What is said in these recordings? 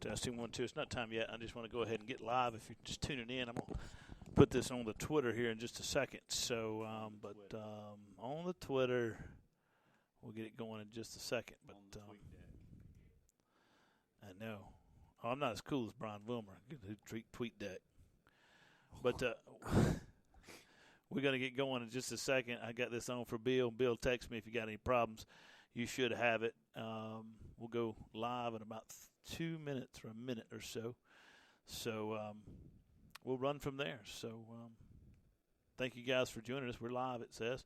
Testing 1, 2. It's not time yet. I just want to go ahead and get live. If you're just tuning in, I'm going to put this on the Twitter here in just a second. So, on the Twitter, we'll get it going in just a second. But I know. Oh, I'm not as cool as Brian Wilmer, who tweet deck. But we're going to get going in just a second. I got this on for Bill. Bill, text me if you got any problems. You should have it. We'll go live in about 2 minutes or a minute or so. So we'll run from there. So thank you guys for joining us. We're live, it says.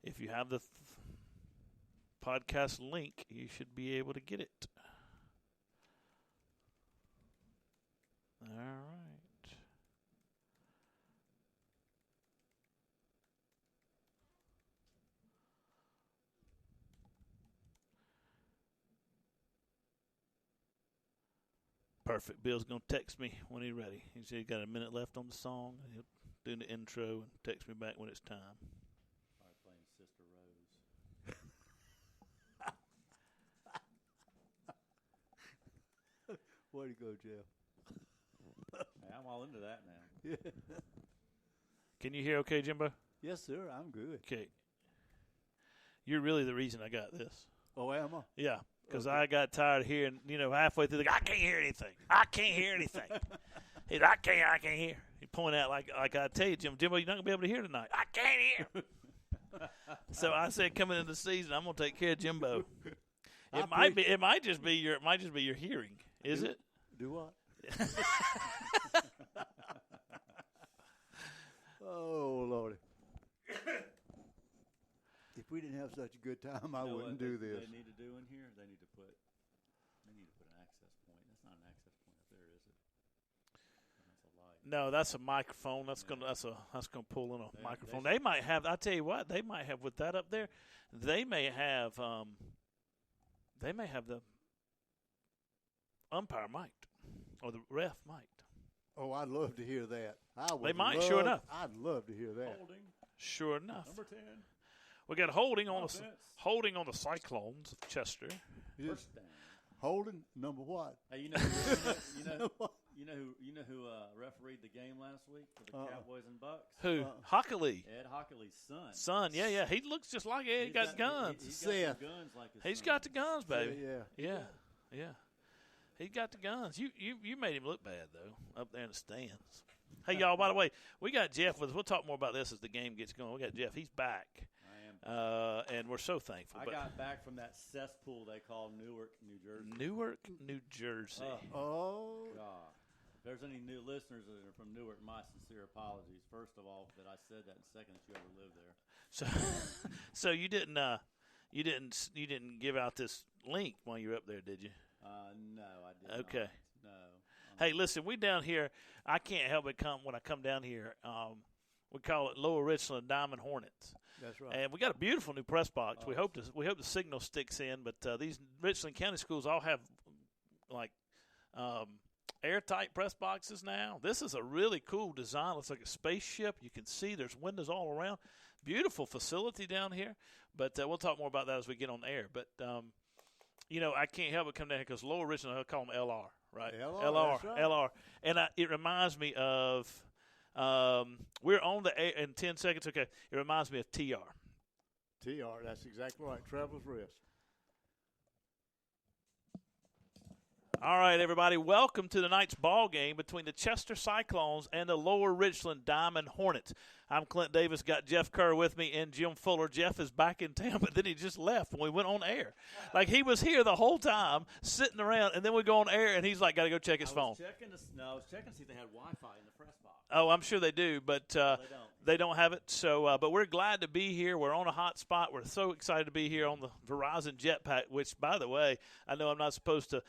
If you have the podcast link, you should be able to get it. All right. Perfect. Bill's going to text me when he's ready. He said he's got a minute left on the song. He'll do the intro and text me back when it's time. Probably playing Sister Rose. Way to go, Jeff. Hey, I'm all into that now. Yeah. Can you hear okay, Jimbo? Yes, sir. I'm good. Okay. You're really the reason I got this. Oh, am I? Yeah. Because Okay. I got tired of hearing, halfway through, I can't hear anything. I can't hear anything. I can't hear. He point out, like I tell you, Jimbo, you're not going to be able to hear tonight. I can't hear. So I said, coming into the season, I'm going to take care of Jimbo. It might just be your hearing. Is it? Do what? Oh, Lordy. If we didn't have such a good time, I wouldn't do this. They need to do in here. They need to put an access point. That's not an access point up there, is it? That's a light. No, that's a microphone. That's gonna pull in a microphone. They might have. I tell you what, they might have with that up there. They may have. They may have the umpire mic or the ref mic. Oh, I'd love to hear that. They might, sure enough. I'd love to hear that. Holding. Sure enough. Number 10. We got holding on the Cyclones of Chester. First down. Holding number what? Hey, you know who refereed the game last week for the Cowboys and Bucks? Who? Hockley. Ed Hockley's son. Son, yeah. He looks just like Ed. He got guns. He's got the guns like his He's son. got the guns, baby. Yeah. He's got the guns. You made him look bad, though, up there in the stands. Hey, y'all, by the way, we got Jeff with us. We'll talk more about this as the game gets going. We got Jeff. He's back. I am. And we're so thankful. I got back from that cesspool they call Newark, New Jersey. Newark, New Jersey. Oh. God. If there's any new listeners that are from Newark, my sincere apologies. First of all, that I said that, and second, that you ever lived there. So you didn't give out this link while you were up there, did you? No, I didn't. Okay. No. Hey, listen, we down here. I can't help but when I come down here. We call it Lower Richland Diamond Hornets. That's right. And we got a beautiful new press box. We hope the signal sticks in. But these Richland County schools all have like airtight press boxes now. This is a really cool design. Looks like a spaceship. You can see there's windows all around. Beautiful facility down here. But we'll talk more about that as we get on the air. But I can't help but come down here because Lower Richland, I call them LR, right? LR, that's right. LR. And it reminds me of we're on the air in 10 seconds. Okay. It reminds me of TR. TR, that's exactly right. Traveler's Rest. All right, everybody. Welcome to tonight's ball game between the Chester Cyclones and the Lower Richland Diamond Hornets. I'm Clint Davis, got Jeff Kerr with me, and Jim Fuller. Jeff is back in town, but then he just left when we went on air. Like, he was here the whole time, sitting around, and then we go on air, and he's like, got to go check his phone. I was checking to see if they had Wi-Fi in the press box. Oh, I'm sure they do, but they don't have it. So, but we're glad to be here. We're on a hot spot. We're so excited to be here on the Verizon Jetpack, which, by the way, I know I'm not supposed to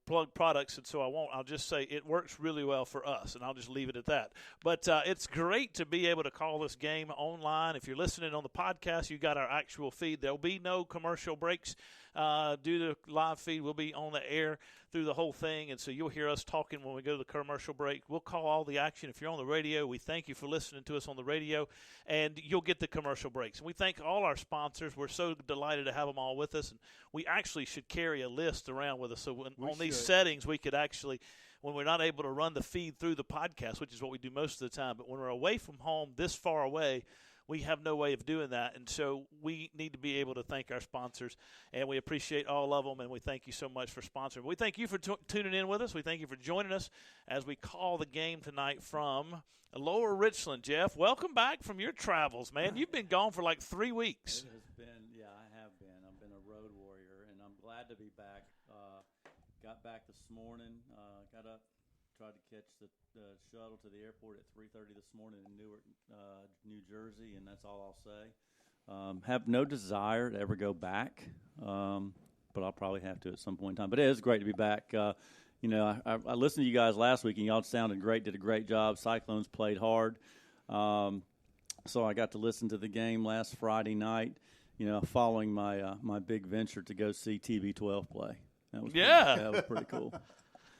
plug products, and so I won't. I'll just say it works really well for us, and I'll just leave it at that. But it's great to be able to call this game online. If you're listening on the podcast, you got our actual feed. There'll be no commercial breaks due to live feed. We'll be on the air through the whole thing, and so you'll hear us talking when we go to the commercial break. We'll call all the action. If you're on the radio, we thank you for listening to us on the the radio, and you'll get the commercial breaks. And we thank all our sponsors. We're so delighted to have them all with us. And we actually should carry a list around with us. So on these settings, we could actually, when we're not able to run the feed through the podcast, which is what we do most of the time, but when we're away from home this far away, we have no way of doing that, and so we need to be able to thank our sponsors, and we appreciate all of them, and we thank you so much for sponsoring. We thank you for tuning in with us. We thank you for joining us as we call the game tonight from Lower Richland. Jeff, welcome back from your travels, man. You've been gone for like 3 weeks. It has been, yeah, I have been. I've been a road warrior, and I'm glad to be back. Got back this morning, got up, tried to catch the shuttle to the airport at 3:30 this morning in Newark, New Jersey, and that's all I'll say. Have no desire to ever go back, but I'll probably have to at some point in time. But it is great to be back. I listened to you guys last week, and y'all sounded great, did a great job. Cyclones played hard. So I got to listen to the game last Friday night, following my big venture to go see TB12 play. That was pretty cool.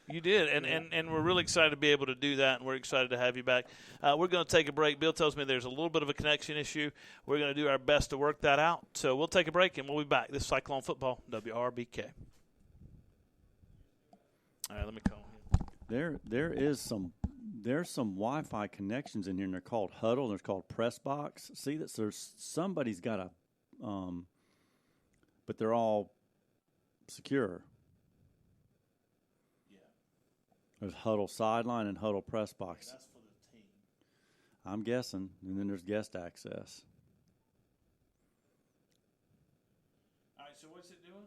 You did, and we're really excited to be able to do that, and we're excited to have you back. We're going to take a break. Bill tells me there's a little bit of a connection issue. We're going to do our best to work that out. So we'll take a break, and we'll be back. This is Cyclone Football, WRBK. All right, let me call him. There's some Wi-Fi connections in here, and they're called Huddle. They're called Press Box. See, somebody's got a, but they're all secure. There's Huddle Sideline and Huddle Press Box. That's for the team. I'm guessing. And then there's guest access. All right, so what's it doing?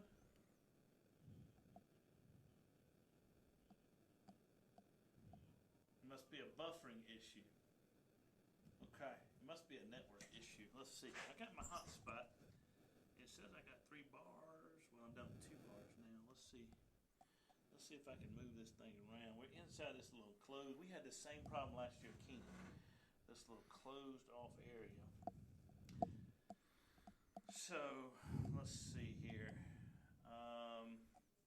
It must be a buffering issue. Okay. It must be a network issue. Let's see. I got my hotspot. It says I got 3 bars. Well, I'm down to 2 bars now. Let's see. Let's see if I can move this thing around. We're inside this little closed. We had the same problem last year at Keenan. This little closed off area. So let's see here.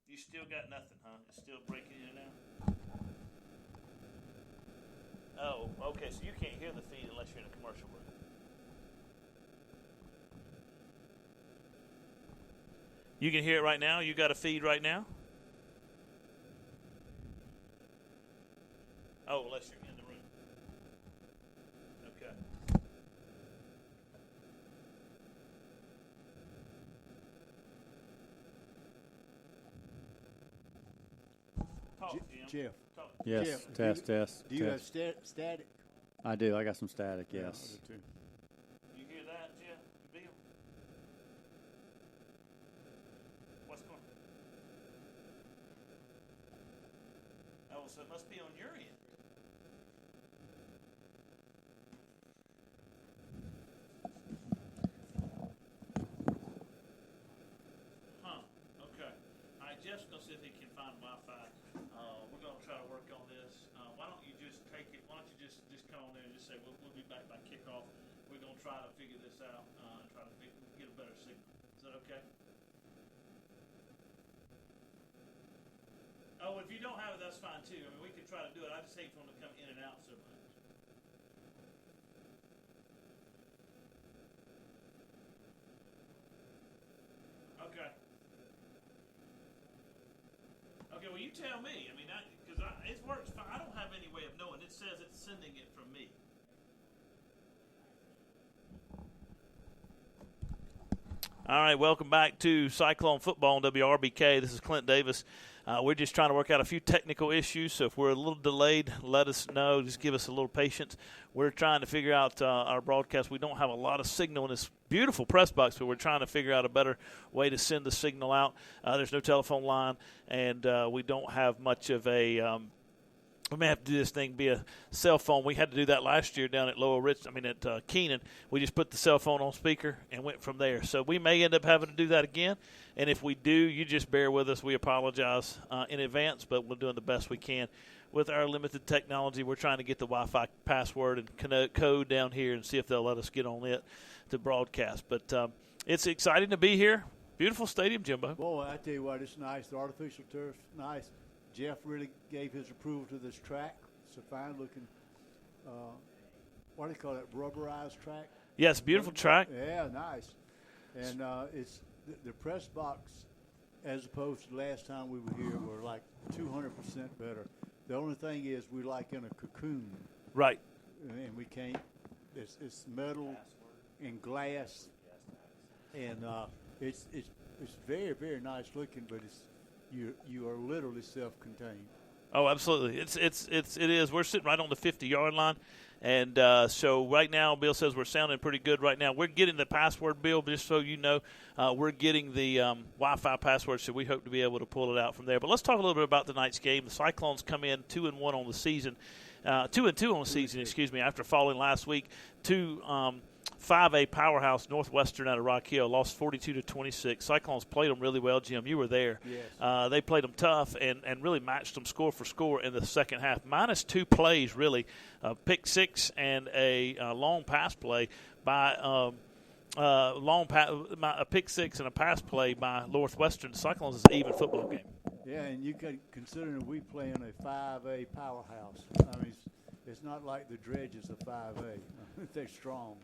You still got nothing, huh? It's still breaking in and out. Oh, okay. So you can't hear the feed unless you're in a commercial break. You can hear it right now. You got a feed right now. Oh, unless you're in the room. Okay. Talk, Jim. Jeff. Talk. Yes, Jeff, test. Do you have static? I do. I got some static, yes. I do too. You hear that, Jeff? Bill? What's going on? Oh, so it must be on your end. Jeff's going to see if he can find Wi-Fi. We're going to try to work on this. Why don't you just take it? Why don't you just come on there and just say we'll be back by kickoff. We're going to try to figure this out and try to get a better signal. Is that okay? Oh, if you don't have it, that's fine too. I mean, we can try to do it. I just hate for them to come in and out so much. Okay. Okay, well, you tell me. I mean, because it works fine. I don't have any way of knowing. It says it's sending it from me. All right, welcome back to Cyclone Football on WRBK. This is Clint Davis. We're just trying to work out a few technical issues, so if we're a little delayed, let us know. Just give us a little patience. We're trying to figure out our broadcast. We don't have a lot of signal in this beautiful press box, but we're trying to figure out a better way to send the signal out. There's no telephone line, and we don't have much of a we may have to do this thing via cell phone. We had to do that last year down at at Keenan. We just put the cell phone on speaker and went from there. So we may end up having to do that again. And if we do, you just bear with us. We apologize in advance, but we're doing the best we can. With our limited technology, we're trying to get the Wi-Fi password and code down here and see if they'll let us get on it to broadcast. But it's exciting to be here. Beautiful stadium, Jimbo. Boy, I tell you what, it's nice. The artificial turf's nice. Jeff really gave his approval to this track. It's a fine-looking what do you call it, rubberized track? Yes, beautiful track. Yeah, nice. And it's the press box, as opposed to last time we were here, were like 200% better. The only thing is we like in a cocoon. Right. And we can't. It's metal and glass, and it's very, very nice looking, but you are literally self-contained. Oh, absolutely. It is. We're sitting right on the 50-yard line, and so right now, Bill says we're sounding pretty good right now. We're getting the password, Bill, just so you know. We're getting the Wi-Fi password, so we hope to be able to pull it out from there. But let's talk a little bit about tonight's game. The Cyclones come in 2-1 on the season, 2-2 on the season, after falling last week to 5A powerhouse Northwestern out of Rock Hill, lost 42-26. Cyclones played them really well, Jim. You were there. Yes. They played them tough and really matched them score for score in the second half. Minus 2 plays, really, a pick six and a long pass play by a pick six and a pass play by Northwestern. Cyclones is an even football game. Yeah, and you can consider that we play in a 5A powerhouse. I mean, it's not like the Dredges of 5A. They're strong.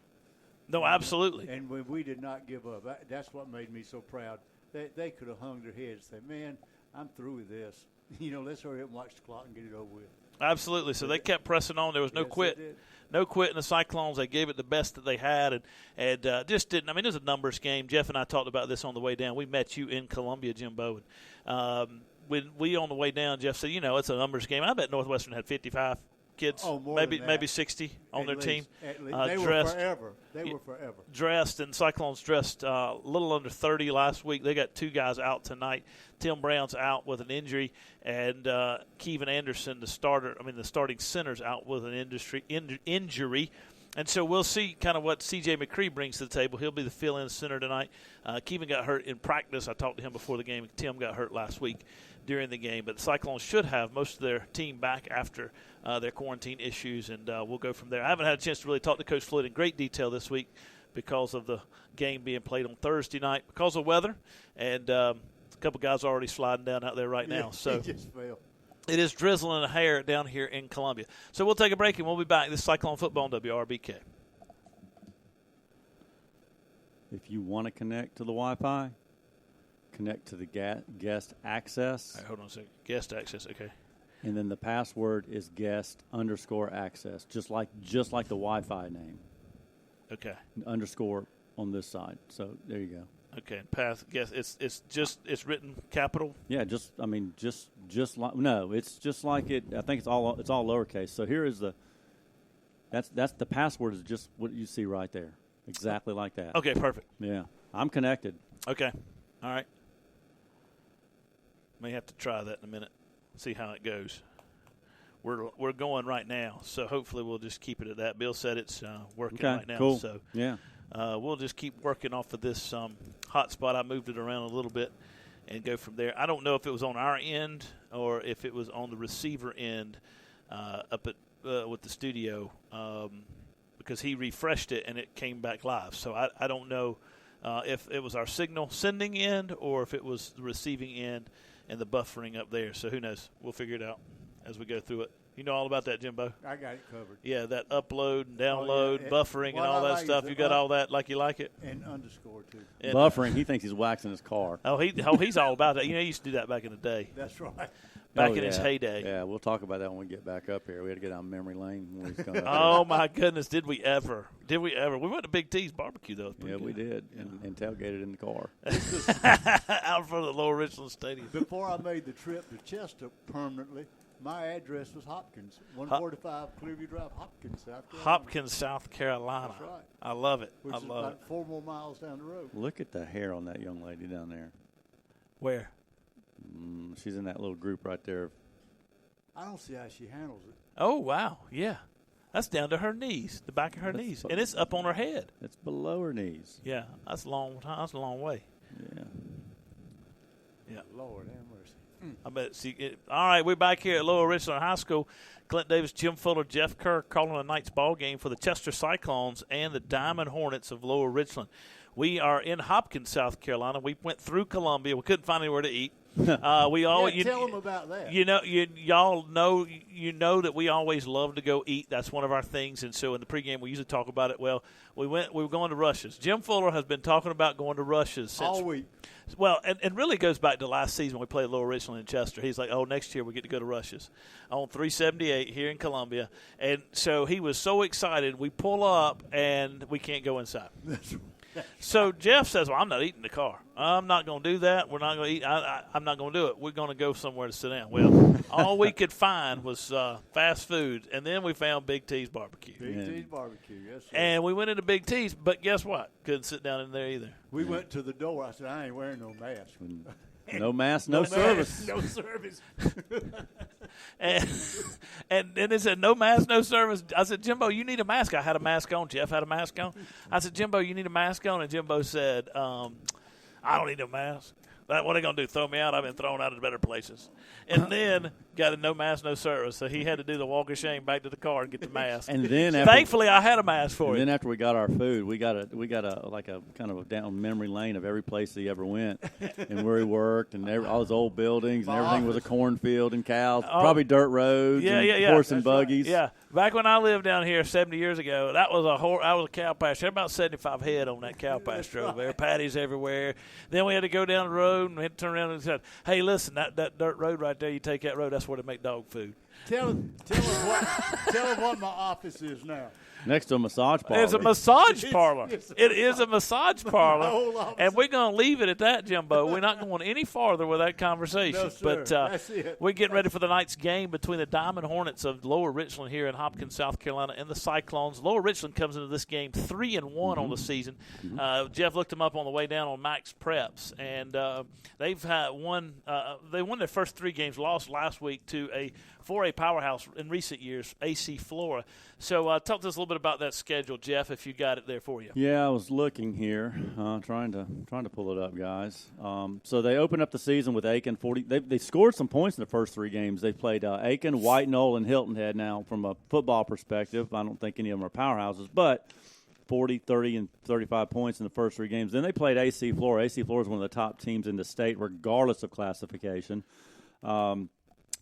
No, absolutely. And we did not give up. That's what made me so proud. They could have hung their heads and said, man, I'm through with this. Let's hurry up and watch the clock and get it over with. Absolutely. So they kept pressing on. There was no quit. No quit in the Cyclones. They gave it the best that they had and just didn't. I mean, it was a numbers game. Jeff and I talked about this on the way down. We met you in Columbia, Jimbo. And when we on the way down, Jeff said, it's a numbers game. I bet Northwestern had 55 kids, maybe 60 on their team. They were forever. They were forever. Dressed, and Cyclones dressed a little under 30 last week. They got 2 guys out tonight. Tim Brown's out with an injury, and Kevin Anderson, the starting center's out with an injury. And so we'll see kind of what C.J. McCree brings to the table. He'll be the fill-in center tonight. Kevin got hurt in practice. I talked to him before the game. Tim got hurt last week during the game. But the Cyclones should have most of their team back after their quarantine issues, and we'll go from there. I haven't had a chance to really talk to Coach Floyd in great detail this week because of the game being played on Thursday night because of weather, and a couple guys are already sliding down out there right now. So just fell. It is drizzling a hair down here in Columbia. So we'll take a break, and we'll be back. This is Cyclone Football on WRBK. If you want to connect to the Wi-Fi, connect to the guest access. All right, hold on a second. Guest access, okay. And then the password is guest_access, just like the Wi-Fi name. Okay. Underscore on this side. So there you go. Okay. Path guest. It's written capital. Yeah. Just like no. It's just like it. I think it's all lowercase. So here is that's the password is just what you see right there. Exactly like that. Okay. Perfect. Yeah. I'm connected. Okay. All right. May have to try that in a minute. See how it goes. We're going right now, so hopefully we'll just keep it at that. Bill said it's working right now. Cool. So yeah, we'll just keep working off of this hotspot. I moved it around a little bit and go from there. I don't know if it was on our end or if it was on the receiver end up at with the studio because he refreshed it and it came back live. So I don't know if it was our signal sending end or if it was the receiving end and the buffering up there. So who knows? We'll figure it out as we go through it. You know all about that, Jimbo? I got it covered. Yeah, that upload and download, buffering and all that stuff. You got all that like you like it? And underscore, too. And, buffering, he thinks he's waxing his car. He's all about that. He used to do that back in the day. That's right. Back in his heyday. Yeah, we'll talk about that when we get back up here. We had to get down memory lane. When he's coming oh, my goodness. Did we ever? We went to Big T's barbecue, though. Yeah, we did, and tailgated in the car. Out in front of the Lower Richland Stadium. Before I made the trip to Chester permanently, my address was Hopkins, 145 Clearview Drive, Hopkins, South Carolina. Hopkins, South Carolina. That's right. I love it. Which is about 4 more miles down the road. Look at the hair on that young lady down there. Where? She's in that little group right there. I don't see how she handles it. Oh, wow. Yeah. That's down to her knees, the back of her knees. And it's up on her head. It's below her knees. Yeah. That's a long time. That's a long way. Yeah. Yeah. Lord have mercy. I bet. All right, we're back here at Lower Richland High School. Clint Davis, Jim Fuller, Jeff Kerr calling tonight's ball game for the Chester Cyclones and the Diamond Hornets of Lower Richland. We are in Hopkins, South Carolina. We went through Columbia. We couldn't find anywhere to eat. We always tell them about that. Y'all know that we always love to go eat. That's one of our things. And so in the pregame, we usually talk about it. Well, we were going to Rush's. Jim Fuller has been talking about going to Rush's since all week. Well, and really goes back to last season when we played Lower Richland in Chester. He's like, next year we get to go to Rush's on 378 here in Columbia. And so he was so excited. We pull up, and we can't go inside. So Jeff says, well, I'm not eating in the car. I'm not going to do that. We're not going to eat. I'm not going to do it. We're going to go somewhere to sit down. Well, all we could find was fast food, and then we found Big T's Barbecue. Big T's Barbecue, yes, sir. And we went into Big T's, but guess what? Couldn't sit down in there either. We went to the door. I said, I ain't wearing no mask. No mask, no service. No service. And then they said, no mask, no service. I said, Jimbo, you need a mask. I had a mask on. Jeff had a mask on. I said, Jimbo, you need a mask on? And Jimbo said, I don't need a mask. What are they going to do, throw me out? I've been thrown out of better places. And then got a no mask, no service. So he had to do the walk of shame back to the car and get the mask. And then thankfully, I had a mask for him. him. And then after we got our food, we got a like a kind of a down memory lane of every place he ever went and where he worked and all his old buildings and everything was a cornfield and cows, probably dirt roads, horse and buggies. Right. Yeah, back when I lived down here 70 years ago, that was a cow pasture. There were about 75 head on that cow pasture over there, patties everywhere. Then we had to go down the road and we had to turn around and said, hey, listen, that dirt road right there, you take that road, that's where they make dog food. Tell them what my office is now. Next to a massage parlor. It's a massage parlor. It is a massage parlor. And we're going to leave it at that, Jimbo. We're not going any farther with that conversation. No, sir. But That's it. we're getting ready for the night's game between the Diamond Hornets of Lower Richland here in Hopkins, South Carolina, and the Cyclones. Lower Richland comes into this game 3-1 on the season. Jeff looked them up on the way down on Max Preps, and they've won their first 3 games, lost last week to a 4A powerhouse in recent years, AC Flora. So talk to us a little bit about that schedule, Jeff, if you got it there for you. Yeah, I was looking here, trying to pull it up, guys. So they opened up the season with Aiken 40. They scored some points in the first 3 games. They played Aiken, White Knoll, and Hilton Head. Now, from a football perspective, I don't think any of them are powerhouses, but 40, 30, and 35 points in the first 3 games. Then they played AC Flora. AC Flora is one of the top teams in the state, regardless of classification.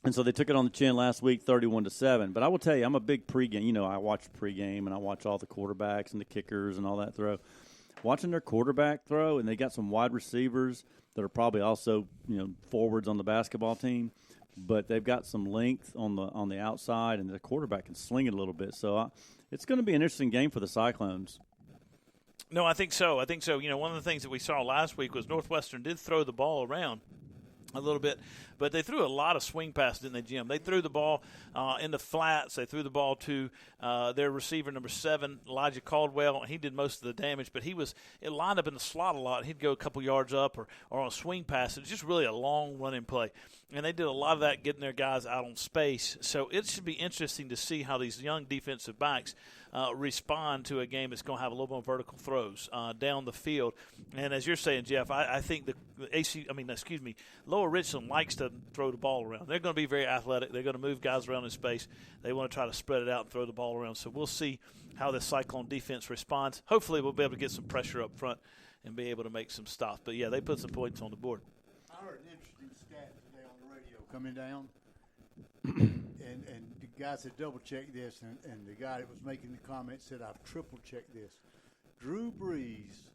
And so they took it on the chin last week, 31-7. But I will tell you, I'm a big pregame. I watch pregame and I watch all the quarterbacks and the kickers and all that throw. Watching their quarterback throw, and they got some wide receivers that are probably also forwards on the basketball team, but they've got some length on the outside, and the quarterback can sling it a little bit. So it's going to be an interesting game for the Cyclones. No, I think so. One of the things that we saw last week was Northwestern did throw the ball around a little bit, but they threw a lot of swing passes, didn't they, Jim? They threw the ball in the flats. They threw the ball to their receiver, number 7, Elijah Caldwell, and he did most of the damage, but it lined up in the slot a lot. He'd go a couple yards up or on a swing pass. It's just really a long running play, and they did a lot of that getting their guys out on space. So it should be interesting to see how these young defensive backs respond to a game that's going to have a little more vertical throws down the field. And as you're saying, Jeff, I think Lower Richland likes to throw the ball around. They're going to be very athletic. They're going to move guys around in space. They want to try to spread it out and throw the ball around. So we'll see how the Cyclone defense responds. Hopefully we'll be able to get some pressure up front and be able to make some stops. But, yeah, they put some points on the board. I heard an interesting stat today on the radio coming down. and the guy said double-check this, and the guy that was making the comment said I've triple-checked this. Drew Brees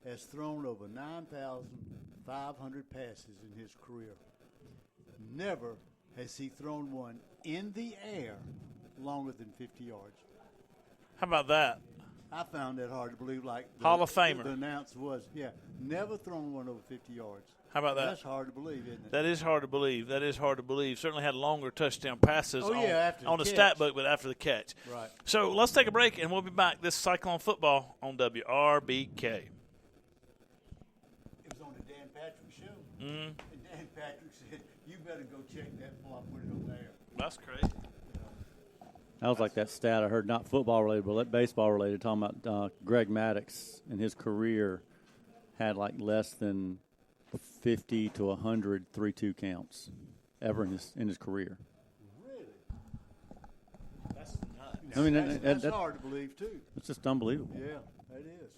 has thrown over 9,500 passes in his career. Never has he thrown one in the air longer than 50 yards. How about that? I found that hard to believe. Hall of Famer. The announce was, never thrown one over 50 yards. How about that? That's hard to believe, isn't it? That is hard to believe. Certainly had longer touchdown passes on the stat book, but after the catch. Right. So let's take a break, and we'll be back. This is Cyclone Football on WRBK. It was on the Dan Patrick show. And Dan Patrick said, you better go check that before I put it on there. That's crazy. That was like that stat I heard, not football related, but baseball related, talking about Greg Maddox in his career had like less than 50 to 100 3-2 counts ever in his career. Really? That's nuts. I mean, that's hard to believe, too. It's just unbelievable. Yeah, that is.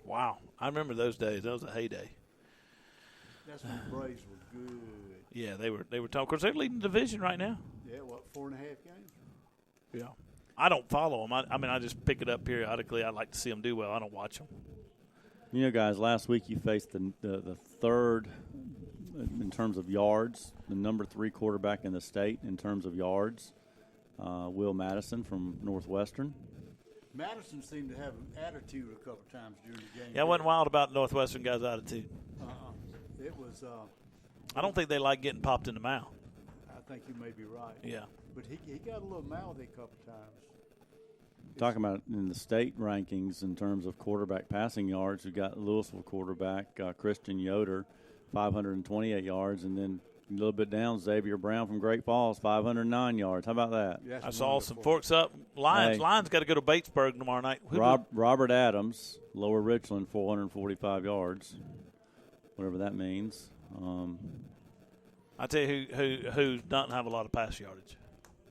Wow. I remember those days. That was a heyday. That's when the Braves were good. Yeah, they were talking. Of course, they're leading the division right now. Yeah, what, 4.5 games? Yeah. I don't follow them. I mean, I just pick it up periodically. I like to see them do well. I don't watch them. You know, guys, last week you faced the third in terms of yards, the number 3 quarterback in the state in terms of yards, Will Madison from Northwestern. Madison seemed to have an attitude a couple times during the game. Yeah, I wasn't wild about Northwestern guys' attitude. It was. I don't think they like getting popped in the mouth. I think you may be right. Yeah. But he got a little mouthy a couple times. Talking about in the state rankings in terms of quarterback passing yards, we got Louisville quarterback Christian Yoder, 528 yards, and then a little bit down, Xavier Brown from Great Falls, 509 yards. How about that? That's I saw wonderful. some forks up. Lions. Hey. Lions got to go to Batesburg tomorrow night. Robert Adams, Lower Richland, 445 yards, whatever that means. I tell you who doesn't have a lot of pass yardage.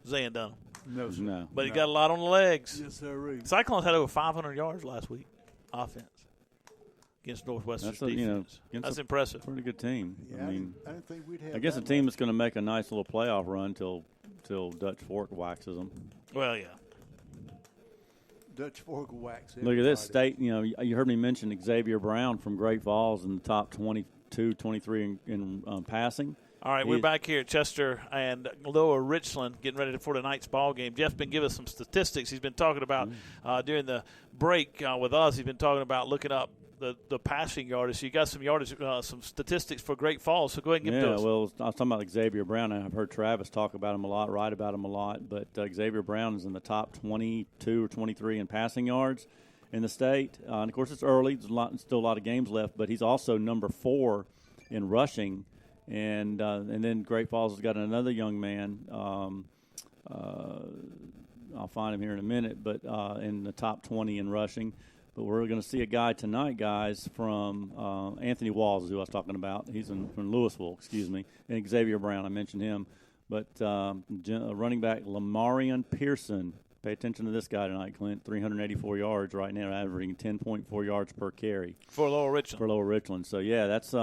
Zan Dunham. No. But he got a lot on the legs. Yes, sir. Cyclones had over 500 yards last week, offense, against Northwestern's defense. That's impressive. Pretty good team. Yeah, I didn't think we'd have. I guess a team that's going to make a nice little playoff run till Dutch Fork waxes them. Well, yeah. Dutch Fork wax. Look at this state. You know, you heard me mention Xavier Brown from Great Falls in the top 22, 23 in passing. All right, we're back here at Chester and Lower Richland getting ready for tonight's ball game. Jeff's been giving us some statistics. He's been talking about during the break with us. He's been talking about looking up the passing yardage. So you got some yardage, some statistics for Great Falls. So go ahead and give those. Yeah, well, I was talking about Xavier Brown. I've heard Travis talk about him a lot, write about him a lot. But Xavier Brown is in the top 22 or 23 in passing yards in the state. And, of course, it's early. There's still a lot of games left. But he's also number 4 in rushing. And then Great Falls has got another young man. I'll find him here in a minute, but in the top 20 in rushing. But we're going to see a guy tonight, guys, from Anthony Walls is who I was talking about. He's from Louisville, and Xavier Brown. I mentioned him. But running back Lamarian Pearson. Pay attention to this guy tonight, Clint. 384 yards right now, averaging 10.4 yards per carry. For Lower Richland. So, yeah, that's,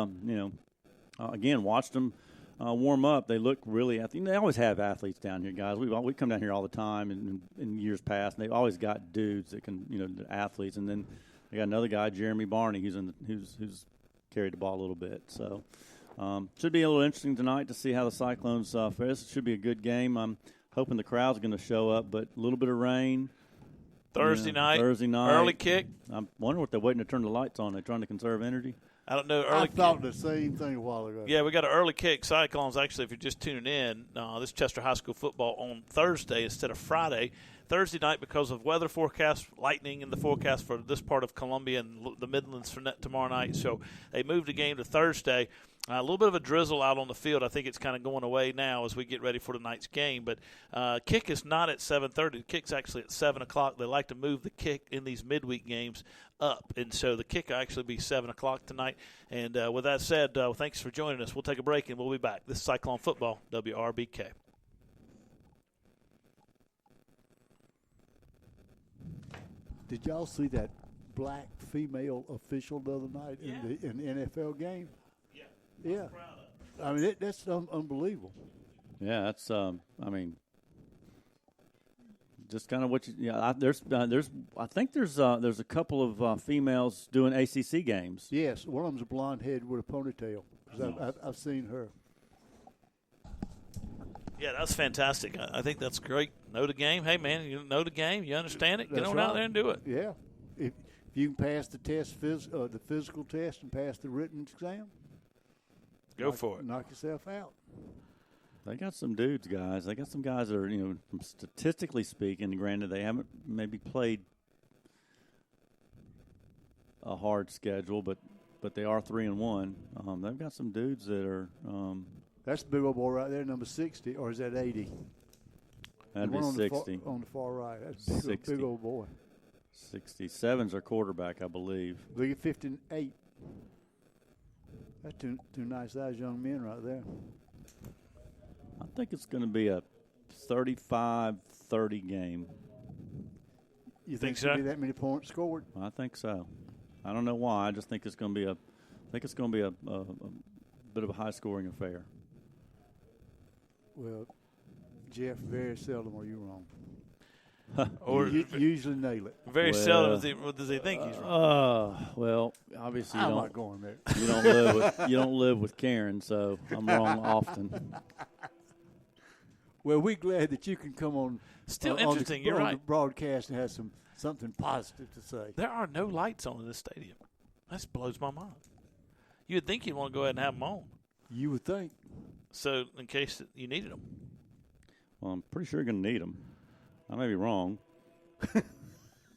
again, watched them warm up. They look really athletic. They always have athletes down here, guys. We come down here all the time in years past, and they've always got dudes that can, athletes. And then they got another guy, Jeremy Barney, who's carried the ball a little bit. So should be a little interesting tonight to see how the Cyclones fare. This should be a good game. I'm hoping the crowd's going to show up, but a little bit of rain. Thursday night. Early kick. I'm wondering what they're waiting to turn the lights on. They're trying to conserve energy. I don't know. I thought the same thing a while ago. Yeah, we got an early kick. Cyclones, actually, if you're just tuning in, this Chester High School football on Thursday instead of Friday. Thursday night because of weather forecast, lightning in the forecast for this part of Columbia and the Midlands for tomorrow night. So they moved the game to Thursday. A little bit of a drizzle out on the field. I think it's kind of going away now as we get ready for tonight's game. But kick is not at 7:30. The kick's actually at 7 o'clock. They like to move the kick in these midweek games up. And so the kick will actually be 7 o'clock tonight. And with that said, thanks for joining us. We'll take a break, and we'll be back. This is Cyclone Football, WRBK. Did y'all see that black female official the other night in the NFL game? Yeah. I mean, that's unbelievable. Yeah, that's just kind of what you. Yeah, I think there's a couple of females doing ACC games. Yes, one of them's a blonde head with a ponytail. 'Cause I've seen her. Yeah, that's fantastic. I think that's great. Know the game. Hey, man, you know the game. You understand it. Get on out there and do it. Yeah. If you can pass the test, the physical test, and pass the written exam, go for it. Knock yourself out. They got some dudes, guys. They got some guys that are, statistically speaking, granted they haven't maybe played a hard schedule, but they are 3-1. They've got some dudes that are. That's the big old boy right there, number 60, or is that 80? That'd be 60. On the far right. That's a big old boy. 67's our quarterback, I believe. Look at 58. That's two nice-sized young men right there. I think it's going to be a 35-30 game. You think so? Be that many points scored? I think so. I don't know why. I just think it's going to be a bit of a high-scoring affair. Well, Jeff, very seldom are you wrong. Or you usually nail it. very Well, seldom does he think he's wrong. Well, obviously I'm not going there. you don't live with Karen, so I'm wrong often. Well, we're glad that you can come on. Still on interesting. You're on right. the broadcast and have something positive to say. There are no lights on in this stadium. That blows my mind. You'd think you'd want to go ahead and have them on. You would think. So in case you needed them. Well, I'm pretty sure you're going to need them. I may be wrong.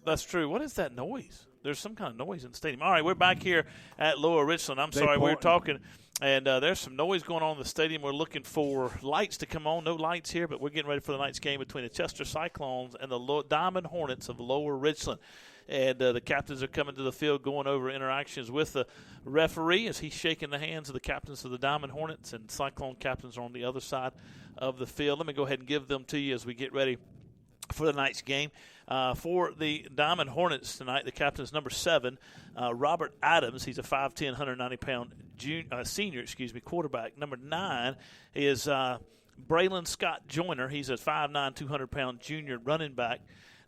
That's true. What is that noise? There's some kind of noise in the stadium. All right, we're back here at Lower Richland. I'm sorry, we were talking, and there's some noise going on in the stadium. We're looking for lights to come on. No lights here, but we're getting ready for the night's game between the Chester Cyclones and the Diamond Hornets of Lower Richland. And the captains are coming to the field, going over interactions with the referee as he's shaking the hands of the captains of the Diamond Hornets, and Cyclone captains are on the other side of the field. Let me go ahead and give them to you as we get ready for the night's game. For the Diamond Hornets tonight, the captain's number 7, Robert Adams. He's a 5'10", 190-pound senior, quarterback. Number 9 is Braylon Scott Joyner. He's a 5'9", 200-pound junior running back.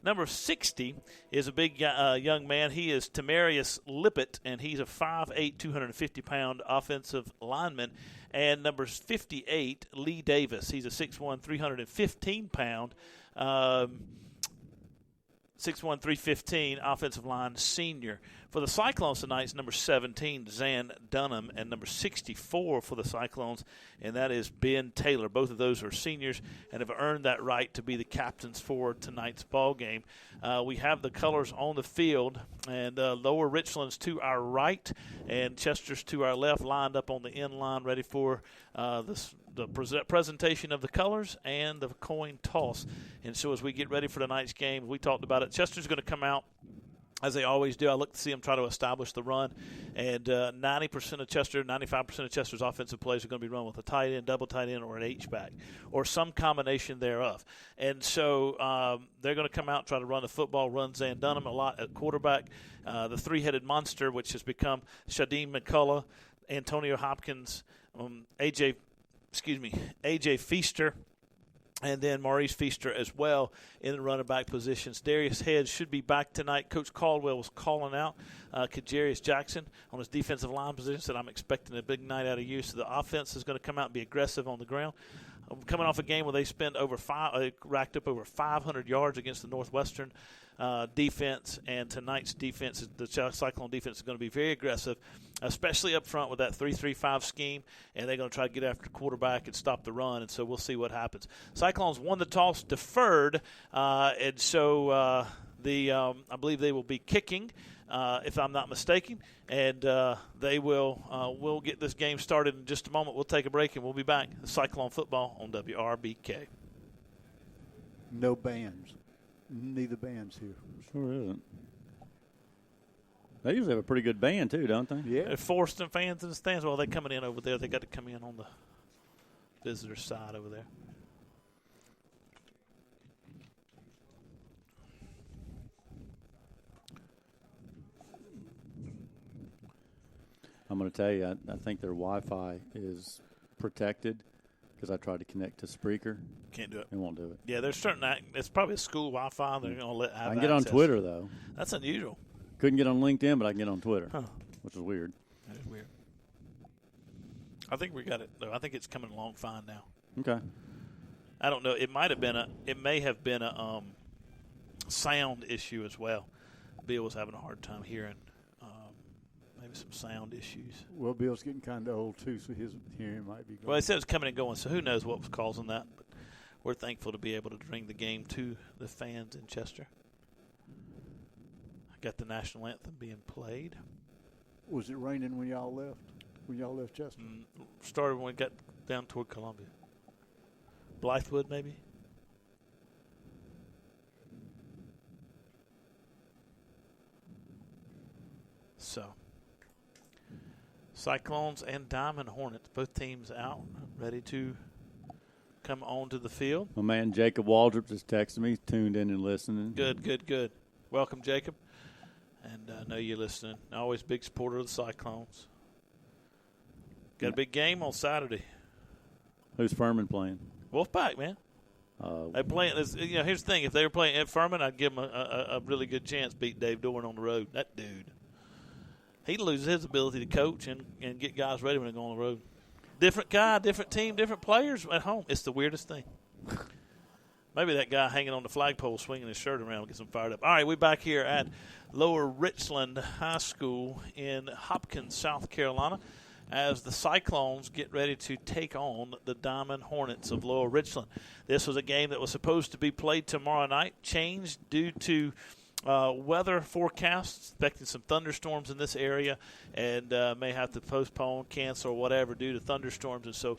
Number 60 is a big young man. He is Tamarius Lippett, and he's a 5'8", 250-pound offensive lineman. And number 58, Lee Davis. He's a 6'1", 315-pound 6'1", 315 offensive line senior. For the Cyclones tonight is number 17, Zan Dunham, and number 64 for the Cyclones, and that is Ben Taylor. Both of those are seniors and have earned that right to be the captains for tonight's ball game. We have the colors on the field, and Lower Richland's to our right and Chester's to our left, lined up on the end line, ready for the presentation of the colors and the coin toss. And so as we get ready for tonight's game, we talked about it. Chester's going to come out as they always do. I look to see them try to establish the run. And 90% of Chester, 95% of Chester's offensive plays are going to be run with a tight end, double tight end, or an H-back, or some combination thereof. And so they're going to come out and try to run the football, run Zan Dunham a lot at quarterback. The three-headed monster, which has become Shadim McCullough, Antonio Hopkins, A.J. Feaster, and then Maurice Feaster as well in the running back positions. Darius Head should be back tonight. Coach Caldwell was calling out Kajarius Jackson on his defensive line position, said I'm expecting a big night out of you. So the offense is going to come out and be aggressive on the ground. Coming off a game where they racked up over 500 yards against the Northwestern defense, and tonight's defense, the Cyclone defense, is going to be very aggressive, especially up front with that 3-3-5 scheme, and they're going to try to get after the quarterback and stop the run, and so we'll see what happens. Cyclones won the toss, deferred, and so I believe they will be kicking, if I'm not mistaken, and they will get this game started in just a moment. We'll take a break, and we'll be back. Cyclone football on WRBK. No bands. Neither band's here. Sure isn't. They usually have a pretty good band, too, don't they? Yeah. They're forced some fans in the stands. Well, they're coming in over there. They got to come in on the visitor side over there. I'm going to tell you, I think their Wi-Fi is protected because I tried to connect to Spreaker. Can't do it. It won't do it. Yeah, there's certain. It's probably a school Wi-Fi. They're going to let. I can get on Twitter though. That's unusual. Couldn't get on LinkedIn, but I can get on Twitter, which is weird. That is weird. I think we got it though. I think it's coming along fine now. Okay. I don't know. It may have been a sound issue as well. Bill was having a hard time hearing. Maybe some sound issues. Well, Bill's getting kind of old, too, so his hearing might be going. Well, they said it was coming and going, so who knows what was causing that. But we're thankful to be able to bring the game to the fans in Chester. I got the national anthem being played. Was it raining when y'all left? When y'all left Chester? Started when we got down toward Columbia. Blythewood, maybe? So, Cyclones and Diamond Hornets, both teams out, ready to come onto the field. My man Jacob Waldrop just texted me, tuned in and listening. Good. Welcome, Jacob. And I know you're listening. Always big supporter of the Cyclones. Got a big game on Saturday. Who's Furman playing? Wolfpack, man. They playing. Here's the thing: if they were playing at Furman, I'd give them a really good chance beat Dave Dorn on the road. That dude, he loses his ability to coach and get guys ready when they go on the road. Different guy, different team, different players at home. It's the weirdest thing. Maybe that guy hanging on the flagpole swinging his shirt around gets him fired up. All right, we're back here at Lower Richland High School in Hopkins, South Carolina, as the Cyclones get ready to take on the Diamond Hornets of Lower Richland. This was a game that was supposed to be played tomorrow night, changed due to weather forecasts, expecting some thunderstorms in this area, and may have to postpone, cancel, or whatever due to thunderstorms. And so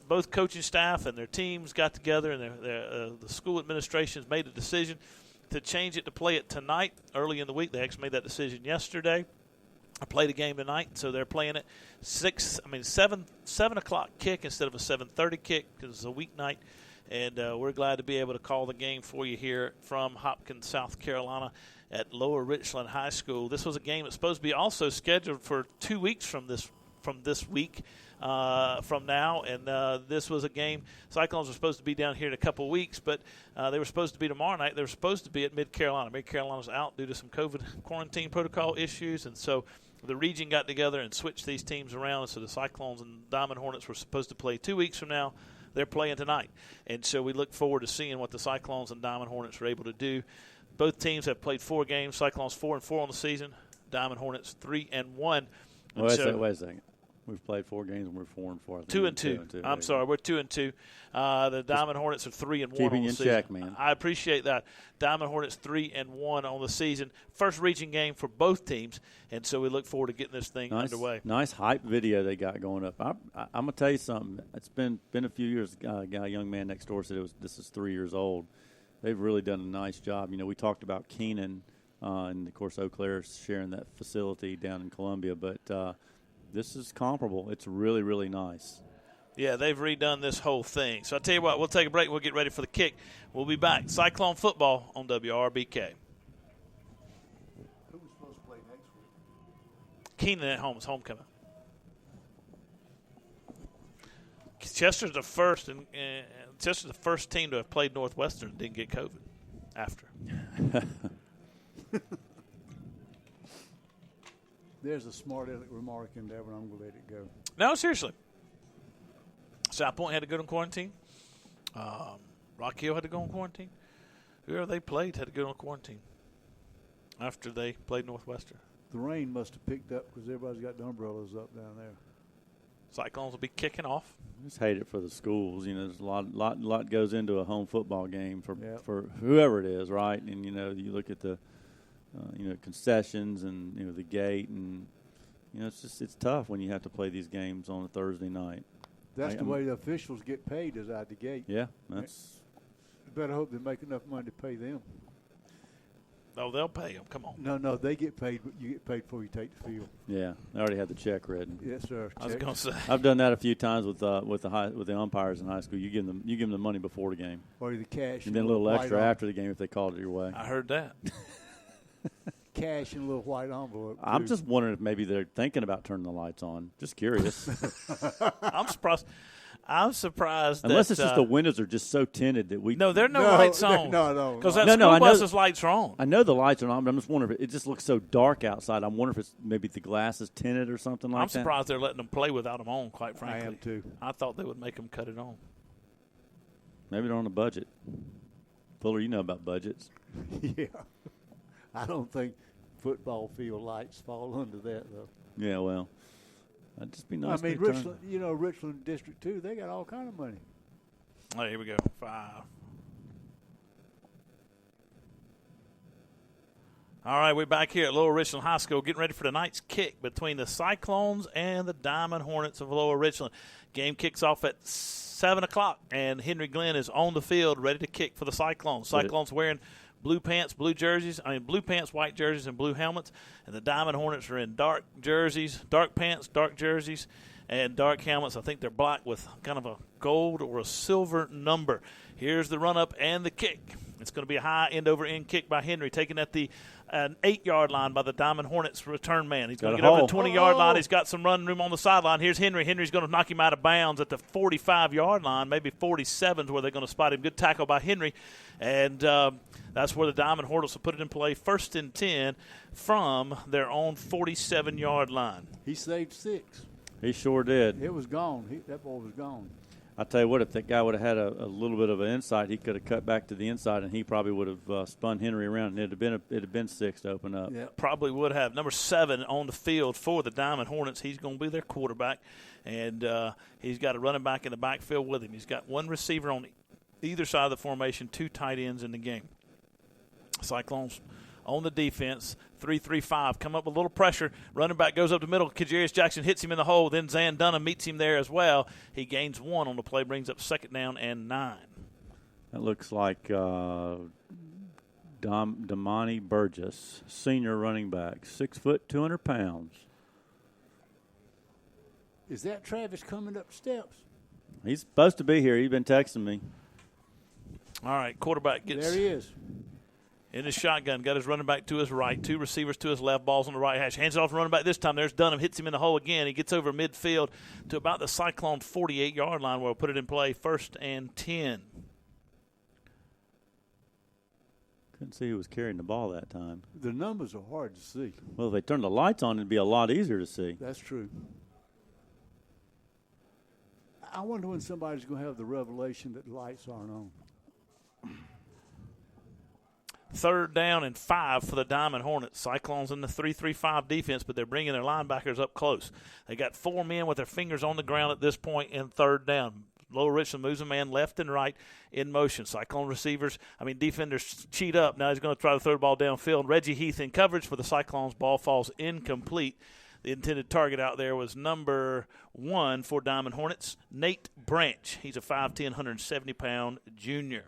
both coaching staff and their teams got together, and the school administrations made a decision to change it to play it tonight. Early in the week, they actually made that decision yesterday. I played a game tonight, so they're playing it 7 o'clock kick instead of a 7:30 kick because it's a weeknight. And we're glad to be able to call the game for you here from Hopkins, South Carolina at Lower Richland High School. This was a game that's supposed to be also scheduled for 2 weeks from this week from now. And this was a game. Cyclones were supposed to be down here in a couple of weeks, but they were supposed to be tomorrow night. They were supposed to be at Mid-Carolina. Mid-Carolina's out due to some COVID quarantine protocol issues, and so the region got together and switched these teams around. So the Cyclones and Diamond Hornets were supposed to play 2 weeks from now. They're playing tonight. And so we look forward to seeing what the Cyclones and Diamond Hornets are able to do. Both teams have played 4 games. Cyclones 4-4 on the season. Diamond Hornets 3-1. Wait a second. We've played 4 games and we're 4-4. 2-2. I'm sorry, we're 2-2. The Diamond Hornets are 3-1 on the season. Keeping you in check, man. I appreciate that. Diamond Hornets 3-1 on the season. First region game for both teams, and so we look forward to getting this thing underway. Nice hype video they got going up. I'm gonna tell you something. It's been a few years. A young man next door said this is 3 years old. They've really done a nice job. We talked about Keenan, and of course Eau Claire's sharing that facility down in Columbia, but. This is comparable. It's really, really nice. Yeah, they've redone this whole thing. So I'll tell you what, we'll take a break. We'll get ready for the kick. We'll be back. Cyclone football on WRBK. Who was supposed to play next week? Keenan at home is homecoming. Chester's the first, and Chester's the first team to have played Northwestern and didn't get COVID after. There's a smart remark in there, but I'm going to let it go. No, seriously. South Point had to go on quarantine. Rock Hill had to go on quarantine. Whoever they played had to go on quarantine after they played Northwestern. The rain must have picked up because everybody's got the umbrellas up down there. Cyclones will be kicking off. I just hate it for the schools. There's a lot goes into a home football game for whoever it is, right? And, you look at the concessions and the gate, and it's tough when you have to play these games on a Thursday night. That's the way the officials get paid, is out the gate. Yeah, that's. You better hope they make enough money to pay them. Oh, they'll pay them. Come on. No, they get paid. But you get paid before you take the field. Yeah, I already had the check written. Yes, sir. I was going to say. I've done that a few times with the umpires in high school. You give them the money before the game, or the cash, and then a little extra after the game if they called it your way. I heard that. Cash in a little white envelope. I'm just wondering if maybe they're thinking about turning the lights on. Just curious. I'm surprised. Unless it's just the windows are just so tinted that we. No, there are no lights on. No. Because that school bus's lights are on. I know the lights are on, but I'm just wondering if it just looks so dark outside. I'm wondering if it's maybe the glass is tinted or something like that. I'm surprised they're letting them play without them on, quite frankly. I am too. I thought they would make them cut it on. Maybe they're on a budget. Fuller, you know about budgets. Yeah. I don't think football field lights fall under that, though. Yeah, well, that'd just be nice. I mean, Richland, Richland District 2, they got all kind of money. Oh, here we go. 5. All right, we're back here at Lower Richland High School getting ready for tonight's kick between the Cyclones and the Diamond Hornets of Lower Richland. Game kicks off at 7 o'clock, and Henry Glenn is on the field ready to kick for the Cyclones. Cyclones wearing blue pants, blue pants, white jerseys, and blue helmets. And the Diamond Hornets are in dark pants, dark jerseys, and dark helmets. I think they're black with kind of a gold or a silver number. Here's the run-up and the kick. It's going to be a high end-over-end kick by Henry, taken at the an 8-yard line by the Diamond Hornets return man. He's going to get over the 20-yard line. He's got some run room on the sideline. Here's Henry. Henry's going to knock him out of bounds at the 45-yard line, maybe 47 is where they're going to spot him. Good tackle by Henry. And that's where the Diamond Hornets will put it in play, 1st and 10 from their own 47-yard line. He saved 6. He sure did. It was gone. That ball was gone. I tell you what, if that guy would have had a little bit of an insight, he could have cut back to the inside, and he probably would have spun Henry around, and it'd have been 6 to open up. Yeah, probably would have. Number 7 on the field for the Diamond Hornets. He's going to be their quarterback, and he's got a running back in the backfield with him. He's got 1 receiver on either side of the formation, 2 tight ends in the game. Cyclones on the defense, 3-3-5. Come up with a little pressure. Running back goes up the middle. Kajarius Jackson hits him in the hole. Then Zan Dunham meets him there as well. He gains 1 on the play, brings up 2nd down and 9. That looks like Damani Burgess, senior running back, 6 foot, 200 pounds. Is that Travis coming up steps? He's supposed to be here. He's been texting me. All right, quarterback gets there. He is. In his shotgun, got his running back to his right, 2 receivers to his left, balls on the right hash. Hands it off to running back this time. There's Dunham, hits him in the hole again. He gets over midfield to about the Cyclone 48-yard line where we'll put it in play, 1st and 10. Couldn't see who was carrying the ball that time. The numbers are hard to see. Well, if they turned the lights on, it'd be a lot easier to see. That's true. I wonder when somebody's going to have the revelation that the lights aren't on. 3rd down and 5 for the Diamond Hornets. Cyclones in the 3-3-5 defense, but they're bringing their linebackers up close. They got 4 men with their fingers on the ground at this point in 3rd down. Lower Richland moves a man left and right in motion. Defenders cheat up. Now he's going to try to throw the ball downfield. Reggie Heath in coverage for the Cyclones. Ball falls incomplete. The intended target out there was number 1 for Diamond Hornets, Nate Branch. He's a 5'10", 170-pound junior.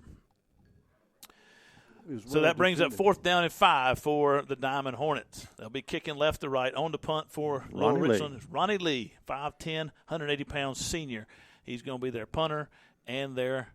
So that brings up 4th down and 5 for the Diamond Hornets. They'll be kicking left to right. On the punt for Lower Richland, Ronnie Lee, 5'10", 180-pound senior. He's going to be their punter and their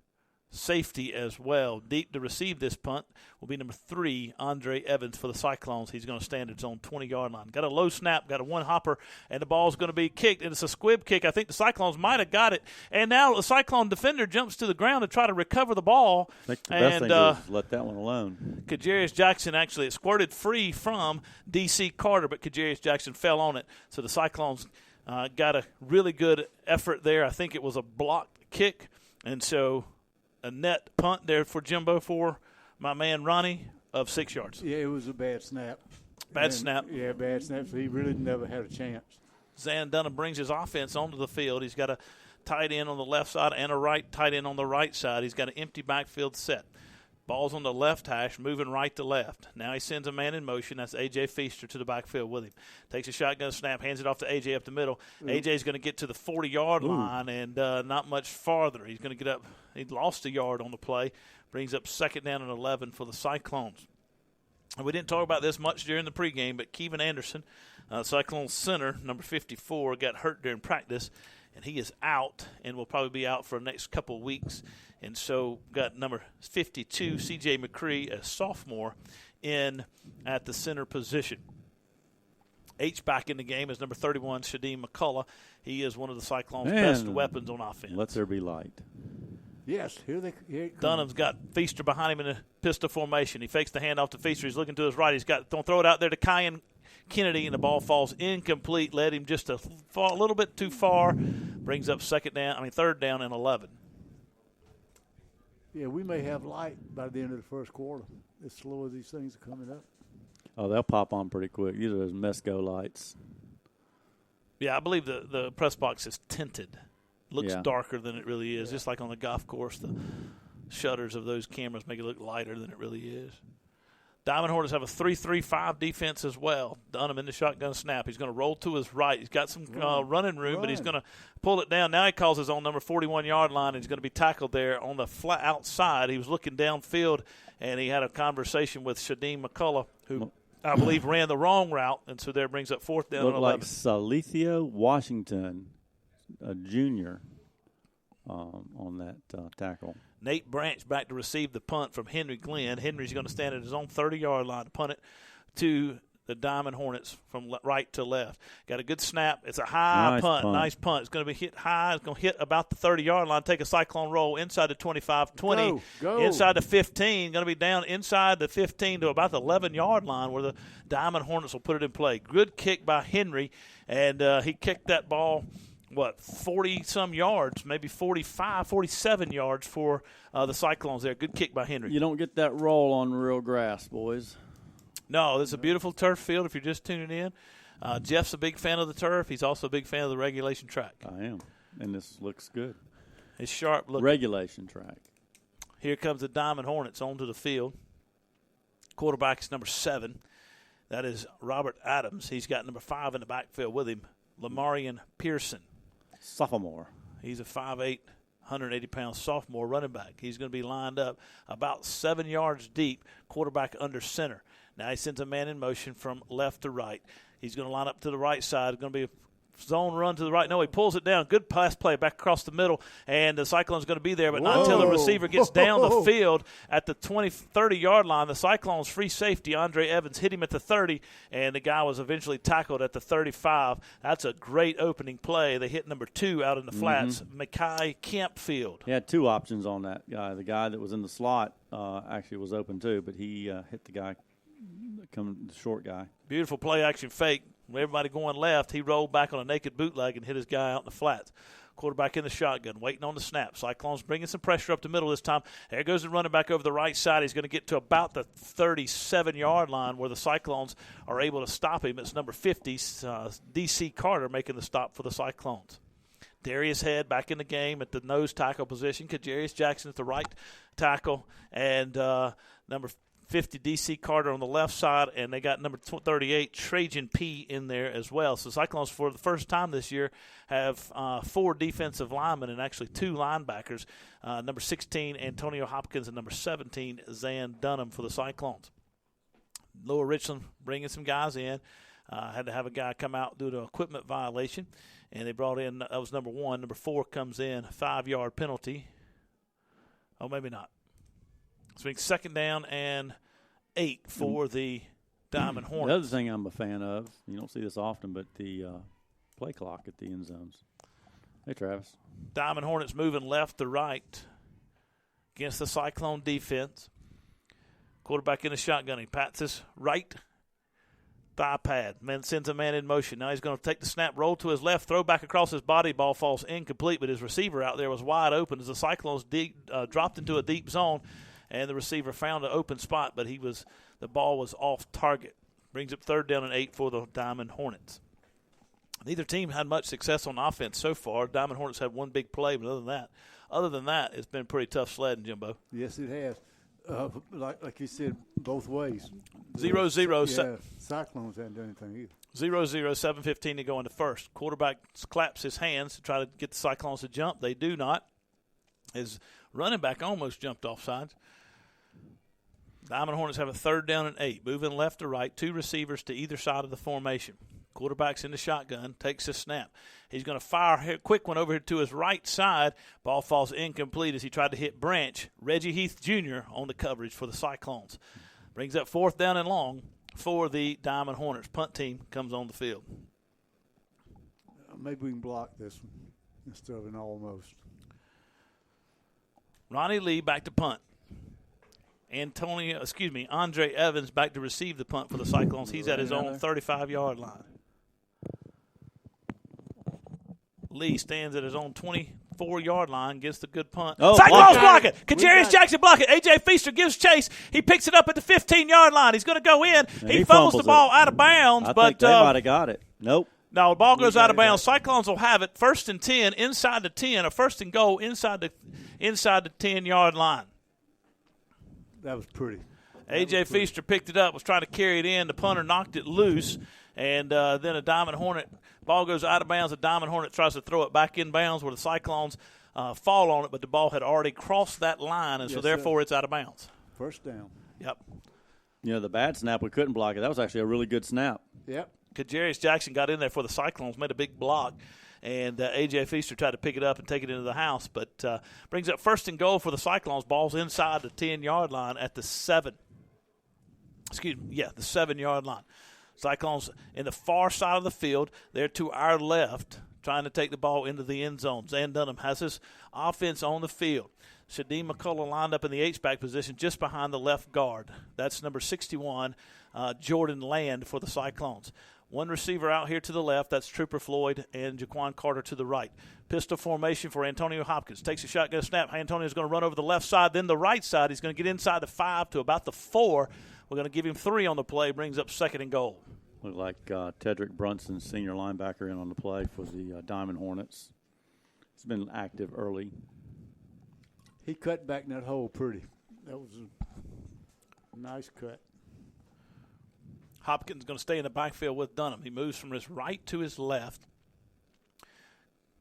safety as well. Deep to receive this punt will be number 3, Andre Evans for the Cyclones. He's going to stand at his own 20-yard line. Got a low snap, got a 1-hopper, and the ball's going to be kicked. And it's a squib kick. I think the Cyclones might have got it. And now the Cyclone defender jumps to the ground to try to recover the ball. I think the best thing to do is let that one alone. Kajarius Jackson actually, it squirted free from D.C. Carter, but Kajarius Jackson fell on it. So the Cyclones got a really good effort there. I think it was a blocked kick. And so a net punt there for Jimbo for my man Ronnie of 6 yards. Yeah, it was a bad snap. Bad snap. Yeah, bad snap. So he really never had a chance. Zan Dunham brings his offense onto the field. He's got a tight end on the left side and a right tight end on the right side. He's got an empty backfield set. Ball's on the left hash, moving right to left. Now he sends a man in motion. That's A.J. Feaster to the backfield with him. Takes a shotgun snap, hands it off to A.J. up the middle. A.J.'s going to get to the 40-yard line and not much farther. He's going to get up. He lost a yard on the play. Brings up 2nd down and 11 for the Cyclones. And we didn't talk about this much during the pregame, but Kevin Anderson, Cyclone center, number 54, got hurt during practice, and he is out and will probably be out for the next couple of weeks. And so got number 52, C.J. McCree, a sophomore, in at the center position. H-back in the game is number 31, Shadim McCullough. He is one of the Cyclones' best weapons on offense. Let there be light. Yes, here it comes. Dunham's got Feaster behind him in a pistol formation. He fakes the handoff to Feaster. He's looking to his right. He's got don't throw it out there to Kyan Kennedy, and the ball falls incomplete. Led him just a little bit too far. Brings up 3rd down and 11. Yeah, we may have light by the end of the first quarter. As slow as these things are coming up. Oh, they'll pop on pretty quick. These are those Mesco lights. Yeah, I believe the press box is tinted. Looks darker than it really is. Just like on the golf course, the shutters of those cameras make it look lighter than it really is. Diamond Hornets have a 3-3-5 defense as well. Dunham in the shotgun snap. He's going to roll to his right. He's got some running room, but he's going to pull it down. Now he calls his own number 41-yard line, and he's going to be tackled there on the flat outside. He was looking downfield, and he had a conversation with Shadim McCullough, who I believe ran the wrong route, and so there brings up 4th down and 11. Looked like Salithio Washington. a junior on that tackle. Nate Branch back to receive the punt from Henry Glenn. Henry's going to stand at his own 30-yard line to punt it to the Diamond Hornets from right to left. Got a good snap. It's a high punt. Nice punt. It's going to be hit high. It's going to hit about the 30-yard line. Take a Cyclone roll inside the 25, 20, inside the 15. Going to be down inside the 15 to about the 11-yard line where the Diamond Hornets will put it in play. Good kick by Henry, and he kicked that ball, 40-some yards, maybe 45, 47 yards for the Cyclones there. Good kick by Henry. You don't get that roll on real grass, boys. No, this is a beautiful turf field if you're just tuning in. Jeff's a big fan of the turf. He's also a big fan of the regulation track. I am, and this looks good. It's sharp looking. Regulation track. Here comes the Diamond Hornets onto the field. Quarterback is number 7. That is Robert Adams. He's got number 5 in the backfield with him, Lamarian Pearson. Sophomore. He's a 5'8", 180-pound sophomore running back. He's going to be lined up about 7 yards deep, quarterback under center. Now he sends a man in motion from left to right. He's going to line up to the right side. It's going to be a zone run to the right. No, he pulls it down. Good pass play back across the middle, and the Cyclone's going to be there, but not until the receiver gets down the field at the 30-yard line. The Cyclones' free safety, Andre Evans, hit him at the 30, and the guy was eventually tackled at the 35. That's a great opening play. They hit number 2 out in the flats, Mackay Campfield. He had 2 options on that guy. The guy that was in the slot actually was open too, but he hit the guy, the short guy. Beautiful play-action fake. Everybody going left, he rolled back on a naked bootleg and hit his guy out in the flats. Quarterback in the shotgun, waiting on the snap. Cyclones bringing some pressure up the middle this time. There goes the running back over the right side. He's going to get to about the 37-yard line where the Cyclones are able to stop him. It's number 50, D.C. Carter, making the stop for the Cyclones. Darius Head back in the game at the nose tackle position. Kajarius Jackson at the right tackle. And number 50, D.C. Carter on the left side, and they got number 38, Trajan P. in there as well. So Cyclones, for the first time this year, have 4 defensive linemen and actually 2 linebackers, number 16, Antonio Hopkins, and number 17, Zan Dunham for the Cyclones. Lower Richland bringing some guys in. Had to have a guy come out due to an equipment violation, and they brought in, that was number 1. Number 4 comes in, 5-yard penalty. Oh, maybe not. So it's second down and 8 for the Diamond Hornets. The other thing I'm a fan of, you don't see this often, but the play clock at the end zones. Hey, Travis. Diamond Hornets moving left to right against the Cyclone defense. Quarterback in the shotgun. He pats his right thigh pad. Man sends a man in motion. Now he's going to take the snap, roll to his left, throw back across his body. Ball falls incomplete, but his receiver out there was wide open as the Cyclones dropped into a deep zone. And the receiver found an open spot, but the ball was off target. Brings up 3rd down and 8 for the Diamond Hornets. Neither team had much success on offense so far. Diamond Hornets had 1 big play, but other than that, it's been pretty tough sledding, Jimbo. Yes, it has. Like you said, both ways. 0-0. Cyclones haven't done anything either. 0-0, 7:15 to go into first. Quarterback claps his hands to try to get the Cyclones to jump. They do not. His running back almost jumped off sides. Diamond Hornets have a 3rd down and 8. Moving left to right, 2 receivers to either side of the formation. Quarterback's in the shotgun, takes a snap. He's going to fire a quick one over to his right side. Ball falls incomplete as he tried to hit Branch. Reggie Heath Jr. on the coverage for the Cyclones. Brings up 4th down and long for the Diamond Hornets. Punt team comes on the field. Maybe we can block this one instead of an almost. Ronnie Lee back to punt. Andre Evans back to receive the punt for the Cyclones. He's at his own 35-yard line. Lee stands at his own 24-yard line, gets the good punt. Cyclones block it. Kajarius Jackson block it. A.J. Feaster gives chase. He picks it up at the 15-yard line. He's going to go in. He fumbles the ball out of bounds. I think they might have got it. Nope. No, the ball goes out of bounds. Cyclones will have it 1st and 10 inside the 10, a 1st and goal inside the 10-yard line. That was pretty. A.J. Feaster picked it up, was trying to carry it in. The punter knocked it loose, and then a Diamond Hornet ball goes out of bounds. A Diamond Hornet tries to throw it back in bounds where the Cyclones fall on it, but the ball had already crossed that line, and so therefore it's out of bounds. 1st down. Yep. The bad snap, we couldn't block it. That was actually a really good snap. Yep. Kajarius Jackson got in there for the Cyclones, made a big block, and A.J. Feaster tried to pick it up and take it into the house, but brings up 1st and goal for the Cyclones. Ball's inside the 10-yard line at the 7-yard line. Cyclones in the far side of the field. They're to our left, trying to take the ball into the end zone. Zan Dunham has his offense on the field. Shadim McCullough lined up in the H-back position just behind the left guard. That's number 61, Jordan Land for the Cyclones. One receiver out here to the left. That's Trooper Floyd and Jaquan Carter to the right. Pistol formation for Antonio Hopkins. Takes a shotgun snap. Antonio's going to run over the left side, then the right side. He's going to get inside the 5 to about the 4. We're going to give him 3 on the play. Brings up 2nd and goal. Looked like Tedrick Brunson, senior linebacker, in on the play for the Diamond Hornets. He's been active early. He cut back in that hole pretty. That was a nice cut. Hopkins going to stay in the backfield with Dunham. He moves from his right to his left.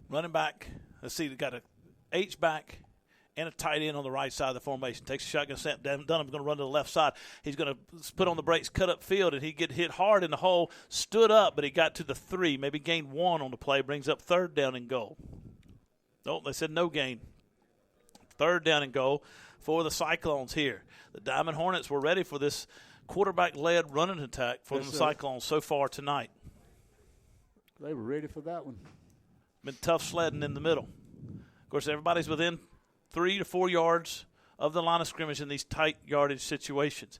Running back, let's see, they got a H-back and a tight end on the right side of the formation. Takes a shotgun snap. Dunham's going to run to the left side. He's going to put on the brakes, cut up field, and he get hit hard in the hole. Stood up, but he got to the 3, maybe gained 1 on the play. Brings up 3rd down and goal. Oh, they said no gain. 3rd down and goal for the Cyclones here. The Diamond Hornets were ready for this quarterback-led running attack for the Cyclones so far tonight. They were ready for that one. Been tough sledding in the middle. Of course, everybody's within 3 to 4 yards of the line of scrimmage in these tight yardage situations.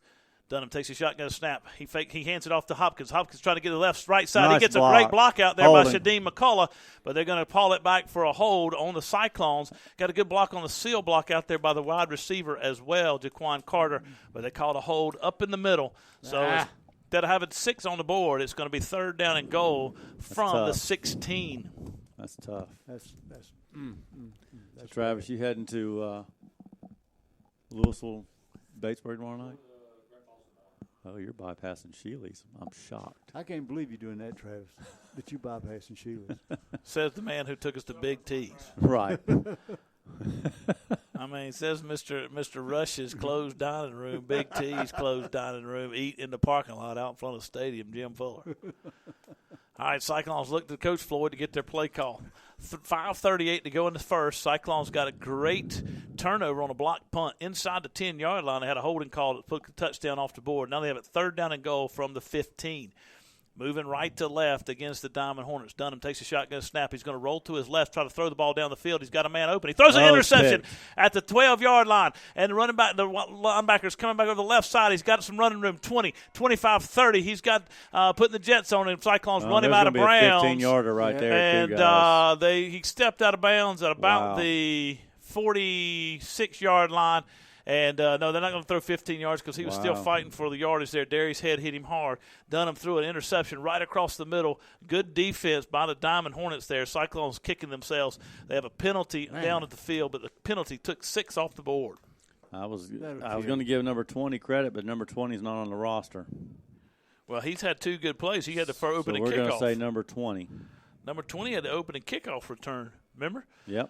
Dunham takes a shotgun snap. He hands it off to Hopkins. Hopkins trying to get to the right side. Nice he gets block. A great block out there Holding. by Shadim McCullough, but they're going to call it back for a hold on the Cyclones. Got a good block on the seal block out there by the wide receiver as well, Jaquan Carter, but they called a hold up in the middle. So instead of having 6 on the board, it's going to be 3rd down and goal from the 16. That's tough. That's Travis, you heading to Louisville, Batesburg tomorrow night? Oh, you're bypassing Shealy's. I'm shocked. I can't believe you're doing that, Travis, that you bypassing Sheila's. Says the man who took us to Big T's. Right. I mean, it says Mr. Rush's closed dining room, Big T's closed dining room, eat in the parking lot out in front of the stadium, Jim Fuller. All right, Cyclones look to Coach Floyd to get their play call. 5:38 to go in the first. Cyclones got a great turnover on a block punt inside the 10-yard line. They had a holding call that put the touchdown off the board. Now they have it 3rd down and goal from the 15. Moving right to left against the Diamond Hornets. Dunham takes a shotgun snap. He's going to roll to his left, try to throw the ball down the field. He's got a man open. He throws an interception at the 12-yard line. And the linebacker's coming back over the left side. He's got some running room, 20, 25, 30. He's got putting the Jets on him. Cyclones run him out of bounds. 15-yarder right there, and too, guys. He stepped out of bounds at about the 46-yard line. And, no, they're not going to throw 15 yards because he was still fighting for the yardage there. Darius' head hit him hard. Dunham threw an interception right across the middle. Good defense by the Diamond Hornets there. Cyclones kicking themselves. They have a penalty down at the field, but the penalty took 6 off the board. I was going to give number 20 credit, but number 20 is not on the roster. Well, he's had 2 good plays. He had the opening kickoff. So we're going to say number 20. Number 20 had the opening kickoff return, remember? Yep.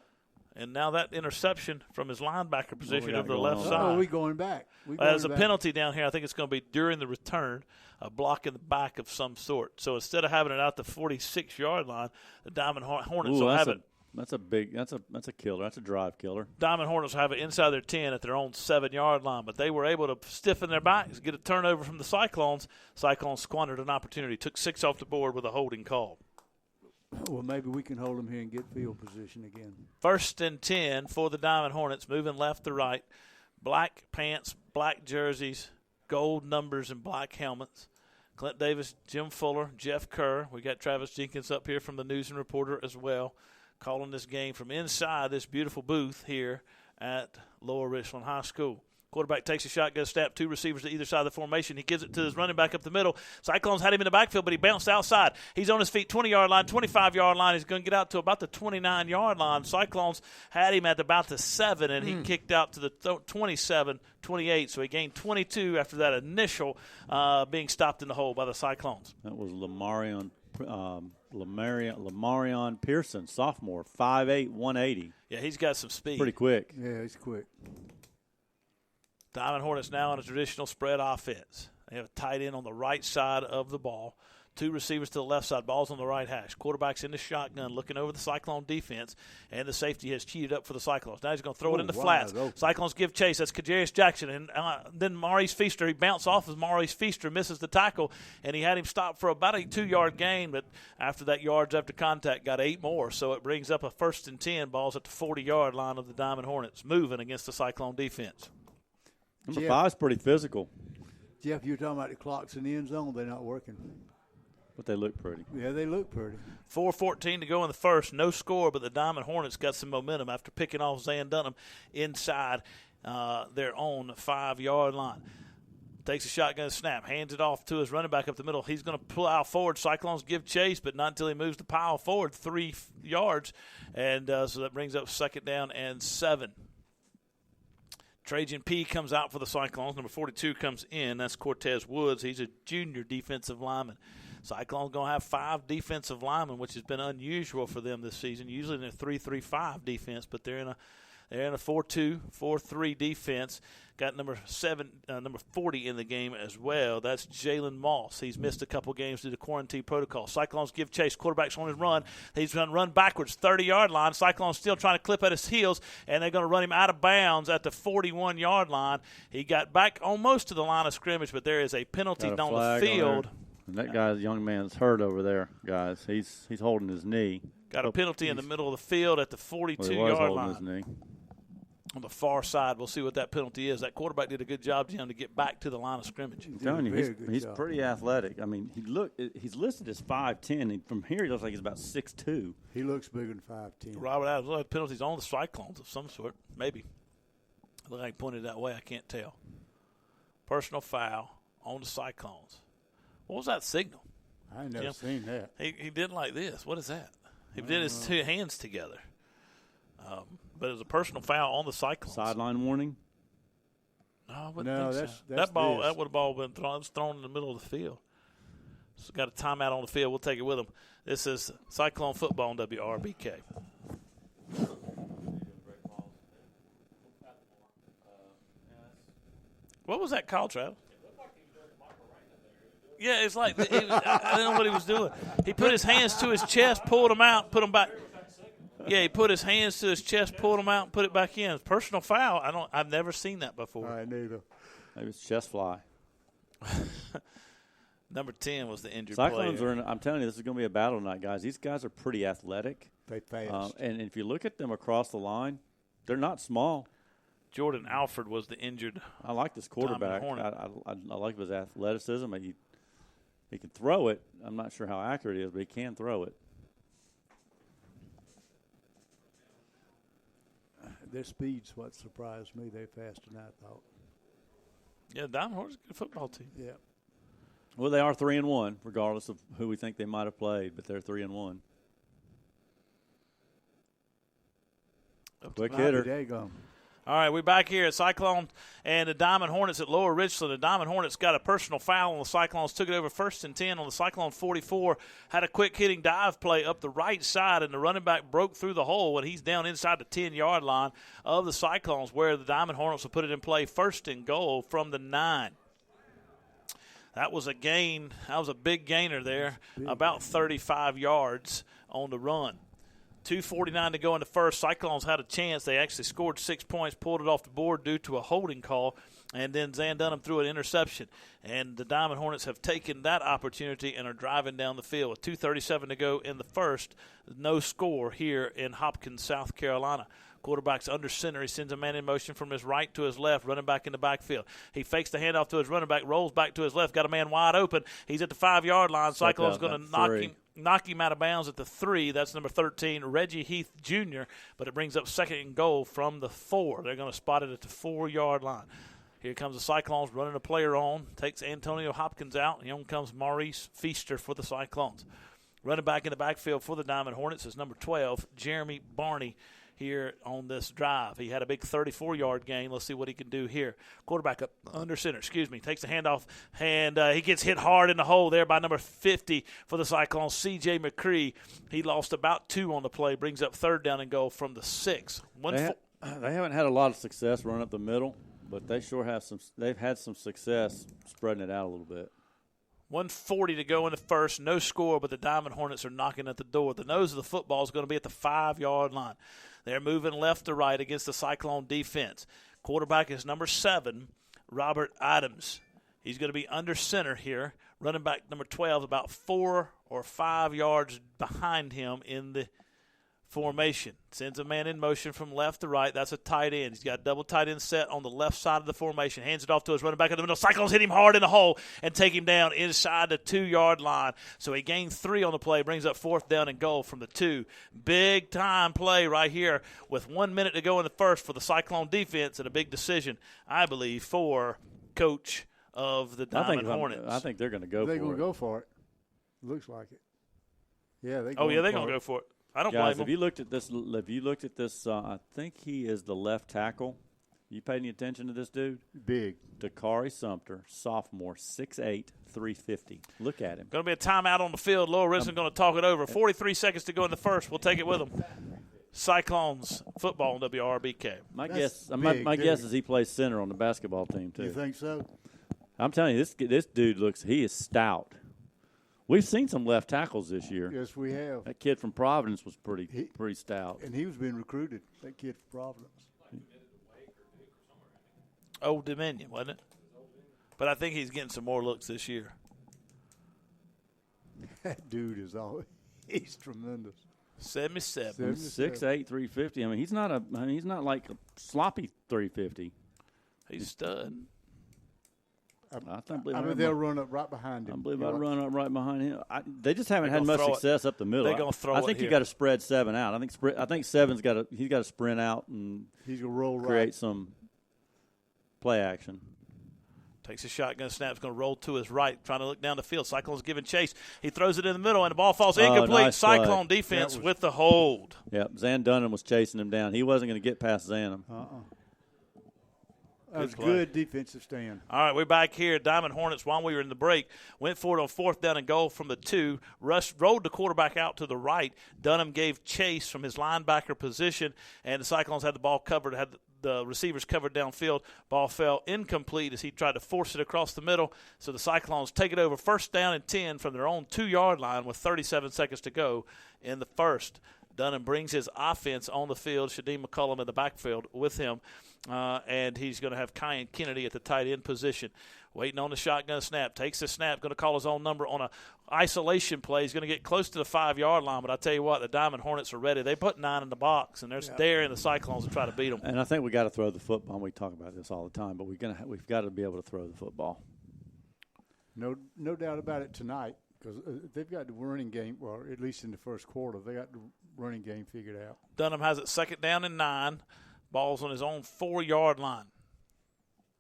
And now that interception from his linebacker position over the left side. Oh, we're going back. There's a penalty down here. I think it's going to be during the return, a block in the back of some sort. So instead of having it out the 46-yard line, the Diamond Hornets will have it. That's a killer. That's a drive killer. Diamond Hornets will have it inside their 10 at their own 7-yard line. But they were able to stiffen their backs, get a turnover from the Cyclones. Cyclones squandered an opportunity, took 6 off the board with a holding call. Well, maybe we can hold them here and get field position again. 1st and 10 for the Diamond Hornets, moving left to right. Black pants, black jerseys, gold numbers, and black helmets. Clint Davis, Jim Fuller, Jeff Kerr. We got Travis Jenkins up here from the News and Reporter as well, calling this game from inside this beautiful booth here at Lower Richland High School. Quarterback takes a shotgun snap, 2 receivers to either side of the formation. He gives it to his running back up the middle. Cyclones had him in the backfield, but he bounced outside. He's on his feet, 20-yard line, 25-yard line. He's going to get out to about the 29-yard line. Cyclones had him at about the 7, and he kicked out to the 27, 28. So he gained 22 after that initial being stopped in the hole by the Cyclones. That was Lamarian Pearson, sophomore, 5'8", 180. Yeah, he's got some speed. Pretty quick. Yeah, he's quick. Diamond Hornets now on a traditional spread offense. They have a tight end on the right side of the ball. Two receivers to the left side, balls on the right hash. Quarterback's in the shotgun looking over the Cyclone defense, and the safety has cheated up for the Cyclones. Now he's going to throw it in the flats. Cyclones give chase. That's Kajarius Jackson. And then Maurice Feaster, he bounced off as Maurice Feaster, misses the tackle, and he had him stopped for about a 2-yard gain, but after that yards after contact, got 8 more. So it brings up a 1st and 10, balls at the 40-yard line of the Diamond Hornets, moving against the Cyclone defense. Number 5 is pretty physical. Jeff, you're talking about the clocks in the end zone. They're not working. But they look pretty. Yeah, they look pretty. 4:14 to go in the first. No score, but the Diamond Hornets got some momentum after picking off Zan Dunham inside their own 5-yard line. Takes a shotgun snap, hands it off to his running back up the middle. He's going to plow forward. Cyclones give chase, but not until he moves the pile forward 3 yards. And so that brings up 2nd down and 7. Trajan P. comes out for the Cyclones. Number 42 comes in. That's Cortez Woods. He's a junior defensive lineman. Cyclones going to have 5 defensive linemen, which has been unusual for them this season. Usually in a 3-3-5 defense, but they're in a 4-2, 4-3 defense. Got number 40 in the game as well. That's Jalen Moss. He's missed a couple games due to quarantine protocol. Cyclones give chase. Quarterback's on his run. He's going to run backwards, 30-yard line. Cyclones still trying to clip at his heels, and they're going to run him out of bounds at the 41-yard line. He got back almost to the line of scrimmage, but there is a penalty on the field. And that guy's young man's hurt over there, guys. He's holding his knee. Got a penalty in the middle of the field at the 42-yard line. His knee. On the far side, we'll see what that penalty is. That quarterback did a good job, Jim, to get back to the line of scrimmage. I'm telling you, he's pretty athletic. I mean, he's listed as 5'10", and from here he looks like he's about 6'2". He looks bigger than 5'10". Robert Adams will have penalties on the Cyclones of some sort, maybe. Look like he pointed that way, I can't tell. Personal foul on the Cyclones. What was that signal? I ain't never seen that. He did like this. What is that? He did his 2 hands together. But it was a personal foul on the Cyclones. Sideline warning? No, I wouldn't think so. That would have ball been thrown. It was thrown in the middle of the field. So got a timeout on the field. We'll take it with them. This is Cyclone football on WRBK. What was that call, Travis? Yeah, it's like I don't know what he was doing. He put his hands to his chest, pulled them out, put them back. Yeah, he put his hands to his chest, pulled them out, and put it back in. Personal foul. I've never seen that before. I neither. Maybe it's chest fly. Number 10 was the injured Cyclones player. I'm telling you, this is going to be a battle tonight, guys. These guys are pretty athletic. They fast. And if you look at them across the line, they're not small. Jordan Alford was the injured. I like this quarterback. I like his athleticism. He can throw it. I'm not sure how accurate he is, but he can throw it. Their speed's what surprised me. They're faster than I thought. Yeah, Diamond Hornets is a good football team. Yeah. Well, they are 3-1, regardless of who we think they might have played, but they're 3-1. Quick hitter. There you go. All right, we're back here at Cyclone and the Diamond Hornets at Lower Richland. The Diamond Hornets got a personal foul on the Cyclones, took it over 1st and 10 on the Cyclone 44, had a quick hitting dive play up the right side, and the running back broke through the hole, and he's down inside the 10-yard line of the Cyclones, where the Diamond Hornets will put it in play 1st and goal from the 9. That was a gain. That was a big gainer there, about 35 yards on the run. 2:49 to go in the first. Cyclones had a chance. They actually scored 6 points, pulled it off the board due to a holding call, and then Zan Dunham threw an interception. And the Diamond Hornets have taken that opportunity and are driving down the field. With 2:37 to go in the first, no score here in Hopkins, South Carolina. Quarterback's under center. He sends a man in motion from his right to his left, running back in the backfield. He fakes the handoff to his running back, rolls back to his left, got a man wide open. He's at the 5-yard line. Cyclone's going to knock him out of bounds at the 3. That's number 13, Reggie Heath Jr., but it brings up 2nd and goal from the 4. They're going to spot it at the 4-yard line. Here comes the Cyclones running a player on, takes Antonio Hopkins out, and on comes Maurice Feaster for the Cyclones. Running back in the backfield for the Diamond Hornets is number 12, Jeremy Barney, here on this drive. He had a big 34-yard gain. Let's see what he can do here. Quarterback up under center, takes the handoff, and he gets hit hard in the hole there by number 50 for the Cyclones, C.J. McCree. He lost about 2 on the play, brings up 3rd down and goal from the 6. They haven't had a lot of success running up the middle, but they sure have some. They've had some success spreading it out a little bit. 1:40 to go in the first. No score, but the Diamond Hornets are knocking at the door. The nose of the football is going to be at the 5-yard line. They're moving left to right against the Cyclone defense. Quarterback is number 7, Robert Adams. He's going to be under center here. Running back number 12, about 4 or 5 yards behind him in the formation. Sends a man in motion from left to right. That's a tight end. He's got a double tight end set on the left side of the formation. Hands it off to his running back in the middle. Cyclones hit him hard in the hole and take him down inside the 2-yard line. So he gained 3 on the play, brings up 4th down and goal from the 2. Big time play right here with 1 minute to go in the first for the Cyclone defense, and a big decision, I believe, for coach of the Diamond Hornets. I think they're going to go for it. They're going to go for it. Looks like it. Yeah, they're going to go for it. I don't blame Guys, him. if you looked at this, I think he is the left tackle. You pay any attention to this dude? Big. Dakari Sumter, sophomore, 6'8", 350. Look at him. Going to be a timeout on the field. Lower Richland going to talk it over. 43 seconds to go in the first. We'll take it with them. Cyclones football on WRBK. My guess is he plays center on the basketball team too. You think so? I'm telling you, this dude he is stout. We've seen some left tackles this year. Yes, we have. That kid from Providence was pretty stout. And he was being recruited, that kid from Providence. Old Dominion, wasn't it? But I think he's getting some more looks this year. That dude he's tremendous. 77. 6'8", 350. I mean, he's not like a sloppy 350. He's a stud. I mean, they'll run up right behind him. I believe I'd run up right behind him. They just haven't had much success up the middle. They're going to throw it. I think you got to spread 7 out. I think 7's got to sprint out and he's going to roll create some play action. Takes a shotgun snap. Is going to roll to his right, trying to look down the field. Cyclone's giving chase. He throws it in the middle, and the ball falls incomplete. Nice Cyclone defense with the hold. Yep, Zan Dunham was chasing him down. He wasn't going to get past Zanham. That was good defensive stand. All right, we're back here. Diamond Hornets, while we were in the break, went for it on 4th down and goal from the 2. Rolled the quarterback out to the right. Dunham gave chase from his linebacker position, and the Cyclones had the ball covered, had the receivers covered downfield. Ball fell incomplete as he tried to force it across the middle. So the Cyclones take it over 1st down and 10 from their own 2-yard line with 37 seconds to go in the first. Dunham brings his offense on the field. Shadim McCullum in the backfield with him. And he's going to have Kyan Kennedy at the tight end position. Waiting on the shotgun snap. Takes the snap. Going to call his own number on a isolation play. He's going to get close to the 5-yard line. But I tell you what, the Diamond Hornets are ready. They put 9 in the box, and they're daring the Cyclones to try to beat them. And I think we got to throw the football. We talk about this all the time, but we've got to be able to throw the football. No doubt about it tonight, because they've got the running game, well, at least in the first quarter, they got the running game figured out. Dunham has it 2nd down and 9. Ball's on his own 4-yard line.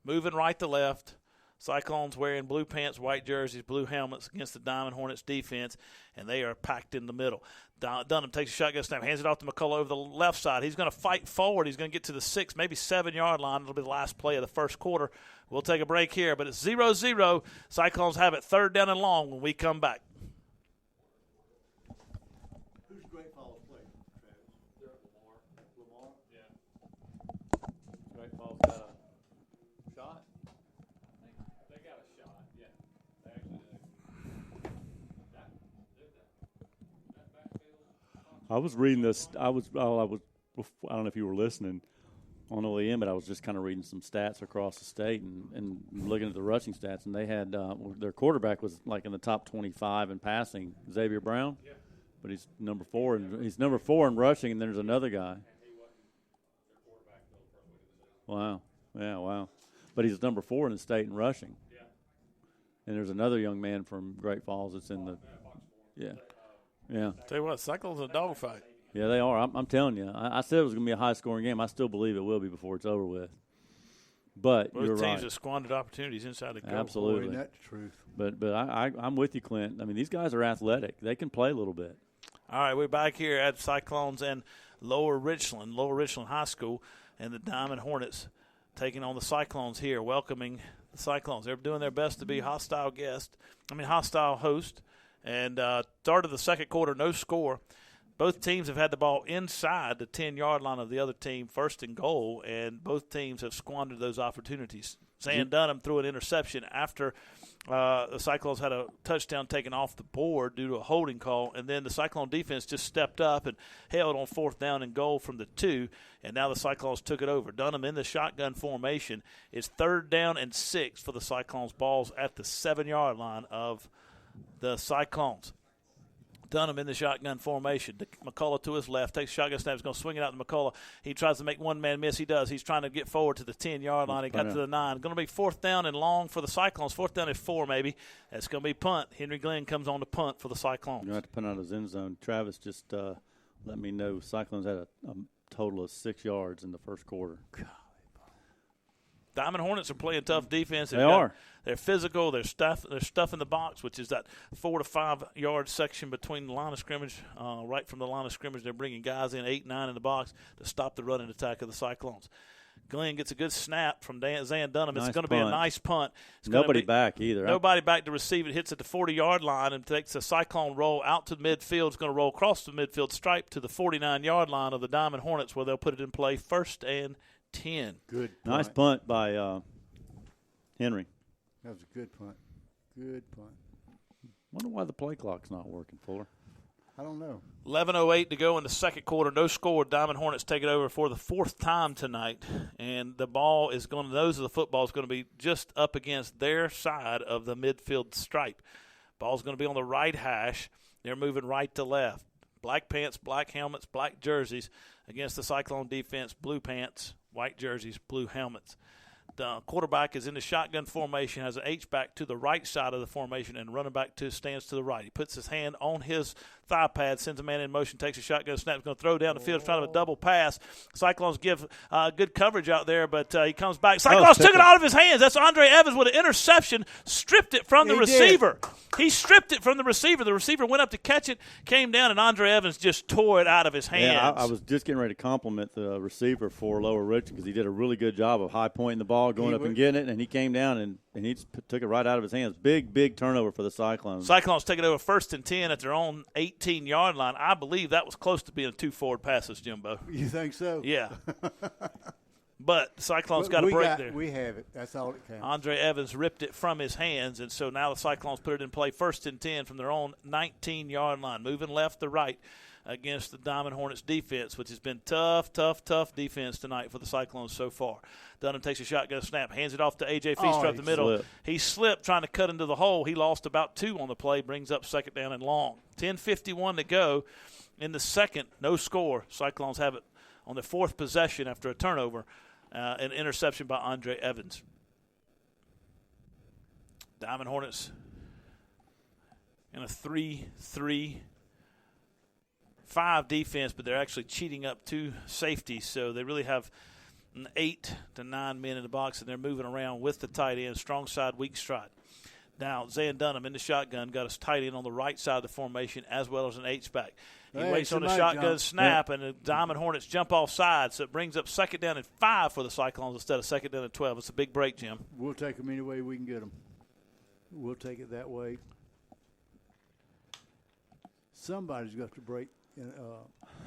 Moving right to left. Cyclones wearing blue pants, white jerseys, blue helmets against the Diamond Hornets defense, and they are packed in the middle. Dunham takes a shotgun snap, hands it off to McCullough over the left side. He's going to fight forward. He's going to get to the 6, maybe 7-yard line. It'll be the last play of the first quarter. We'll take a break here, but it's 0-0. Cyclones have it 3rd down and long when we come back. Who's Great Falls playing, Travis? They're at Lamar. Yeah. Great Falls got a shot. They got a shot, yeah. They actually do. I was reading this. I don't know if you were listening on OEM, but I was just kind of reading some stats across the state and looking at the rushing stats, and they had their quarterback was like in the top 25 in passing, Xavier Brown, but he's number 4 in rushing, and then there's another guy. Wow, yeah, wow, but he's number 4 in the state in rushing. And there's another young man from Great Falls that's in the Tell you what, Cyclones a dogfight. Yeah, they are. I'm telling you. I said it was going to be a high-scoring game. I still believe it will be before it's over with. But you're right. Teams that squandered opportunities inside the goal. Absolutely. Boy, that's the truth. But I'm with you, Clint. I mean, these guys are athletic. They can play a little bit. All right, we're back here at Cyclones and Lower Richland High School, and the Diamond Hornets taking on the Cyclones here, welcoming the Cyclones. They're doing their best to be hostile host. And start of the second quarter, no score. both teams have had the ball inside the 10-yard line of the other team, first and goal, and both teams have squandered those opportunities. Zan Dunham threw an interception after the Cyclones had a touchdown taken off the board due to a holding call, and then the Cyclone defense just stepped up and held on 4th down and goal from the 2, and now the Cyclones took it over. Dunham in the shotgun formation. It's 3rd down and 6 for the Cyclones. Balls at the 7-yard line of the Cyclones. Dunham in the shotgun formation. McCullough to his left, takes a shotgun snap. He's going to swing it out to McCullough. He tries to make one man miss. He does. He's trying to get forward to the 10-yard line. He got to the 9. Going to be 4th down and long for the Cyclones. 4th down and 4 maybe. That's going to be punt. Henry Glenn comes on to punt for the Cyclones. You're going to have to punt out of his end zone. Travis just let me know Cyclones had a total of 6 yards in the first quarter. Diamond Hornets are playing tough defense. They are. They're physical. They're stuff in the box, which is that 4 to 5 yard section between the line of scrimmage. Right from the line of scrimmage, they're bringing guys in 8, 9 in the box to stop the running attack of the Cyclones. Glenn gets a good snap from Zan Dunham. It's going to be a nice punt. Nobody back either. Nobody back to receive it. Hits at the 40-yard line and takes a Cyclone roll out to the midfield. It's going to roll across the midfield stripe to the 49-yard line of the Diamond Hornets, where they'll put it in play 1st and 10. Good punt. Nice punt by Henry. That was a good punt. Good punt. Wonder why the play clock's not working, Fuller. I don't know. 11:08 to go in the second quarter. No score. Diamond Hornets take it over for the 4th time tonight. And the ball is going to, nose of the football is going to be just up against their side of the midfield stripe. Ball's going to be on the right hash. They're moving right to left. Black pants, black helmets, black jerseys against the Cyclone defense. Blue pants, white jerseys, blue helmets. The quarterback is in the shotgun formation, has an H-back to the right side of the formation, and running back stands to the right. He puts his hand on his thigh pad, sends a man in motion, takes a shotgun snap, is going to throw down the field, trying to a double pass. Cyclones give good coverage out there, but he comes back. Cyclones took it out of his hands. That's Andre Evans with an interception, stripped it from the receiver. He stripped it from the receiver. The receiver went up to catch it, came down, and Andre Evans just tore it out of his hands. Yeah, I was just getting ready to compliment the receiver for Lower Richland because he did a really good job of high pointing the ball, going up and getting it, and he came down and he just took it right out of his hands. Big turnover for the Cyclones. Cyclones take it over 1st and 10 at their own 18-yard line. I believe that was close to being 2 forward passes, Jimbo. You think so? Yeah. But the Cyclones got a break there. We have it. That's all it counts. Andre Evans ripped it from his hands, and so now the Cyclones put it in play 1st and 10 from their own 19-yard line, moving left to right against the Diamond Hornets defense, which has been tough defense tonight for the Cyclones so far. Dunham takes a shotgun snap, hands it off to A.J. Feaster up the middle. He slipped trying to cut into the hole. He lost about 2 on the play, brings up 2nd down and long. 10:51 to go in the second. No score. Cyclones have it on their 4th possession after a turnover, an interception by Andre Evans. Diamond Hornets in a 3-3-5 defense, but they're actually cheating up 2 safeties, so they really have 8 to 9 men in the box, and they're moving around with the tight end, strong side, weak stride. Now, Zan Dunham in the shotgun got his tight end on the right side of the formation as well as an H-back. He waits on the shotgun snap, and the Diamond Hornets jump off side, so it brings up 2nd down and 5 for the Cyclones instead of 2nd down and 12. It's a big break, Jim. We'll take them any way we can get them. We'll take it that way. Somebody's got to break.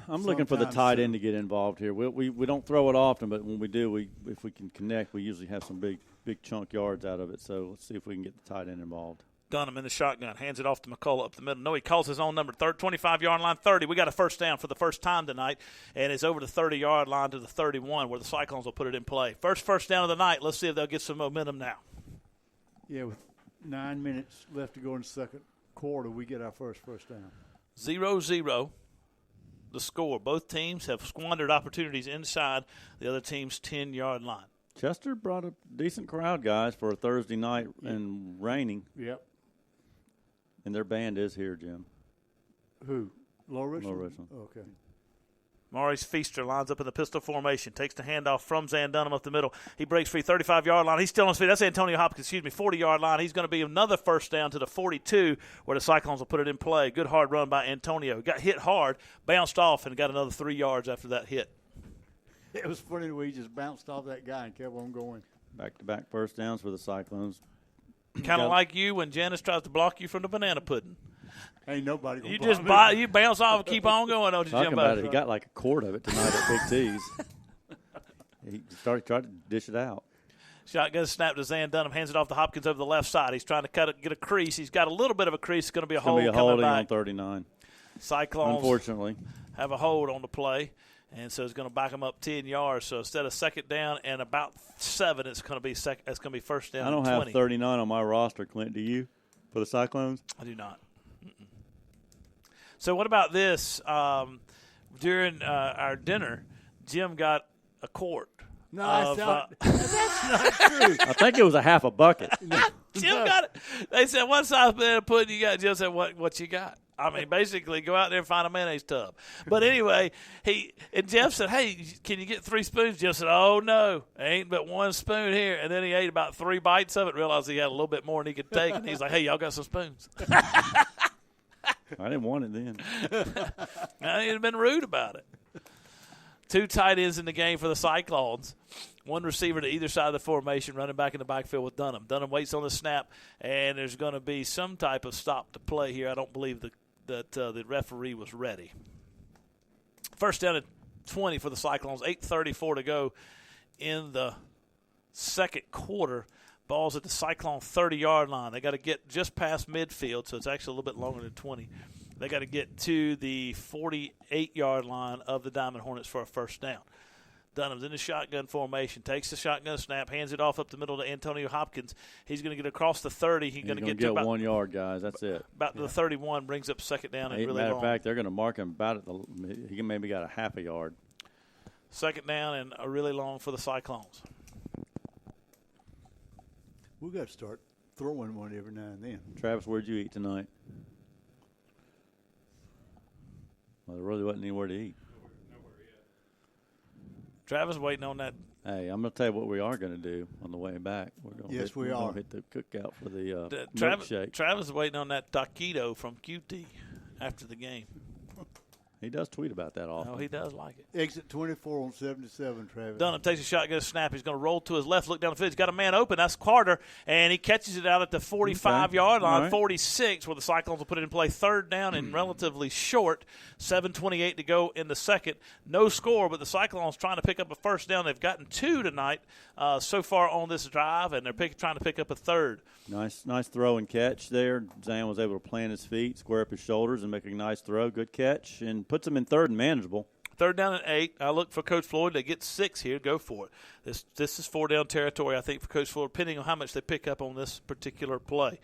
I'm looking for the tight end to get involved here. We don't throw it often, but when we do, if we can connect, we usually have some big chunk yards out of it. So let's see if we can get the tight end involved. Dunham in the shotgun, hands it off to McCullough up the middle. No, he calls his own number, 25-yard line, 30. We got a 1st down for the first time tonight, and it's over the 30-yard line to the 31 where the Cyclones will put it in play. First down of the night. Let's see if they'll get some momentum now. Yeah, with 9 minutes left to go in the second quarter, we get our first down. 0-0. The score. Both teams have squandered opportunities inside the other team's 10-yard line. Chester brought a decent crowd, guys, for a Thursday night and raining. Yep. And their band is here, Jim. Who? Lower Richland? Lower Richland. Okay. Maurice Feaster lines up in the pistol formation, takes the handoff from Zan Dunham up the middle. He breaks free, 35-yard line. He's still on his feet. That's Antonio Hopkins, 40-yard line. He's going to be another 1st down to the 42 where the Cyclones will put it in play. Good hard run by Antonio. Got hit hard, bounced off, and got another 3 yards after that hit. It was funny the way he just bounced off that guy and kept on going. Back-to-back 1st downs for the Cyclones. Kind of like you when Janice tries to block you from the banana pudding. Ain't nobody gonna You block just me. you bounce off and keep on going, don't you, Talking Jimbo? about it, he got like a quart of it tonight at Big T's. He tried to dish it out. Shotgun snap to Zan Dunham. Hands it off to Hopkins over the left side. He's trying to get a crease. He's got a little bit of a crease. It's going to be a hold coming holding back. on 39. Cyclones Unfortunately. have a hold on the play, and so it's going to back them up 10 yards. So instead of second down and about 7, it's going to be first down. I don't and 20. have 39 on my roster, Clint. Do you? For the Cyclones? I do not. So what about this? During our dinner, Jim got a quart. No, that's not true. I think it was a half a bucket. Jim got it. They said, what size banana pudding you got? Jim said, what you got? I mean, basically, go out there and find a mayonnaise tub. But anyway, Jeff said, hey, can you get 3 spoons? Jim said, oh, no, ain't but 1 spoon here. And then he ate about 3 bites of it, realized he had a little bit more than he could take. And he's like, hey, y'all got some spoons? I didn't want it then. Now, he'd have been rude about it. 2 tight ends in the game for the Cyclones. 1 receiver to either side of the formation, running back in the backfield with Dunham. Dunham waits on the snap, and there's going to be some type of stop to play here. I don't believe that the referee was ready. First down at 20 for the Cyclones. 8:34 to go in the second quarter. Ball's at the Cyclone 30-yard line. They got to get just past midfield, so it's actually a little bit longer than 20. They got to get to the 48-yard line of the Diamond Hornets for a first down. Dunham's in the shotgun formation, takes the shotgun snap, hands it off up the middle to Antonio Hopkins. He's going to get across the 30. He's going to get to about 1 yard, guys. That's it. About the 31, brings up second down and really Matter long. of fact, they're going to mark him about he maybe got a half a yard. Second down and a really long for the Cyclones. We got to start throwing one every now and then. Travis, where'd you eat tonight? Well, there really wasn't anywhere to eat. Travis waiting on that. Hey, I'm going to tell you what we are going to do on the way back. We're going to hit the cookout for the milkshake. Travis is waiting on that taquito from QT after the game. He does tweet about that often. Oh, he does like it. Exit 24 on 77, Travis. Dunham takes a shotgun snap. He's going to roll to his left, look down the field. He's got a man open. That's Carter, and he catches it out at the 45-yard line, right. 46, where the Cyclones will put it in play. Third down and relatively short. 7:28 to go in the second. No score, but the Cyclones trying to pick up a first down. They've gotten 2 tonight so far on this drive, and they're trying to pick up a third. Nice throw and catch there. Zan was able to plant his feet, square up his shoulders, and make a nice throw. Good catch, and puts him in third and manageable. Third down and 8. I look for Coach Floyd. They get 6 here. Go for it. This is 4-down territory, I think, for Coach Floyd, depending on how much they pick up on this particular play.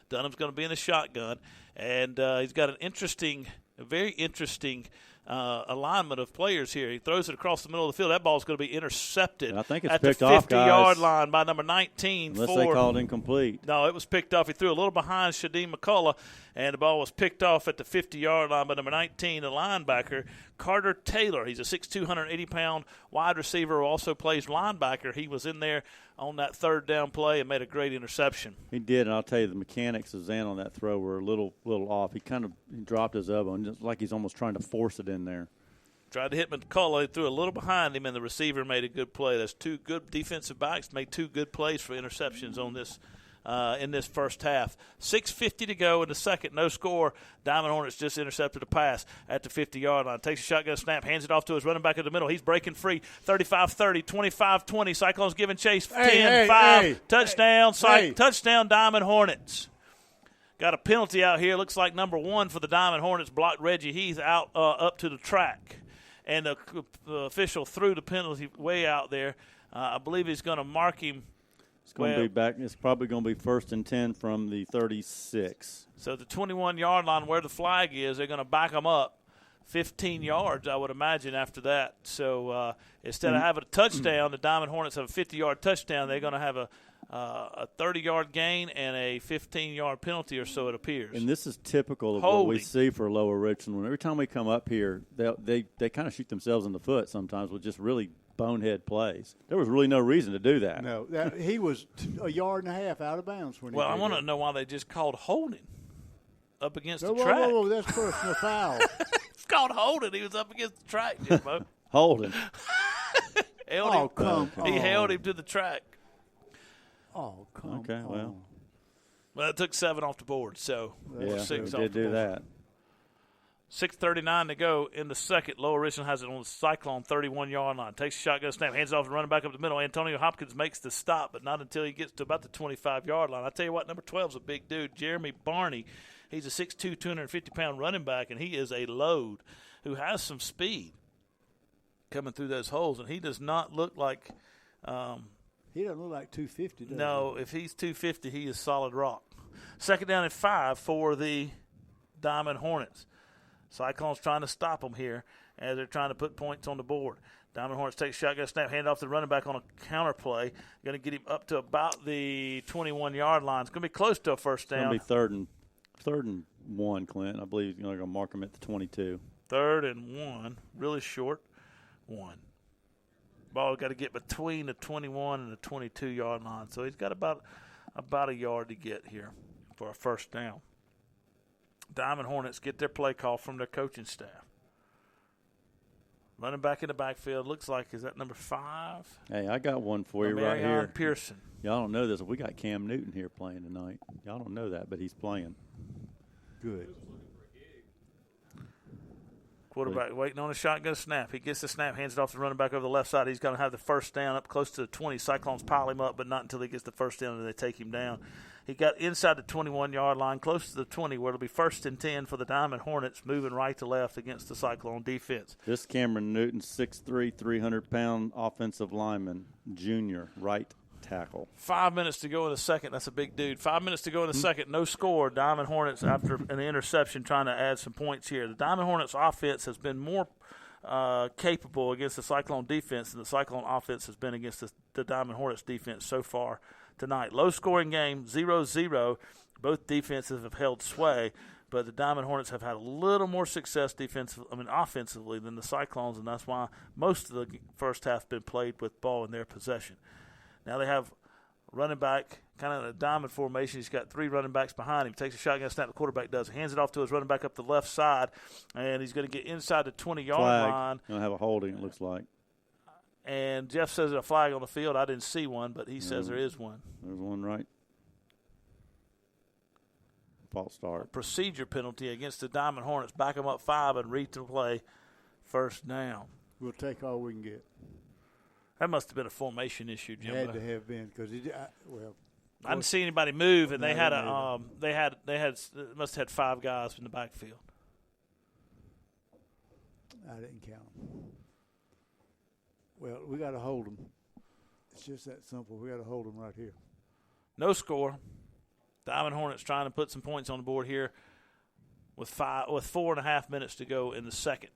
Dunham's going to be in the shotgun, and he's got a very interesting alignment of players here. He throws it across the middle of the field. That ball is going to be intercepted I think it's at the picked off, 50-yard line by number 19. Unless they called incomplete. No, it was picked off. He threw a little behind Shadim McCullough, and the ball was picked off at the 50-yard line by number 19, the linebacker, Carter Taylor. He's a 6'2", 180-pound wide receiver who also plays linebacker. He was in there on that third down play and made a great interception. He did, and I'll tell you, the mechanics of Zan on that throw were a little off. He dropped his elbow, and just like he's almost trying to force it in there. Tried to hit McCullough. He threw a little behind him, and the receiver made a good play. That's 2 good defensive backs, made 2 good plays for interceptions on this in this first half. 6:50 to go in the second. No score. Diamond Hornets just intercepted a pass at the 50-yard line. Takes a shotgun snap, hands it off to his running back in the middle. He's breaking free. 35-30, 25-20. Cyclones giving chase. 10-5. Touchdown. Touchdown, Diamond Hornets. Got a penalty out here. Looks like number 1 for the Diamond Hornets blocked Reggie Heath out up to the track. And the official threw the penalty way out there. I believe he's going to mark him. It's going to be back. It's probably going to be 1st and 10 from the 36. So the 21-yard line where the flag is, they're going to back them up 15 yards, I would imagine, after that. So instead of having a touchdown, the Diamond Hornets have a 50-yard touchdown. They're going to have a 30-yard gain and a 15-yard penalty or so, it appears. And this is typical of what we see for Lower Richland. Every time we come up here, they kind of shoot themselves in the foot sometimes with just really bonehead plays. There was really no reason to do that. No, he was a yard and a half out of bounds when he did I want to know why they just called holding up against the track. Whoa, that's personal foul. It's called holding. He was up against the track, Jimbo. Holding. He held him to the track. Oh, come on. Okay, well. Well, it took 7 off the board, so Yeah, 6 we off did the do board. that. 6:39 to go in the second. Lower Richland has it on the Cyclone 31-yard line. Takes a shotgun snap, hands it off, running back up the middle. Antonio Hopkins makes the stop, but not until he gets to about the 25-yard line. I tell you what, number 12 is a big dude, Jeremy Barney. He's a 6'2", 250-pound running back, and he is a load who has some speed coming through those holes, and he does not look like He doesn't look like 250, does no, if he's 250, he is solid rock. Second down and 5 for the Diamond Hornets. Cyclones trying to stop them here as they're trying to put points on the board. Diamond Hornets take shotgun snap, hand off to the running back on a counter play. Going to get him up to about the 21-yard line. It's going to be close to a first down. It's going to be third and 1, Clint. I believe you're going to mark him at the 22. 3rd and 1, really short 1. Ball got to get between the 21 and the 22-yard line. So he's got about a yard to get here for a first down. Diamond Hornets get their play call from their coaching staff. Running back in the backfield, looks like, is that number 5? Hey, I got one for you right Lamarian here. Pearson. Y'all don't know this. We got Cam Newton here playing tonight. Y'all don't know that, but he's playing. Good. Quarterback waiting on a shotgun snap. He gets the snap, hands it off to the running back over the left side. He's going to have the first down up close to the 20. Cyclones pile him up, but not until he gets the first down and they take him down. He got inside the 21-yard line, close to the 20, where it'll be 1st and 10 for the Diamond Hornets, moving right to left against the Cyclone defense. This Cameron Newton, 6'3", 300-pound offensive lineman, junior, right tackle. 5 minutes to go in the second. That's a big dude. 5 minutes to go in the second. No score. Diamond Hornets after an interception trying to add some points here. The Diamond Hornets offense has been more capable against the Cyclone defense than the Cyclone offense has been against the Diamond Hornets defense so far tonight. Low-scoring game, 0-0. Both defenses have held sway, but the Diamond Hornets have had a little more success offensively than the Cyclones, and that's why most of the first half been played with ball in their possession. Now they have running back kind of in a diamond formation. He's got 3 running backs behind him. Takes a shotgun snap. The quarterback does. Hands it off to his running back up the left side, and he's going to get inside the 20-yard line. Going to have a holding, it looks like. And Jeff says there's a flag on the field. I didn't see one, but he says there is one. There's one right. False start. Procedure penalty against the Diamond Hornets. Back them up 5 and replay first down. We'll take all we can get. That must have been a formation issue, Jim. Had to have been because I didn't see anybody move, and No, they had must have had 5 guys in the backfield. I didn't count them. Well, we got to hold them. It's just that simple. We got to hold them right here. No score. Diamond Hornets trying to put some points on the board here with 4.5 minutes to go in the second.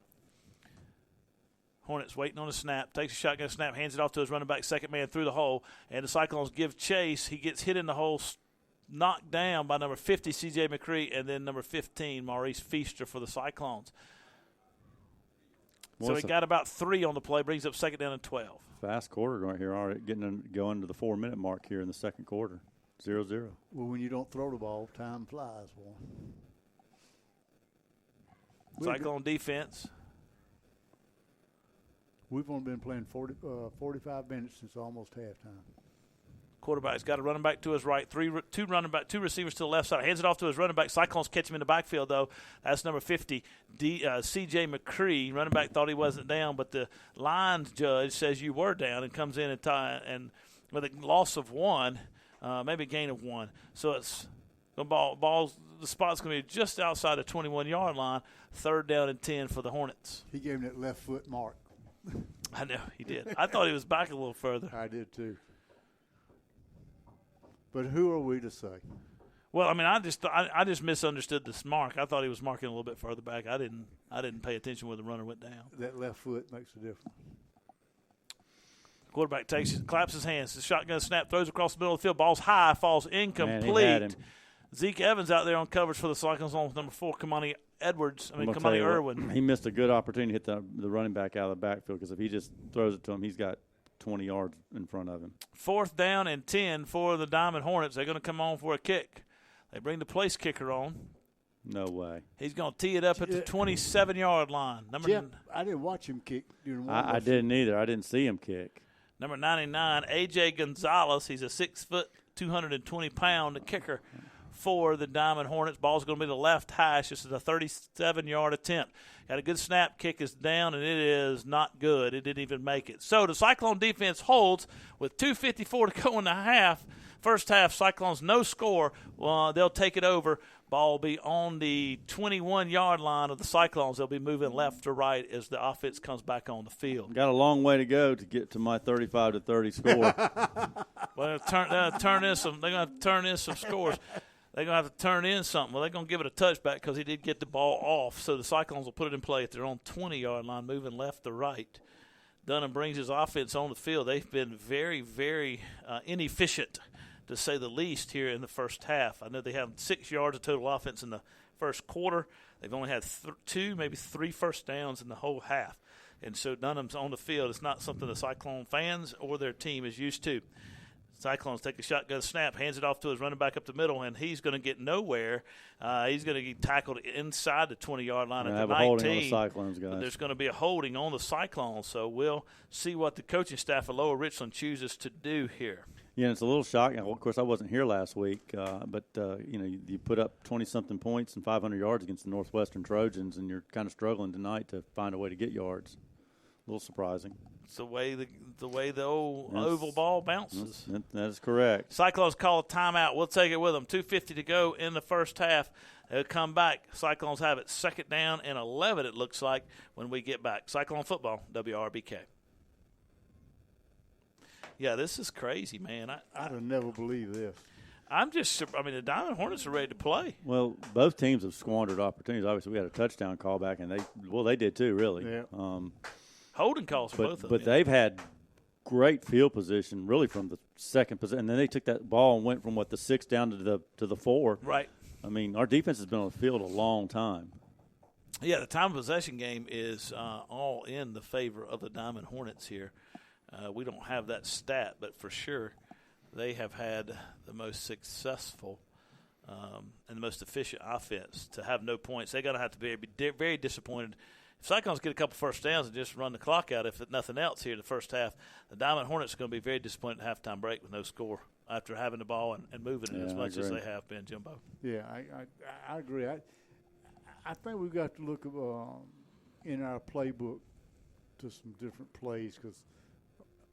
Hornets waiting on a snap, takes a shotgun snap, hands it off to his running back, second man through the hole, and the Cyclones give chase. He gets hit in the hole, knocked down by number 50, C.J. McCree, and then number 15, Maurice Feaster for the Cyclones. So he got about 3 on the play, brings up second down and 12. Fast quarter right here, already going to the 4-minute mark here in the second quarter. 0-0. Well, when you don't throw the ball, time flies, boy. Cyclone defense. We've only been playing 45 minutes since almost halftime. Quarterback's got a running back to his right, two receivers to the left side. Hands it off to his running back. Cyclones catch him in the backfield, though. That's number 50, C.J. McCree. Running back thought he wasn't down, but the line judge says you were down and comes in and with a loss of 1, maybe a gain of 1. So it's the spot's going to be just outside the 21-yard line. 3rd down and 10 for the Hornets. He gave him that left foot mark. I know he did. I thought he was back a little further. I did too. But who are we to say? Well, I mean, I just misunderstood this mark. I thought he was marking a little bit further back. I didn't pay attention where the runner went down. That left foot makes a difference. Quarterback claps his hands. The shotgun snap, throws across the middle of the field. Ball's high, falls incomplete. Man, he had him. Zeke Evans out there on coverage for the Cyclones on number 4, Kamani Irwin. He missed a good opportunity to hit the running back out of the backfield because if he just throws it to him, he's got 20 yards in front of him. 4th down and 10 for the Diamond Hornets. They're going to come on for a kick. They bring the place kicker on. No way. He's going to tee it up at the 27-yard line. Jeff, I didn't watch him kick during one. I didn't either. I didn't see him kick. Number 99, A.J. Gonzalez. He's a 6', 220-pound kicker for the Diamond Hornets. Ball's going to be the left hash. This is a 37-yard attempt. Got a good snap. Kick is down, and it is not good. It didn't even make it. So the Cyclone defense holds with 2:54 to go in the half. First half, Cyclones no score. They'll take it over. Ball will be on the 21-yard line of the Cyclones. They'll be moving left to right as the offense comes back on the field. Got a long way to go to get to my 35-30 score. Well, they're going to turn in some scores. They're going to have to turn in something. Well, they're going to give it a touchback because he did get the ball off. So the Cyclones will put it in play at their own 20-yard line, moving left to right. Dunham brings his offense on the field. They've been very, very inefficient, to say the least, here in the first half. I know they have 6 yards of total offense in the first quarter. They've only had 2, maybe 3 first downs in the whole half. And so Dunham's on the field. It's not something the Cyclone fans or their team is used to. Cyclones take a shotgun snap, hands it off to his running back up the middle, and he's going to get nowhere. He's going to get tackled inside the 20-yard line at the 19. Holding on the Cyclones, guys. But there's going to be a holding on the Cyclones, so we'll see what the coaching staff of Lower Richland chooses to do here. Yeah, it's a little shocking. Well, of course, I wasn't here last week, but you put up 20-something points and 500 yards against the Northwestern Trojans, and you're kind of struggling tonight to find a way to get yards. A little surprising. It's the way the old oval ball bounces. That is correct. Cyclones call a timeout. We'll take it with them. 2:50 to go in the first half. They'll come back. Cyclones have it 2nd down and 11, it looks like, when we get back. Cyclone football, WRBK. Yeah, this is crazy, man. I'd have never believed this. The Diamond Hornets are ready to play. Well, both teams have squandered opportunities. Obviously, we had a touchdown call back, and they did too, really. Yeah. Holding calls for both of them. But they've had great field position, really, from the second position. And then they took that ball and went from, the 6 down to the 4. Right. I mean, our defense has been on the field a long time. Yeah, the time of possession game is all in the favor of the Diamond Hornets here. We don't have that stat, but for sure they have had the most successful and the most efficient offense. To have no points, they're going to have to be very disappointed. If Cyclones get a couple first downs and just run the clock out, if nothing else here in the first half, the Diamond Hornets are going to be very disappointed at halftime break with no score after having the ball and moving it as much as they have been, Jimbo. Yeah, I agree. I think we've got to look in our playbook to some different plays because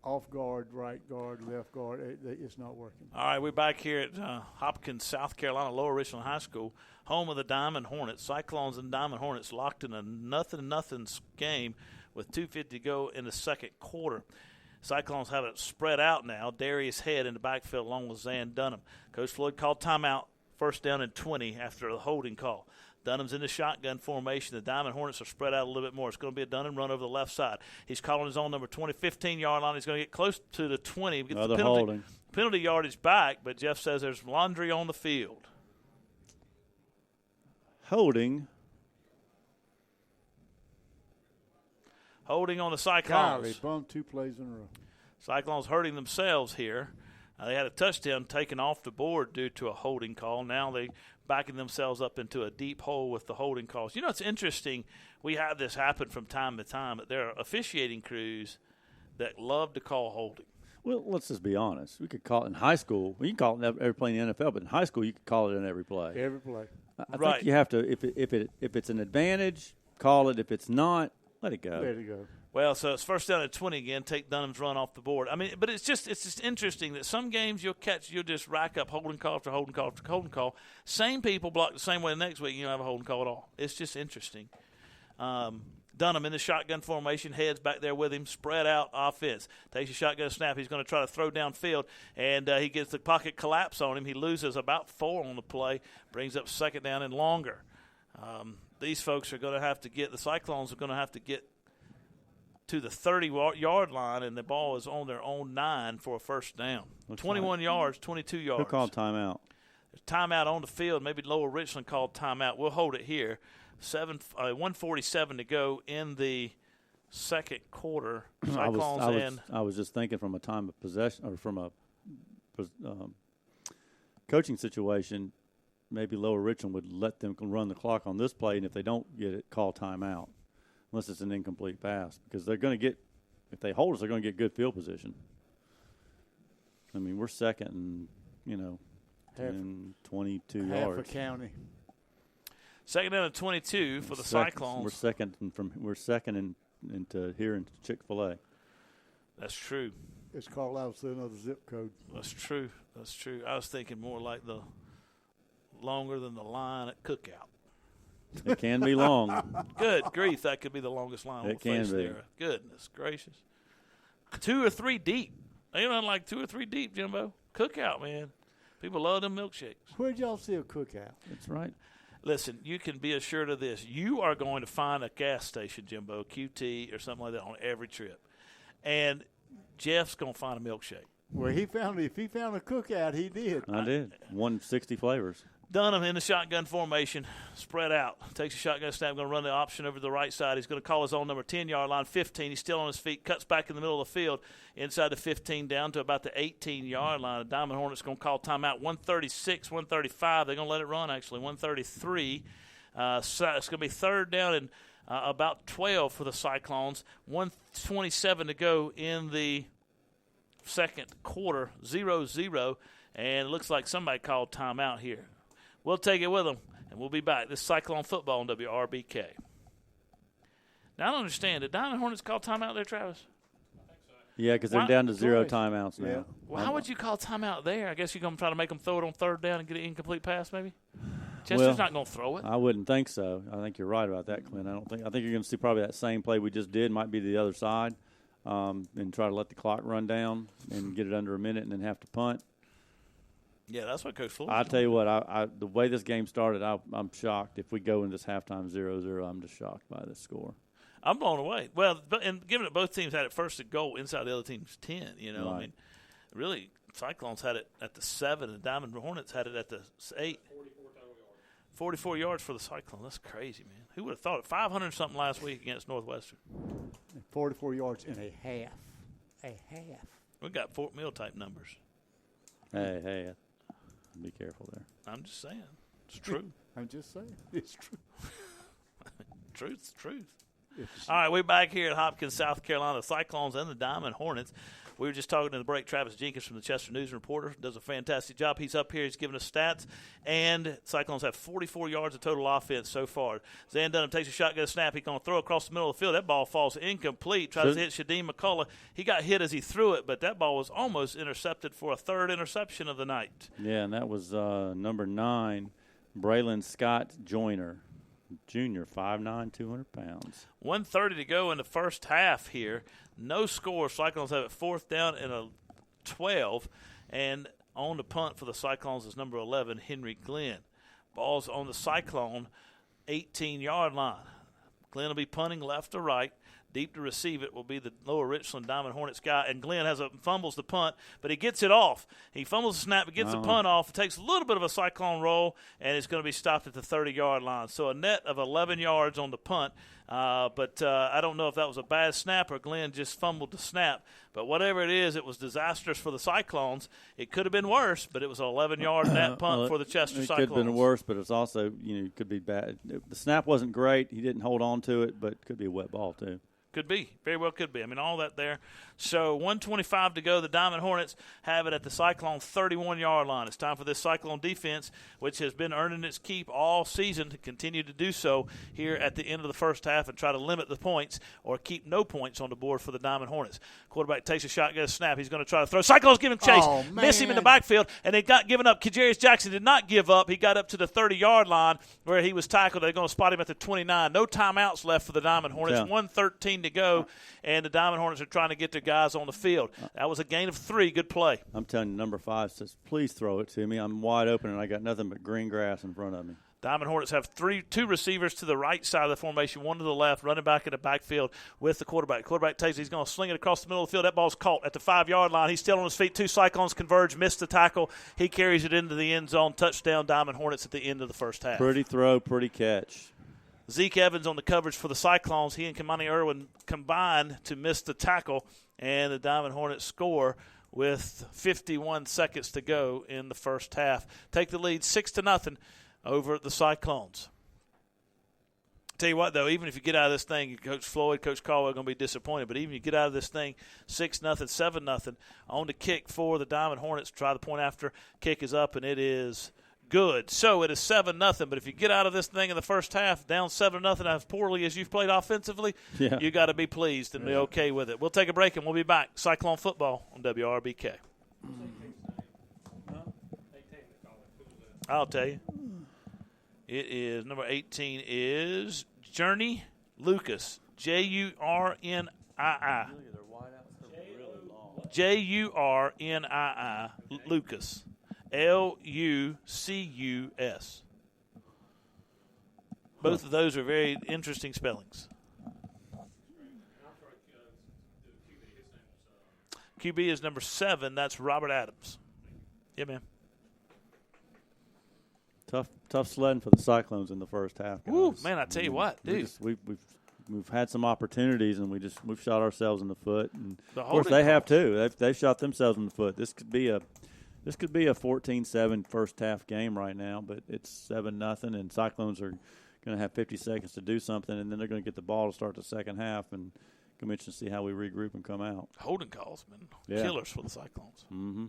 off guard, right guard, left guard, it's not working. All right, we're back here at Hopkins, South Carolina, Lower Richland High School, home of the Diamond Hornets. Cyclones and Diamond Hornets locked in a nothing game with 2:50 to go in the second quarter. Cyclones have it spread out now. Darius Head in the backfield along with Zan Dunham. Coach Floyd called timeout, 1st down and 20 after the holding call. Dunham's in the shotgun formation. The Diamond Hornets are spread out a little bit more. It's going to be a Dunham run over the left side. He's calling his own number 20, 15-yard line. He's going to get close to the 20. Gets Another the holding. Penalty yardage back, but Jeff says there's laundry on the field. Holding on the Cyclones. They bumped 2 plays in a row. Cyclones hurting themselves here. They had a touchdown taken off the board due to a holding call. Now they backing themselves up into a deep hole with the holding calls. You know, it's interesting. We have this happen from time to time, but there are officiating crews that love to call holding. Well, let's just be honest. We could call it in high school. Well, you can call it in every play in the NFL, but in high school you could call it in every play. Every play. I think you have to. If it's an advantage, call it. If it's not, let it go. Let it go. Well, so it's 1st down and 20 again. Take Dunham's run off the board. I mean, but it's just interesting that some games you'll just rack up holding call after holding call after holding call. Same people block the same way the next week. You don't have a holding call at all. It's just interesting. Dunham in the shotgun formation, Heads back there with him, spread out offense. Takes a shotgun snap. He's going to try to throw downfield, and he gets the pocket collapse on him. He loses about 4 on the play, brings up 2nd down and longer. These folks are going to have to get – the Cyclones are going to have to get to the 30-yard line, and the ball is on their own 9 for a 1st down. Looks 21 yards, 22 yards. Who called timeout? There's timeout on the field. Maybe Lower Richland called timeout. We'll hold it here. 1:47 to go in the second quarter. Cyclones I was just thinking from a time of possession or from a coaching situation, maybe Lower Richland would let them run the clock on this play, and if they don't get it, call timeout, unless it's an incomplete pass, because they're going to get, if they hold us, they're going to get good field position. I mean, we're second and, and 22 half yards. a county. Second down and 22 for the Cyclones. We're second into here in Chick-fil-A. That's true. It's called out to another zip code. That's true. I was thinking more like the longer than the line at Cookout. It can be long. Good grief, that could be the longest line on the face of the earth. Goodness gracious. 2 or 3 deep. Ain't nothing like 2 or 3 deep, Jimbo. Cookout, man. People love them milkshakes. Where'd y'all see a cookout? That's right. Listen, you can be assured of this. You are going to find a gas station, Jimbo, QT or something like that on every trip. And Jeff's going to find a milkshake. Well, if he found a cookout, he did. I did. 160 flavors. Dunham in the shotgun formation, spread out. Takes a shotgun snap, going to run the option over to the right side. He's going to call his own number 10-yard line, 15. He's still on his feet, cuts back in the middle of the field, inside the 15 down to about the 18-yard line. The Diamond Hornets going to call timeout, 136, 135. They're going to let it run, actually, 133. So it's going to be third down and about 12 for the Cyclones. 1:27 to go in the second quarter, 0-0. And it looks like somebody called timeout here. We'll take it with them, and we'll be back. This is Cyclone Football on WRBK. Now, I don't understand. Did Diamond Hornets call timeout there, Travis? Yeah, because they're down to 0 timeouts now. Yeah. Well, how would you call timeout there? I guess you're going to try to make them throw it on third down and get an incomplete pass, maybe? Chester's not going to throw it. I wouldn't think so. I think you're right about that, Clint. I think you're going to see probably that same play we just did might be the other side, and try to let the clock run down and get it under a minute and then have to punt. Yeah, that's what Coach Floyd. I tell you what, the way this game started, I'm shocked. If we go in this halftime 0-0, I'm just shocked by this score. I'm blown away. Well, and given that both teams had it first at goal inside the other team's 10, you know, Right. I mean, really, Cyclones had it at the 7, and Diamond Hornets had it at the 8. 44 yards for the Cyclones. That's crazy, man. Who would have thought it? 500-something last week against Northwestern. 44 yards in a half. A half. We got Fort Mill type numbers. Hey, be careful there. I'm just saying. It's true. I'm just saying. It's true. Truth's truth. All right, we're back here at Hopkins, South Carolina, the Cyclones and the Diamond Hornets. We were just talking in the break. Travis Jenkins from the Chester News Reporter does a fantastic job. He's up here. He's giving us stats. And Cyclones have 44 yards of total offense so far. Zan Dunham takes a shotgun snap. He's going to throw across the middle of the field. That ball falls incomplete. Tries to hit Shadeem McCullough. He got hit as he threw it, but that ball was almost intercepted for a third interception of the night. Yeah, and that was number 9, Braylon Scott Joyner, Jr., 5'9", 200 pounds. 1:30 to go in the first half here. No score. Cyclones have it 4th down and a 12. And on the punt for the Cyclones is number 11, Henry Glenn. Ball's on the Cyclone 18-yard line. Glenn will be punting left to right. Deep to receive it will be the Lower Richland Diamond Hornets guy. And Glenn fumbles the punt, but he gets it off. He fumbles the snap, but gets the punt off. It takes a little bit of a Cyclone roll, and it's going to be stopped at the 30-yard line. So a net of 11 yards on the punt. But I don't know if that was a bad snap or Glenn just fumbled the snap. But whatever it is, it was disastrous for the Cyclones. It could have been worse, but it was an 11-yard net punt for the Chester Cyclones. It could have been worse, but it's also, it could be bad. The snap wasn't great. He didn't hold on to it, but it could be a wet ball too. Could be. Very well could be. I mean, all that there. So 1:25 to go. The Diamond Hornets have it at the Cyclone 31-yard line. It's time for this Cyclone defense, which has been earning its keep all season, to continue to do so here at the end of the first half and try to limit the points or keep no points on the board for the Diamond Hornets. Quarterback takes a shotgun snap. He's going to try to throw. Cyclones give him chase. Oh, Miss him in the backfield, and they got given up. Kajarius Jackson did not give up. He got up to the 30-yard line where he was tackled. They're going to spot him at the 29. No timeouts left for the Diamond Hornets. Yeah. 1:13 to go. And the Diamond Hornets are trying to get their guys on the field. That was a gain of 3. Good play. I'm telling you, number 5 says, please throw it to me. I'm wide open, and I got nothing but green grass in front of me. Diamond Hornets have 2 receivers to the right side of the formation, 1 to the left, running back in the backfield with the quarterback. Quarterback takes it. He's going to sling it across the middle of the field. That ball's caught at the 5-yard line. He's still on his feet. 2 Cyclones converge, missed the tackle. He carries it into the end zone. Touchdown, Diamond Hornets at the end of the first half. Pretty throw, pretty catch. Zeke Evans on the coverage for the Cyclones. He and Kamani Irwin combined to miss the tackle, and the Diamond Hornets score with 51 seconds to go in the first half. Take the lead 6-0 over the Cyclones. Tell you what, though, even if you get out of this thing, Coach Floyd, Coach Caldwell are going to be disappointed. But even if you get out of this thing 6-0, 7-0, on the kick for the Diamond Hornets, try the point after kick is up, and it is good. So it is 7-0. But if you get out of this thing in the first half, down 7-0, as poorly as you've played offensively, you got to be pleased and be okay with it. We'll take a break, and we'll be back. Cyclone football on WRBK. I'll tell you. It is number 18 is Journey Lucas, Jurnii. Jurnii Lucas, Lucus. Both of those are very interesting spellings. QB is number 7. That's Robert Adams. Yeah, man. Tough sledding for the Cyclones in the first half. Guys. Ooh, man, I tell you what, dude. We've had some opportunities, and we've shot ourselves in the foot. And of course, they have too. They've shot themselves in the foot. This could be a 14-7 first half game right now, but it's 7-0, and Cyclones are going to have 50 seconds to do something, and then they're going to get the ball to start the second half, and come interested to see how we regroup and come out. Holding calls, man, killers for the Cyclones. Mm-hmm.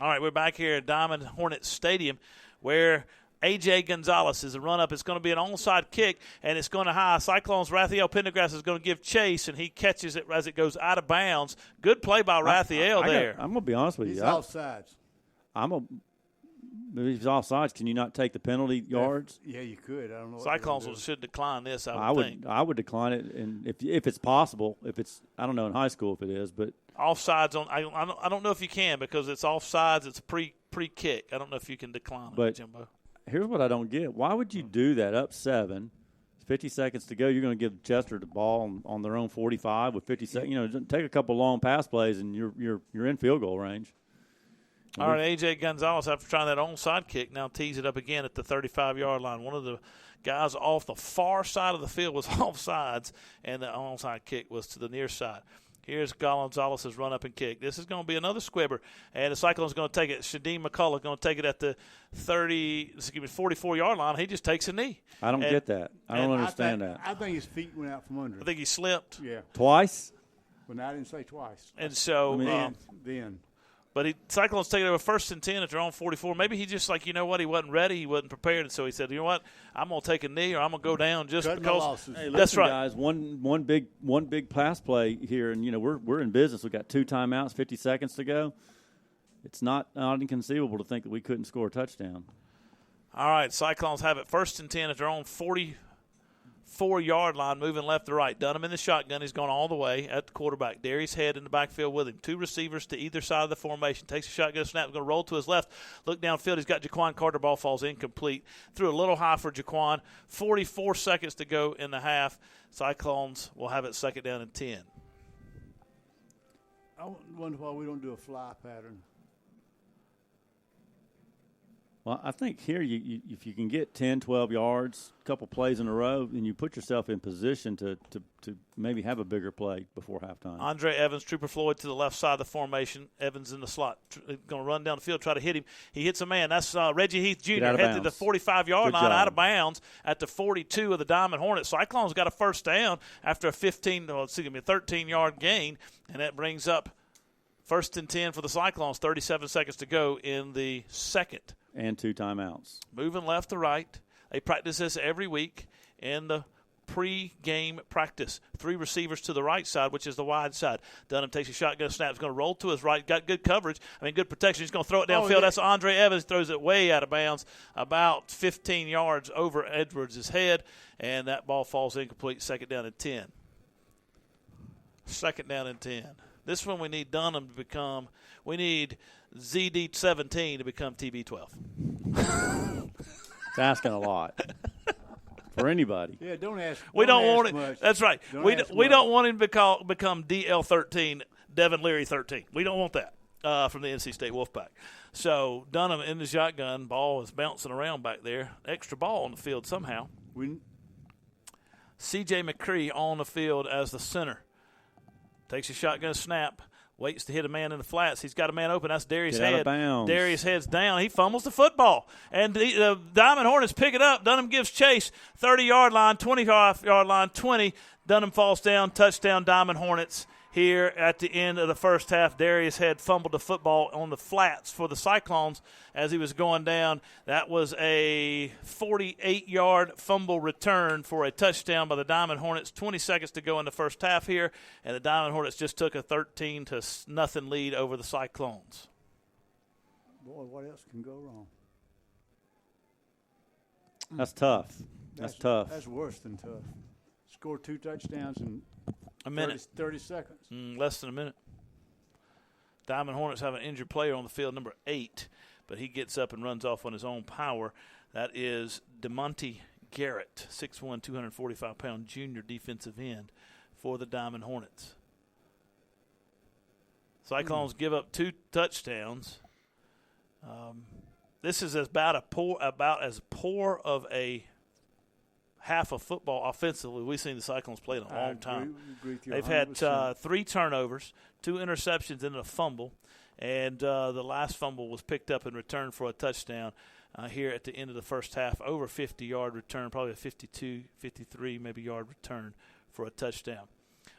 All right, we're back here at Diamond Hornets Stadium where A.J. Gonzalez is a run-up. It's going to be an onside kick, and it's going to high. Cyclones' Raphael Pendergrass is going to give chase, and he catches it as it goes out of bounds. Good play by Raphael there. I'm going to be honest with you. He's offsides. If he's offsides, can you not take the penalty yards? Yeah, you could. I don't know. Cyclones should decline this, I would think. I would decline it, and if it's possible. I don't know in high school if it is, but offsides on. I don't know if you can because it's offsides. It's a pre-kick. I don't know if you can decline it, Jimbo. Here's what I don't get: why would you do that? Up 7, 50 seconds to go. You're going to give Chester the ball on their own 45 with 50 seconds. Take a couple long pass plays, and you're in field goal range. All right, A.J. Gonzalez, after trying that onside kick, now tees it up again at the 35-yard line. One of the guys off the far side of the field was offsides, and the onside kick was to the near side. Here's Gonzalez's run up and kick. This is going to be another squibber, and the Cyclone's going to take it. Shadeem McCullough going to take it at the 44-yard line. He just takes a knee. I don't get that. I don't understand that. I think his feet went out from under him. I think he slipped. Yeah. Twice? Well, I didn't say twice. And so then. But Cyclones take it over 1st and 10 at their own 44. Maybe he just he wasn't ready, he wasn't prepared, and so he said, you know what, I'm going to take a knee or I'm going to go down just because. Hey, that's right, guys. One big pass play here, and we're in business. We got 2 timeouts, 50 seconds to go. It's not inconceivable to think that we couldn't score a touchdown. All right, Cyclones have it 1st and 10 at their own 44-yard line, moving left to right. Dunham in the shotgun. He's gone all the way at the quarterback. Darius Head in the backfield with him. 2 receivers to either side of the formation. Takes a shotgun snap. Going to roll to his left. Look downfield. He's got Jaquan Carter. Ball falls incomplete. Threw a little high for Jaquan. 44 seconds to go in the half. Cyclones will have it 2nd down and 10. I wonder why we don't do a fly pattern. Well, I think here, if you can get 10, 12 yards, a couple plays in a row, and you put yourself in position to maybe have a bigger play before halftime. Andre Evans, Trooper Floyd to the left side of the formation. Evans in the slot. Going to run down the field, try to hit him. He hits a man. That's Reggie Heath Jr. Head to the 45-yard line, out of bounds at the 42 of the Diamond Hornets. Cyclones got a 1st down after a 13-yard gain, and that brings up 1st and 10 for the Cyclones. 37 seconds to go in the 2nd. And 2 timeouts. Moving left to right. They practice this every week in the pre-game practice. 3 receivers to the right side, which is the wide side. Dunham takes a shotgun snap. He's going to roll to his right. Got good coverage. Good protection. He's going to throw it downfield. That's Andre Evans. Throws it way out of bounds, about 15 yards over Edwards' head, and that ball falls incomplete. 2nd down and 10. 2nd down and 10. This one we need Dunham to become – we need ZD17 to become TB12. It's asking a lot for anybody. Yeah, don't ask. We don't want it. Much. That's right. We don't want him to become DL13, Devin Leary 13. We don't want that from the NC State Wolfpack. So Dunham in the shotgun. Ball is bouncing around back there. Extra ball on the field somehow. C.J. McCree on the field as the center. Takes a shotgun snap. waits to hit a man in the flats. He's got a man open. That's Darius Get out Head. of bounds. Darius Head's down. He fumbles the football. And the Diamond Hornets pick it up. Dunham gives chase. 30-yard line, 25-yard line, 20. Dunham falls down. Touchdown, Diamond Hornets. Here at the end of the first half, Darius Head fumbled the football on the flats for the Cyclones as he was going down. That was a 48-yard fumble return for a touchdown by the Diamond Hornets. 20 seconds to go in the first half here, and the Diamond Hornets just took a 13-0 lead over the Cyclones. Boy, what else can go wrong? That's tough. That's tough. That's worse than tough. Score 2 touchdowns in A minute. 30 seconds. Less than a minute. Diamond Hornets have an injured player on the field, number 8, but he gets up and runs off on his own power. That is DeMonte Garrett, 6'1", 245-pound junior defensive end for the Diamond Hornets. Cyclones give up 2 touchdowns. This is about as poor of a half of football offensively we've seen the Cyclones play in a long time. They've had 3 turnovers, 2 interceptions, and a fumble. And the last fumble was picked up and returned for a touchdown here at the end of the first half. Over 50-yard return, probably a 52, 53 maybe yard return for a touchdown.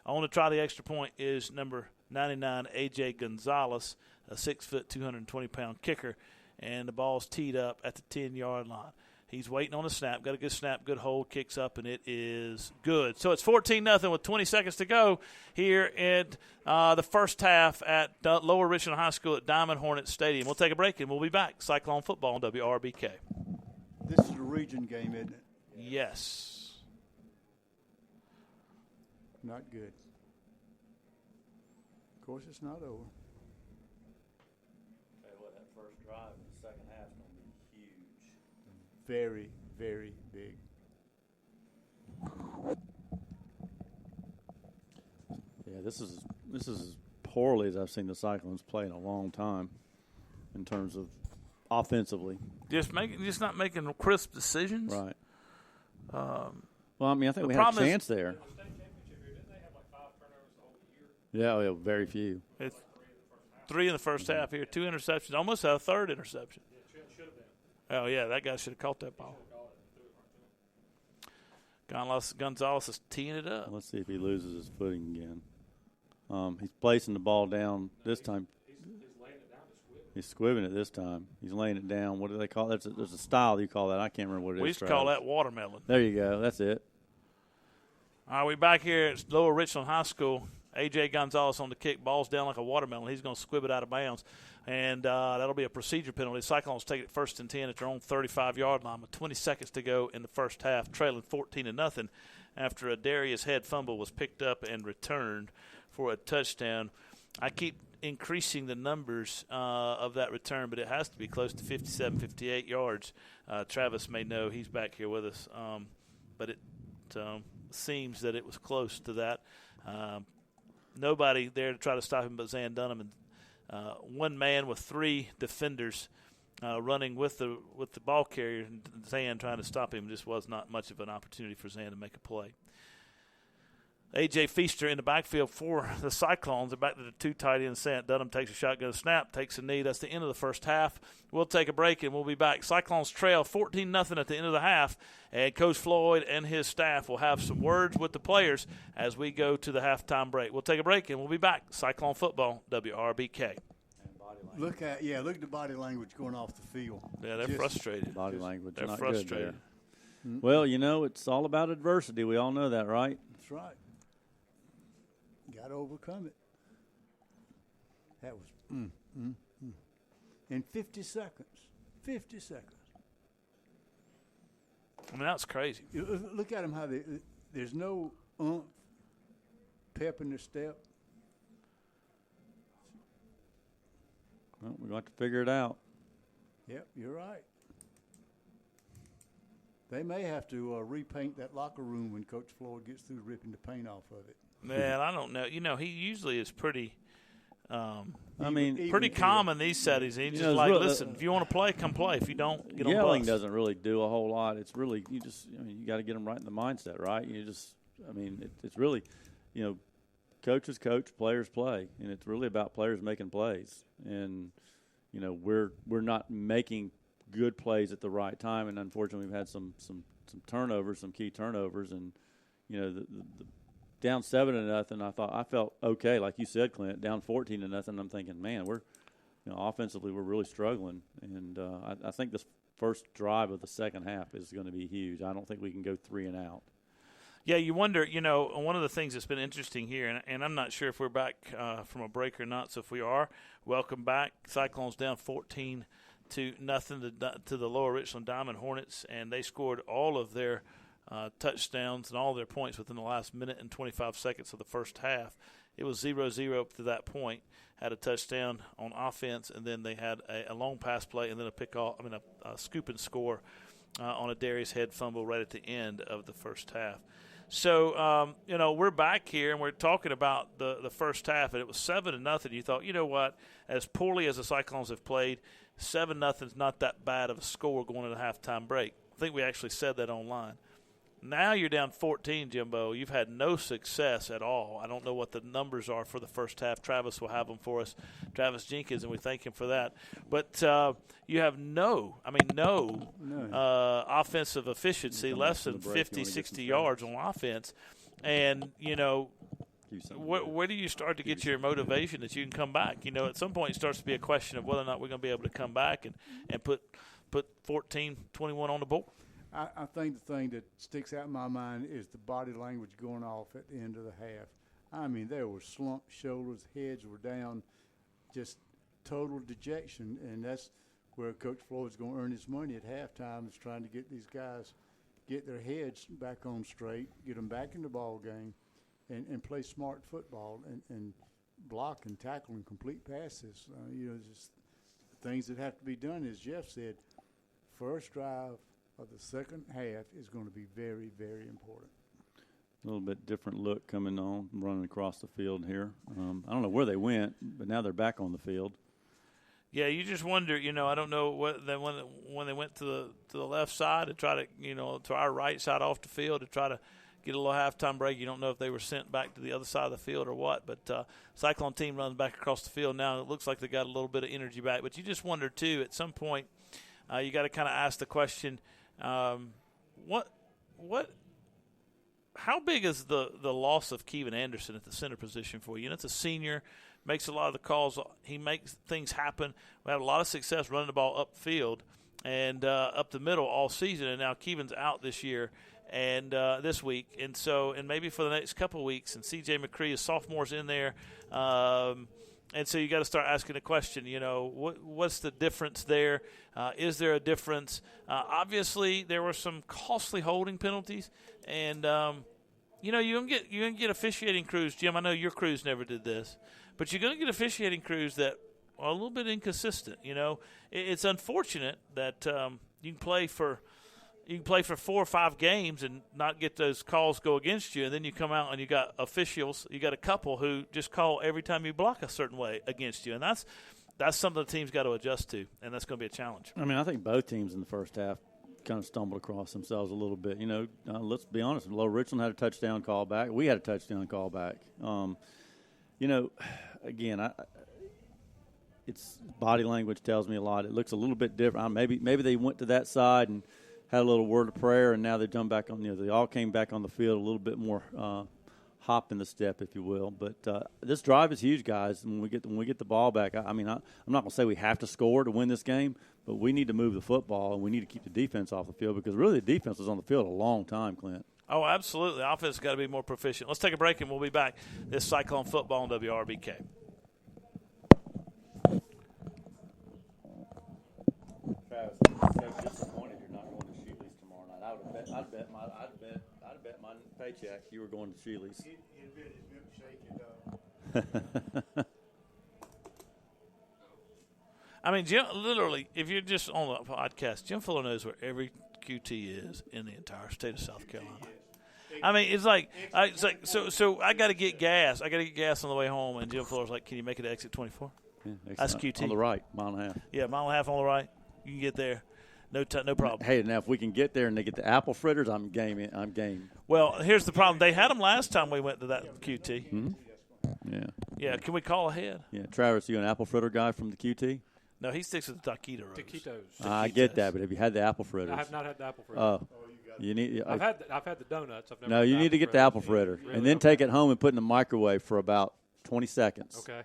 I want to try the extra point is number 99, A.J. Gonzalez, a 6', 220-pound kicker. And the ball's teed up at the 10-yard line. He's waiting on a snap. Got a good snap, good hold, kicks up, and it is good. So it's 14-0 with 20 seconds to go here in the first half at Lower Richland High School at Diamond Hornets Stadium. We'll take a break, and we'll be back. Cyclone football on WRBK. This is a region game, isn't it? Yes. Not good. Of course, it's not over. Tell you what, that first drive in the second half is going to be huge. Very, very big. Yeah, this is as poorly as I've seen the Cyclones play in a long time in terms of offensively. Just not making crisp decisions. Right. Well, I mean, I think we had a chance there. Yeah, very few. It's 3 in the first half here, 2 interceptions, almost a third interception. Oh, yeah, that guy should have caught that ball. Gonzalez is teeing it up. Let's see if he loses his footing again. He's placing the ball down this time. He's squibbing it this time. He's laying it down. What do they call it? There's a style you call that. I can't remember what it is. We used to call that watermelon. There you go. That's it. All right, we're back here at Lower Richland High School. A.J. Gonzalez on the kick. Ball's down like a watermelon. He's going to squib it out of bounds. And that'll be a procedure penalty. Cyclones take it 1st and 10 at their own 35-yard line with 20 seconds to go in the first half, trailing 14-0 after a Darius Head fumble was picked up and returned for a touchdown. I keep increasing the numbers of that return, but it has to be close to 57, 58 yards. Travis may know. He's back here with us. But it seems that it was close to that. Nobody there to try to stop him but Zan Dunham, and one man with 3 defenders running with the ball carrier, and Zan trying to stop him. Just was not much of an opportunity for Zan to make a play. A.J. Feaster in the backfield for the Cyclones. They're back to the 2 tight ends. Dunham takes a shotgun snap, takes a knee. That's the end of the first half. We'll take a break, and we'll be back. Cyclones trail 14-0 at the end of the half, and Coach Floyd and his staff will have some words with the players as we go to the halftime break. We'll take a break, and we'll be back. Cyclone football, WRBK. Look at the body language going off the field. Yeah, they're frustrated. Body language. They're not frustrated. Good there. Well, it's all about adversity. We all know that, right? That's right. Got to overcome it. That was in 50 seconds. 50 seconds. I mean, that's crazy. Look at them how there's no pep in their step. Well, we're going to figure it out. Yep, you're right. They may have to repaint that locker room when Coach Floyd gets through ripping the paint off of it. Man, I don't know. He usually is pretty Even pretty calm in these settings. He's just like, listen, if you want to play, come play. If you don't, get on bus. Yelling doesn't really do a whole lot. It's really, you got to get them right in the mindset, right? It's really, coaches coach, players play, and it's really about players making plays. And we're not making good plays at the right time, and unfortunately, we've had some turnovers, some key turnovers, and the down 7-0. I felt okay, like you said, Clint. Down 14-0. I'm thinking, man, we're offensively we're really struggling, and I think this first drive of the second half is going to be huge. I don't think we can go 3 and out. Yeah, you wonder, one of the things that's been interesting here, and I'm not sure if we're back from a break or not, so if we are, welcome back. Cyclones down 14-0 to the Lower Richland Diamond Hornets, and they scored all of their touchdowns and all their points within the last minute and 25 seconds of the first half. It was 0-0 up to that point. Had a touchdown on offense, and then they had a long pass play and then a scoop and score on a Darius Head fumble right at the end of the first half. So, we're back here, and we're talking about the first half, and it was 7-0. You thought, you know what, as poorly as the Cyclones have played, 7-0 is not that bad of a score going into a halftime break. I think we actually said that online. Now you're down 14, Jimbo. You've had no success at all. I don't know what the numbers are for the first half. Travis will have them for us, Travis Jenkins, and we thank him for that. But you have no offensive efficiency, less than 50, 60 yards on offense. And, where do you start to get your motivation that you can come back? At some point it starts to be a question of whether or not we're going to be able to come back and put 14-21 on the board. I think the thing that sticks out in my mind is the body language going off at the end of the half. I mean, there were slumped shoulders, heads were down, just total dejection, and that's where Coach Floyd's going to earn his money at halftime, is trying to get these guys, get their heads back on straight, get them back in the ball game, and play smart football and block and tackle and complete passes. Just things that have to be done, as Jeff said. First drive of the second half is going to be very, very important. A little bit different look coming on, running across the field here. I don't know where they went, but now they're back on the field. Yeah, you just wonder, I don't know what when they went to the left side to try to, to our right side off the field to try to get a little halftime break. You don't know if they were sent back to the other side of the field or what. But Cyclone team runs back across the field now, and it looks like they got a little bit of energy back. But you just wonder, too, at some point, you got to kind of ask the question, how big is the loss of Kevin Anderson at the center position for you? It's a senior, makes a lot of the calls. He makes things happen. We had a lot of success running the ball upfield and up the middle all season, and now Kevin's out this year and this week. And maybe for the next couple of weeks, and C.J. McCree, is sophomores in there. And so you got to start asking the question, what's the difference there? Is there a difference? Obviously, there were some costly holding penalties, and you're gonna get officiating crews. Jim, I know your crews never did this, but you're gonna get officiating crews that are a little bit inconsistent. It's unfortunate that you can play for 4 or 5 games and not get those calls go against you, and then you come out and you got officials, you got a couple who just call every time you block a certain way against you, and that's something the team's got to adjust to, and that's going to be a challenge. I mean, I think both teams in the first half kind of stumbled across themselves a little bit. Let's be honest. Lower Richland had a touchdown call back. We had a touchdown call back. Again, it's body language tells me a lot. It looks a little bit different. Maybe they went to that side and had a little word of prayer, and now they've done back on. They all came back on the field a little bit more hop in the step, if you will. But this drive is huge, guys. When we get the ball back, I'm not going to say we have to score to win this game, but we need to move the football and we need to keep the defense off the field, because really the defense was on the field a long time, Clint. Oh, absolutely. The offense has got to be more proficient. Let's take a break, and we'll be back. This Cyclone football on WRBK. Travis, I'm disappointed you're not going to Sheely's tomorrow night. I'd bet my paycheck you were going to Sheely's. I mean, Jim, literally, if you're just on the podcast, Jim Fuller knows where every QT is in the entire state of South Carolina. I mean, it's like so I got to get gas. I got to get gas on the way home, and Jim Fuller's like, "Can you make it to exit 24?" Yeah, that's QT on the right, mile and a half. Yeah, mile and a half on the right. You can get there. No problem. Hey, now if we can get there and they get the apple fritters, I'm game. Well, here's the problem. They had them last time we went to that QT. Mm-hmm. Yeah. Yeah, can we call ahead? Yeah. Travis, you an apple fritter guy from the QT? No, he sticks with the taquito rolls. Taquitos. I get that, but have you had the apple fritters? I have not had the apple fritter. Oh, you need. I've had the donuts. I've never No, had you the need to get the fritter. apple fritter, Really? and then Okay. take it home and put it in the microwave for about 20 seconds. Okay.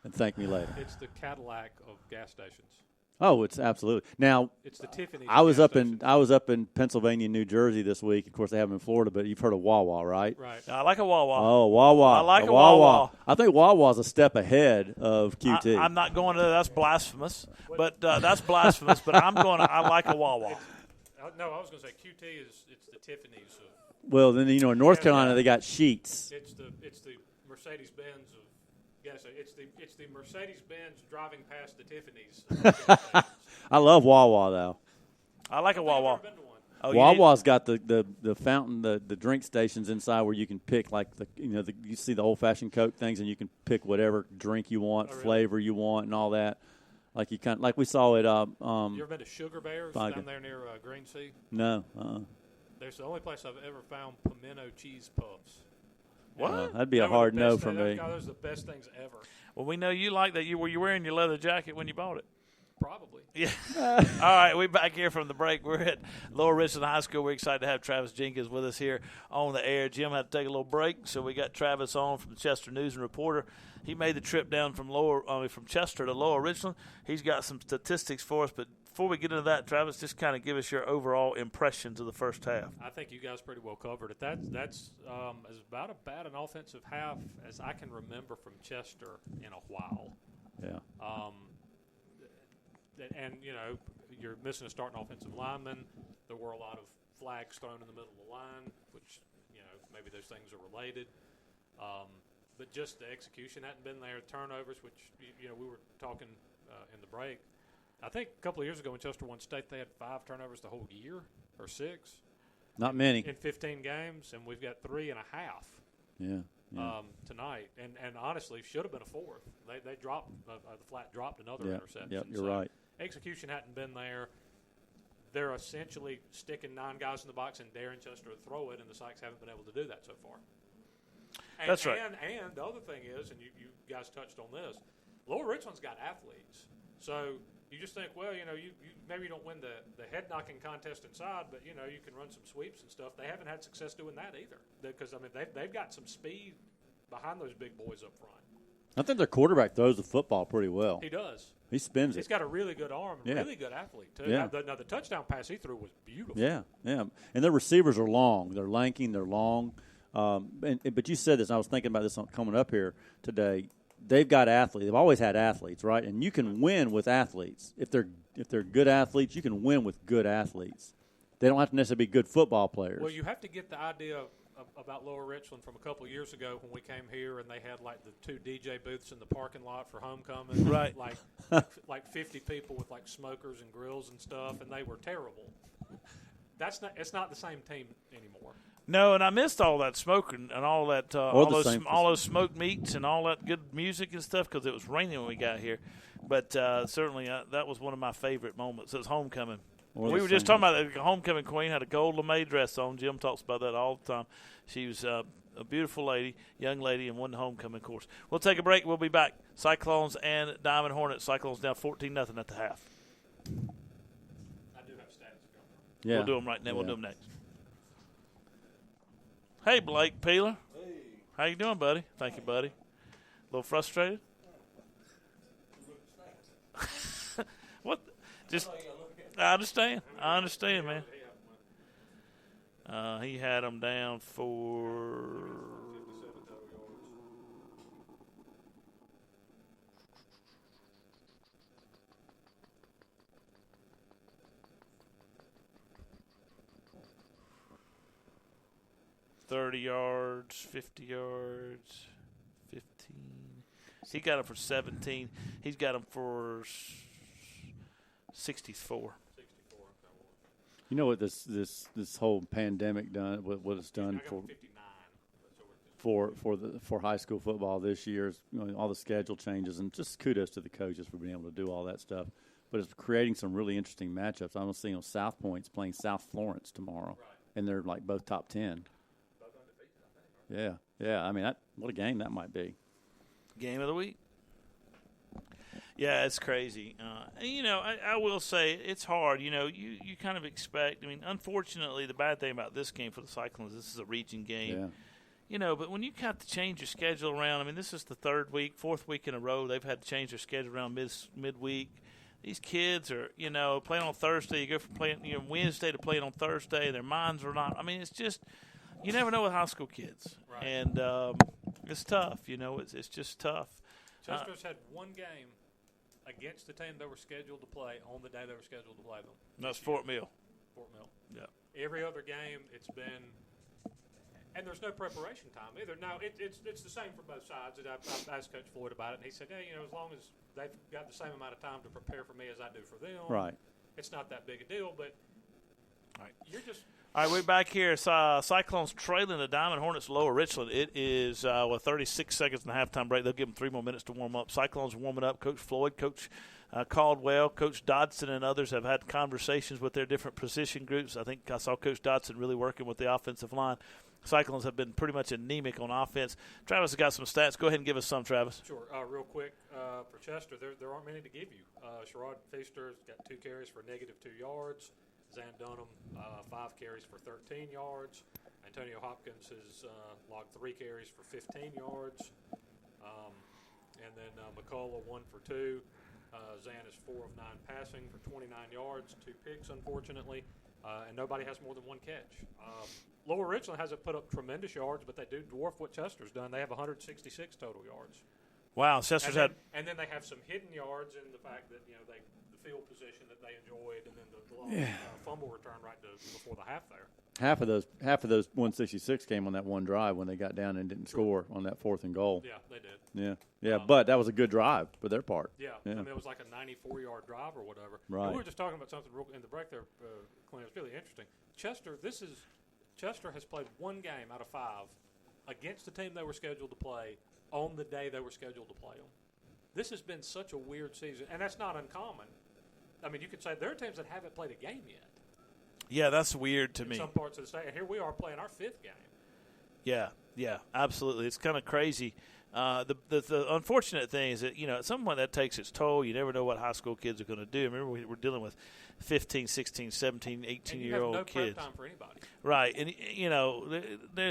And thank me later. It's the Cadillac of gas stations. Oh, it's absolutely. Now, It's the Tiffany. I was gas up in stations. I was up in Pennsylvania, New Jersey this week. Of course, they have them in Florida, but you've heard of Wawa, right? Right. I like a Wawa. Oh, Wawa. I like The a Wawa. I think Wawa's a step ahead of QT. I'm not going to. That's blasphemous. But that's blasphemous. But I'm going to. I like a Wawa. No, I was going to say QT is it's the Tiffany's of Well, then in North Yeah, Carolina yeah. they got Sheets. it's the Mercedes Benz of gas. It's the Mercedes Benz driving past the Tiffany's. of gas stations. I love Wawa though. I like a I've Wawa. never been to one. Oh, you Wawa's got the fountain, the drink stations inside where you can pick like you see the old fashioned Coke things and you can pick whatever drink you want, Oh, really? flavor you want, and all that. Like like we saw it. You ever been to Sugar Bears Vodka. down there near Green Sea? No, There's the only place I've ever found pimento cheese puffs. What? that'd be a They were the hard no best for thing- me. God, those are the best things ever. Well, we know you like that. Were you wearing your leather jacket when you bought it? Probably. Yeah. All right, we're back here from the break. We're at Lower Richland High School. We're excited to have Travis Jenkins with us here on the air. Jim had to take a little break, so we got Travis on from the Chester News and Reporter. He made the trip down from from Chester to Lower Richland. He's got some statistics for us, but before we get into that, Travis, just kind of give us your overall impressions of the first half. I think you guys pretty well covered it. That's as about a bad an offensive half as I can remember from Chester in a while. Yeah. And you're missing a starting offensive lineman. There were a lot of flags thrown in the middle of the line, which maybe those things are related. But just the execution hadn't been there. Turnovers, which we were talking in the break. I think a couple of years ago when Chester won state, they had 5 turnovers the whole year, or 6. Not many. In 15 games, and we've got 3.5 tonight. And honestly, should have been a 4th. They dropped the flat dropped another interception. Yep, you're So right. Execution hadn't been there. They're essentially sticking 9 guys in the box and daring Chester to throw it, and the Sykes haven't been able to do that so far. And, That's right. And the other thing is, and you guys touched on this, Lower Richland's got athletes. So you just think, well, you maybe you don't win the head knocking contest inside, but you can run some sweeps and stuff. They haven't had success doing that either, because they've got some speed behind those big boys up front. I think their quarterback throws the football pretty well. He does. He spins He's it. got a really good arm, and Yeah. really good athlete too. Yeah. Now the touchdown pass he threw was beautiful. Yeah. And their receivers are long. They're lanky. They're long. But you said this, and I was thinking about this coming up here today. They've got athletes. They've always had athletes, right? And you can win with athletes. If they're good athletes, you can win with good athletes. They don't have to necessarily be good football players. Well, you have to get the idea about Lower Richland from a couple of years ago when we came here and they had like the 2 DJ booths in the parking lot for homecoming. Right. Like 50 people with like smokers and grills and stuff, and they were terrible. It's not the same team anymore. No, and I missed all that smoking and all that, all those smoked meats and all that good music and stuff because it was raining when we got here. But certainly that was one of my favorite moments. It was homecoming. We were just talking about the homecoming queen had a gold lame dress on. Jim talks about that all the time. She was a beautiful lady, young lady, and won the homecoming course. We'll take a break. We'll be back. Cyclones and Diamond Hornets. Cyclones down 14-0 at the half. I do have stats to go. Yeah. We'll do them right now. Yeah. We'll do them next. Hey, Blake Peeler. Hey. How you doing, buddy? Thank you, buddy. A little frustrated? What? Just, I understand, man. He had them down for 30 yards, 50 yards, 15. He got him for 17. He's got him for 64. You know what this whole pandemic done? What it's done I got for 59. for high school football this year is all the schedule changes, and just kudos to the coaches for being able to do all that stuff. But it's creating some really interesting matchups. I'm seeing South Point's playing South Florence tomorrow, and they're like both top 10. Yeah, Yeah, I mean, what a game that might be. Game of the week. Yeah, it's crazy. And, I will say it's hard. You kind of expect. I mean, unfortunately, the bad thing about this game for the Cyclones, this is a region game. Yeah. But when you have to change your schedule around, I mean, this is the fourth week in a row they've had to change their schedule around midweek. These kids are, playing on Thursday. You go from playing Wednesday to playing on Thursday. Their minds are not. I mean, it's just you never know with high school kids, Right. and it's tough. It's just tough. Chester's had one game against the team they were scheduled to play on the day they were scheduled to play them. That's Fort Mill. Fort Mill. Yeah. Every other game, it's been, and there's no preparation time either. Now, it's the same for both sides. And I asked Coach Floyd about it, and he said, hey, as long as they've got the same amount of time to prepare for me as I do for them, Right. it's not that big a deal. But you're just. All right, we're back here. Cyclones trailing the Diamond Hornets Lower Richland. It is 36 seconds and a halftime break. They'll give them 3 more minutes to warm up. Cyclones warming up. Coach Floyd, Coach Caldwell, Coach Dodson, and others have had conversations with their different position groups. I think I saw Coach Dodson really working with the offensive line. Cyclones have been pretty much anemic on offense. Travis has got some stats. Go ahead and give us some, Travis. Sure. Real quick, for Chester, there aren't many to give you. Sherrod Feaster's got 2 carries for negative 2 yards. Zan Dunham, 5 carries for 13 yards. Antonio Hopkins has logged 3 carries for 15 yards. And then McCullough, 1 for 2. Zan is 4 of 9 passing for 29 yards, 2 picks, unfortunately. And nobody has more than 1 catch. Lower Richland hasn't put up tremendous yards, but they do dwarf what Chester's done. They have 166 total yards. Wow, Chester's had. And then they have some hidden yards in the fact that the field position that they enjoyed, and then the fumble return right before the half there. Half of those 166 came on that one drive when they got down and didn't score on that 4th and goal. Yeah, they did. Yeah, but that was a good drive for their part. Yeah. I mean, it was like a 94-yard drive or whatever. Right. And we were just talking about something real in the break there, Clint. It's really interesting. Chester has played 1 game out of 5 against the team they were scheduled to play on the day they were scheduled to play them. This has been such a weird season, and that's not uncommon. I mean, you could say there are teams that haven't played a game yet. Yeah, that's weird to me. In some parts of the state, and here we are playing our 5th game. Yeah, absolutely. It's kind of crazy. The unfortunate thing is that, at some point that takes its toll. You never know what high school kids are going to do. Remember, we're dealing with 15, 16, 17, 18-year-old no kids. prep time for anybody. Right. And,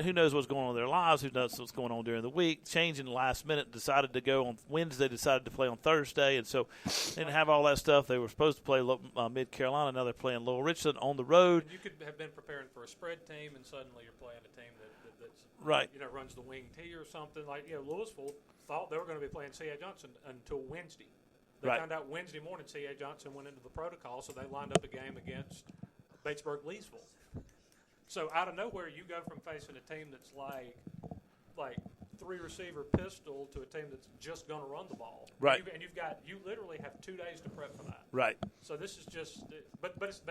who knows what's going on in their lives, who knows what's going on during the week. Changing the last minute, decided to go on Wednesday, decided to play on Thursday. And so they didn't have all that stuff. They were supposed to play Mid-Carolina. Now they're playing Lower Richland on the road. And you could have been preparing for a spread team, and suddenly you're playing a team that's right. Runs the wing tee or something. Like, Louisville thought they were going to be playing C.A. Johnson until Wednesday. They found out Wednesday morning C.A. Johnson went into the protocol, so they lined up a game against Batesburg-Leesville. So out of nowhere, you go from facing a team that's like 3-receiver pistol to a team that's just going to run the ball. Right. And you literally have 2 days to prep for that. Right. So this is just, but it's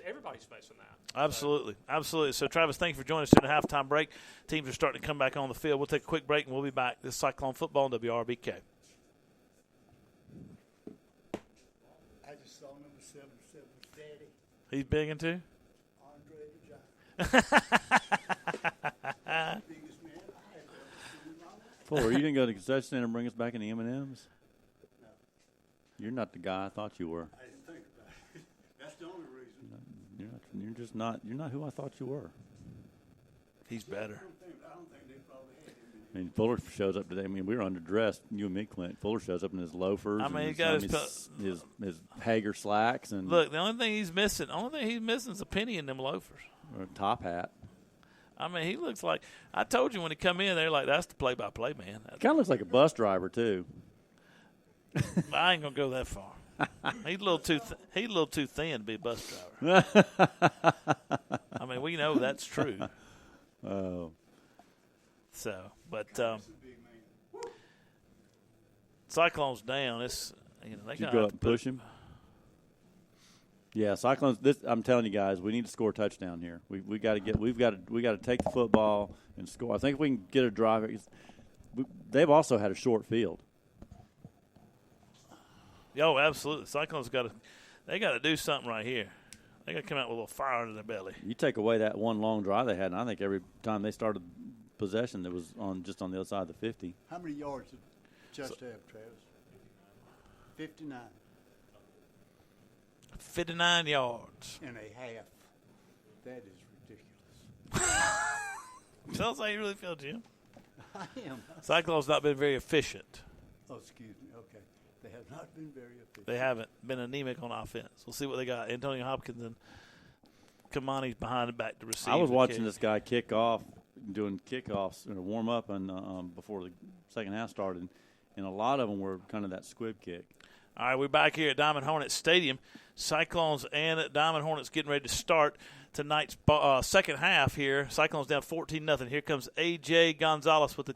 everybody's facing that. Absolutely, absolutely. So Travis, thank you for joining us during the halftime break. Teams are starting to come back on the field. We'll take a quick break and we'll be back. This is Cyclone Football on WRBK. I just saw number 77, Daddy. He's big into? Andre the Giant. Biggest man I have ever seen in my life. Fuller, you didn't go to the concession stand and bring us back any M&Ms? No, You're not the guy I thought you were. I didn't think about it. That's the only reason. You're not who I thought you were. He's better. I don't think they probably had him. I mean, Fuller shows up today. I mean, we were underdressed, you and me, Clint. Fuller shows up in his loafers. I mean, he and got his Hager slacks and look. The only thing he's missing is a penny in them loafers. or a top hat. I mean, he looks like I told you when he come in. They're like, that's the play-by-play man. Kind of looks like a bus driver too. I ain't gonna go that far. He's a little too thin to be a bus driver. I mean, we know that's true. Oh. So, but Cyclones down. It's they Did you got go up and push him? Yeah, Cyclones. I'm telling you guys, we need to score a touchdown here. We got to take the football and score. I think if we can get a drive, they've also had a short field. Oh, absolutely. Cyclones got to do something right here. They got to come out with a little fire in their belly. You take away that one long drive they had, and I think every time they started possession that was just on the other side of the 50. How many yards did Just have, Travis? 59. 59 yards. And a half. That is ridiculous. Tell us how you really feel, Jim. I am. Cyclones not been very efficient. Oh, excuse me. Okay. They have not been very efficient. They haven't been anemic on offense. We'll see what they got. Antonio Hopkins and Kamani's behind the back to receive. I was watching this guy kick off, doing kickoffs in a warm up, and before the second half started, and a lot of them were kind of that squib kick. All right, we're back here at Diamond Hornets Stadium. Cyclones and Diamond Hornets getting ready to start tonight's second half here. Cyclones down 14-0. Here comes A.J. Gonzalez with the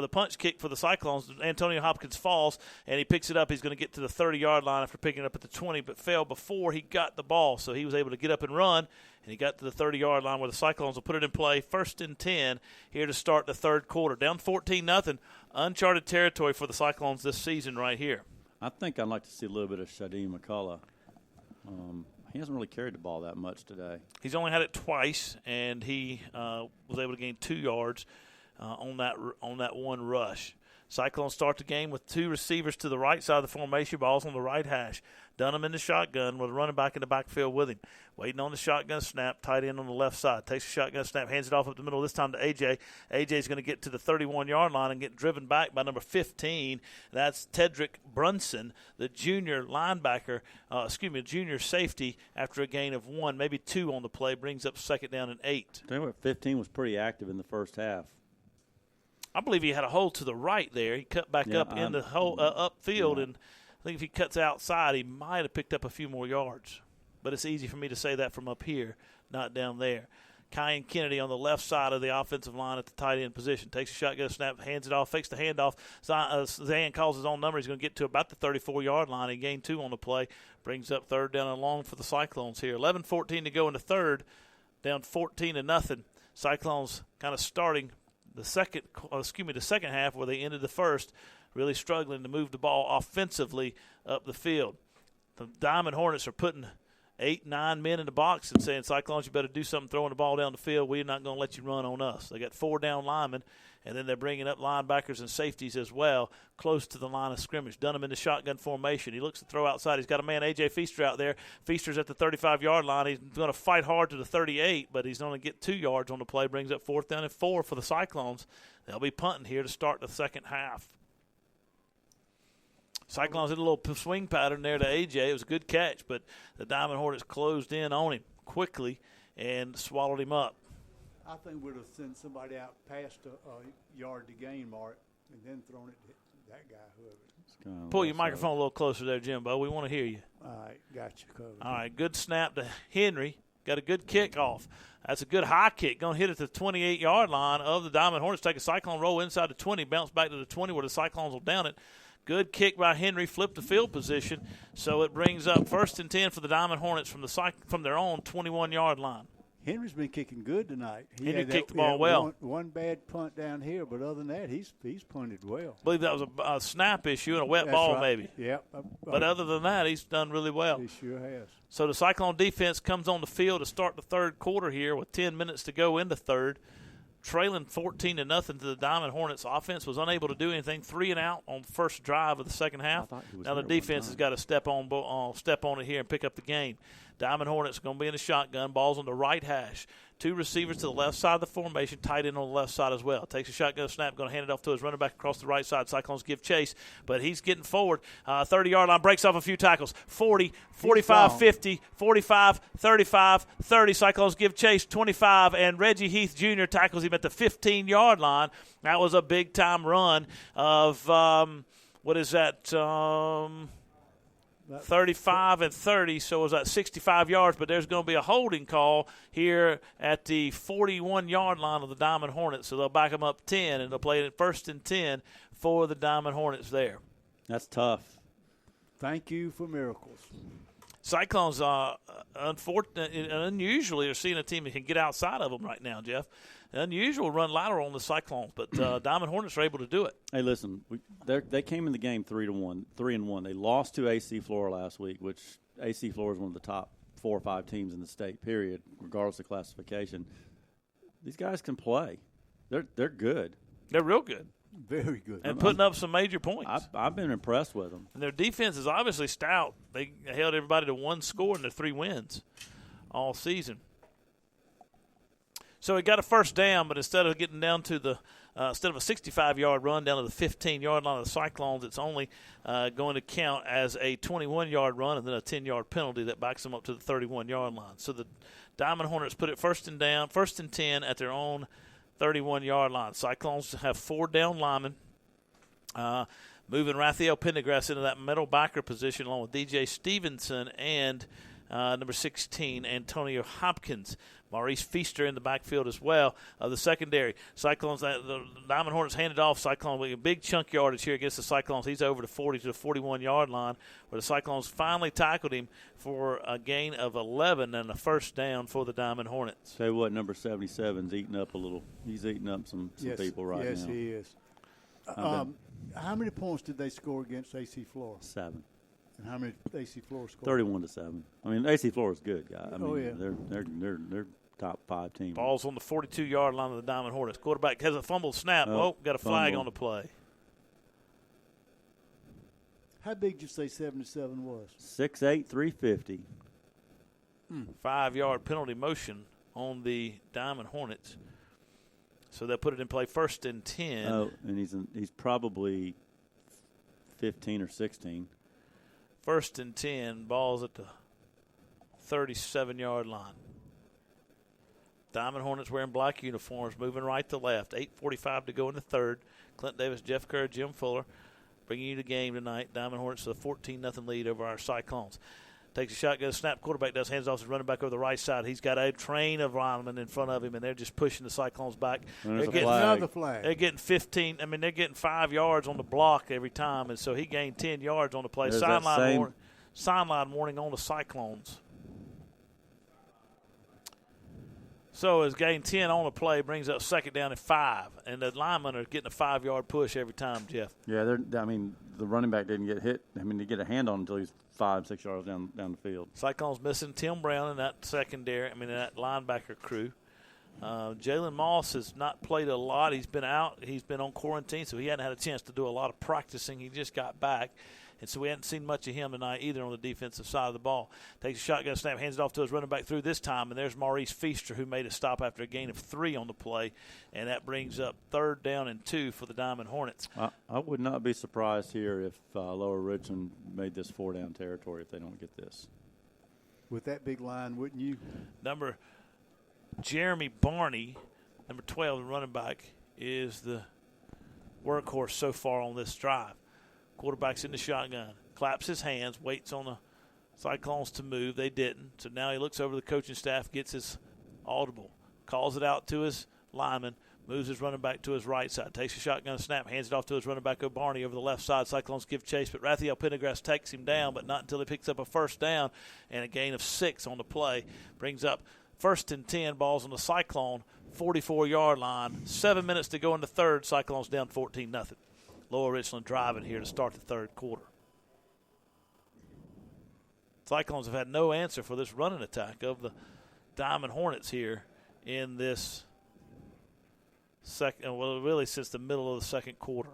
punch kick for the Cyclones. Antonio Hopkins falls, and he picks it up. He's going to get to the 30-yard line after picking it up at the 20, but fell before he got the ball. So he was able to get up and run, and he got to the 30-yard line where the Cyclones will put it in play. 1st and 10 here to start the third quarter. Down 14-0. Uncharted territory for the Cyclones this season right here. I think I'd like to see a little bit of Shadim McCullough. He hasn't really carried the ball that much today. He's only had it twice, and he was able to gain 2 yards on that one rush. Cyclones start the game with 2 receivers to the right side of the formation. Ball's on the right hash. Dunham in the shotgun with a running back in the backfield with him. Waiting on the shotgun snap, tight end on the left side. Takes a shotgun snap, hands it off up the middle, this time to A.J. A.J.'s going to get to the 31-yard line and get driven back by number 15. That's Tedrick Brunson, the junior linebacker, junior safety, after a gain of 1, maybe 2 on the play, brings up 2nd down and 8. Tell you what, 15 was pretty active in the first half. I believe he had a hole to the right there. He cut back up in the hole upfield, and I think if he cuts outside, he might have picked up a few more yards. But it's easy for me to say that from up here, not down there. Kyan Kennedy on the left side of the offensive line at the tight end position. Takes a shotgun snap, hands it off, fakes the handoff. Zan calls his own number. He's going to get to about the 34-yard line. He gained 2 on the play. Brings up 3rd down and long for the Cyclones here. 11-14 to go in the third. Down 14-0. Cyclones kind of starting the second half where they ended the first, really struggling to move the ball offensively up the field. The Diamond Hornets are putting 8-9 men in the box and saying, Cyclones, you better do something throwing the ball down the field. We're not going to let you run on us. They got 4 down linemen, and then they're bringing up linebackers and safeties as well close to the line of scrimmage. Dunham in the shotgun formation. He looks to throw outside. He's got a man, A.J. Feaster, out there. Feaster's at the 35-yard line. He's going to fight hard to the 38, but he's going to get 2 yards on the play. Brings up 4th down and 4 for the Cyclones. They'll be punting here to start the second half. Cyclones did a little swing pattern there to A.J. It was a good catch, but the Diamond Hornets closed in on him quickly and swallowed him up. I think we'd have sent somebody out past a yard to gain mark and then thrown it to that guy, whoever. Pull your microphone a little closer there, Jimbo. We want to hear you. All right, got you covered. All right, good snap to Henry. Got a good kickoff. That's a good high kick. Going to hit it to the 28-yard line of the Diamond Hornets. Take a Cyclone roll inside the 20, bounce back to the 20 where the Cyclones will down it. Good kick by Henry, flipped the field position, so it brings up 1st and 10 for the Diamond Hornets from their own 21-yard line. Henry's been kicking good tonight. Henry kicked the ball well. One bad punt down here, but other than that, he's punted well. I believe that was a snap issue and a wet ball, right. maybe. Yep. But other than that, he's done really well. He sure has. So the Cyclone defense comes on the field to start the third quarter here with 10 minutes to go in the third. Trailing 14-0 to the Diamond Hornets. Offense was unable to do anything. 3 and out on the first drive of the second half. Now the defense has got to step on it here and pick up the game. Diamond Hornets are going to be in the shotgun. Ball's on the right hash. 2 receivers to the left side of the formation, tight end on the left side as well. Takes a shotgun snap, going to hand it off to his running back across the right side. Cyclones give chase, but he's getting forward. 30-yard line, breaks off a few tackles. 40, 45, 50, 45, 35, 30. Cyclones give chase, 25, and Reggie Heath Jr. tackles him at the 15-yard line. That was a big-time run of, 35 and 30, so it was at 65 yards, but there's going to be a holding call here at the 41-yard line of the Diamond Hornets, so they'll back them up 10, and they'll play it 1st and 10 for the Diamond Hornets there. That's tough. Thank you for miracles. Cyclones, unusually, are seeing a team that can get outside of them right now, Jeff. Unusual run lateral on the Cyclones, but Diamond Hornets are able to do it. Hey, listen, they came in the game 3-1. They lost to AC Flora last week, which AC Flora is one of the top 4 or 5 teams in the state, period, regardless of classification. These guys can play. They're good. They're real good Very good. and putting up some major points. I've been impressed with them. And their defense is obviously stout. They held everybody to one score in their 3 wins all season. So he got a first down, but instead of getting down to the instead of a 65-yard run down to the 15-yard line of the Cyclones, it's only going to count as a 21-yard run and then a 10-yard penalty that backs them up to the 31-yard line. So the Diamond Hornets put it first and 10 at their own 31-yard line. Cyclones have 4 down linemen, moving Raphael Pendergrass into that middle backer position along with DJ Stevenson and number 16, Antonio Hopkins. Maurice Feaster in the backfield as well of the secondary. Cyclones, the Diamond Hornets handed off Cyclones with a big chunk yardage here against the Cyclones. He's over the 40 to the 41-yard line, where the Cyclones finally tackled him for a gain of 11 and a first down for the Diamond Hornets. Tell you what, number 77's eating up a little. He's eating up some people right now. Yes, he is. How many points did they score against AC Flora? 7. And how many AC Flora scored? 31-7. I mean, AC Flora is good, guys. I mean, Oh, yeah. they're top 5 team. Ball's on the 42-yard line of the Diamond Hornets. Quarterback has a fumbled snap. Got a flag on the play. How big did you say 77 was? 6'8", 350. 5-yard penalty motion on the Diamond Hornets. So they'll put it in play first and 10. Oh, and he's probably 15 or 16. First and 10, ball's at the 37-yard line. Diamond Hornets wearing black uniforms, moving right to left. 8:45 to go in the third. Clint Davis, Jeff Kerr, Jim Fuller bringing you the game tonight. Diamond Hornets with a 14-0 lead over our Cyclones. Takes a shotgun snap. Quarterback does, hands off his running back over the right side. He's got a train of linemen in front of him, and they're just pushing the Cyclones back. There's Another flag. They're getting 15. I mean, they're getting 5 yards on the block every time, and so he gained 10 yards on the play. Sideline warning on the Cyclones. So his gain 10 on the play brings up second down at 5, and the linemen are getting a 5-yard push every time, Jeff. Yeah, the running back didn't get hit. I mean, they get a hand on him until he's 5-6 yards down the field. Cyclones missing Tim Brown in that secondary. I mean, in that linebacker crew. Jalen Moss has not played a lot. He's been out. He's been on quarantine, so he hadn't had a chance to do a lot of practicing. He just got back. And so we hadn't seen much of him tonight either on the defensive side of the ball. Takes a shotgun snap, hands it off to his running back through this time, and there's Maurice Feaster who made a stop after a gain of 3 on the play, and that brings up 3rd down and 2 for the Diamond Hornets. I would not be surprised here if Lower Richland made this 4-down territory if they don't get this. With that big line, wouldn't you? Number Jeremy Barney, number 12, the running back, is the workhorse so far on this drive. Quarterback's in the shotgun, claps his hands, waits on the Cyclones to move. They didn't. So now he looks over the coaching staff, gets his audible, calls it out to his lineman, moves his running back to his right side, takes a shotgun snap, hands it off to his running back O'Barney over the left side. Cyclones give chase, but Raphael Pendergrass takes him down, but not until he picks up a first down, and a gain of 6 on the play brings up 1st and 10, balls on the Cyclone 44-yard line. 7 minutes to go in the third. Cyclones down 14-0. Lower Richland driving here to start the third quarter. Cyclones have had no answer for this running attack of the Diamond Hornets here in this second, well, really since the middle of the second quarter.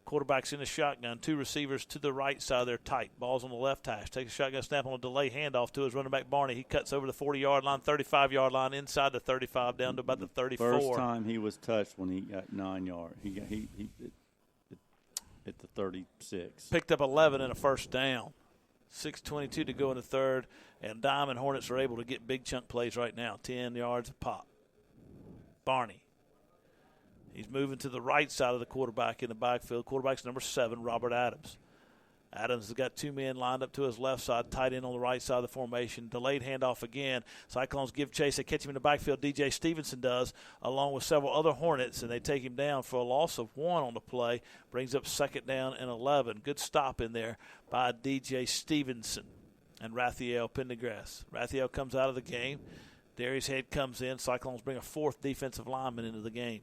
Quarterback's in the shotgun. 2 receivers to the right side. They're tight. Ball's on the left hash. Takes a shotgun snap on a delay handoff to his running back Barney. He cuts over the 40-yard line, 35-yard line, inside the 35, down to about the 34. First time he was touched when he got 9 yards. He at the 36. Picked up 11 and a first down. 6:22 to go in the third, and Diamond Hornets are able to get big chunk plays right now. 10 yards a pop. Barney. He's moving to the right side of the quarterback in the backfield. Quarterback's number 7, Robert Adams. Adams has got 2 men lined up to his left side, tight end on the right side of the formation. Delayed handoff again. Cyclones give chase. They catch him in the backfield. DJ Stevenson does, along with several other Hornets, and they take him down for a loss of 1 on the play. Brings up 2nd down and 11. Good stop in there by DJ Stevenson and Raphael Pendergrass. Raphael comes out of the game. Darius Head comes in. Cyclones bring a 4th defensive lineman into the game.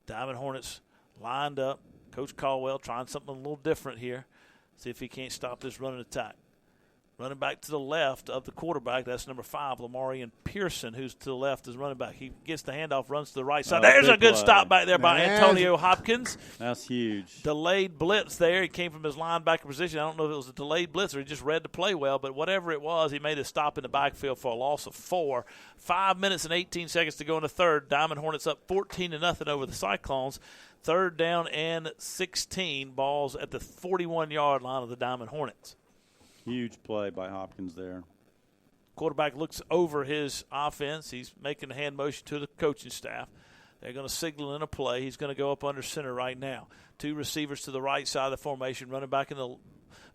Diamond Hornets lined up. Coach Caldwell trying something a little different here. See if he can't stop this running attack. Running back to the left of the quarterback, that's number 5, Lamarian Pearson, who's to the left as running back. He gets the handoff, runs to the right side. There's a good play. stop back there by Antonio Hopkins. That's huge. Delayed blitz there. He came from his linebacker position. I don't know if it was a delayed blitz or he just read the play well, but whatever it was, he made a stop in the backfield for a loss of 4. 5 minutes and 18 seconds to go in the third. Diamond Hornets up 14-0 over the Cyclones. Third down and 16. Balls at the 41-yard line of the Diamond Hornets. Huge play by Hopkins there. Quarterback looks over his offense. He's making a hand motion to the coaching staff. They're going to signal in a play. He's going to go up under center right now. 2 receivers to the right side of the formation, running back in the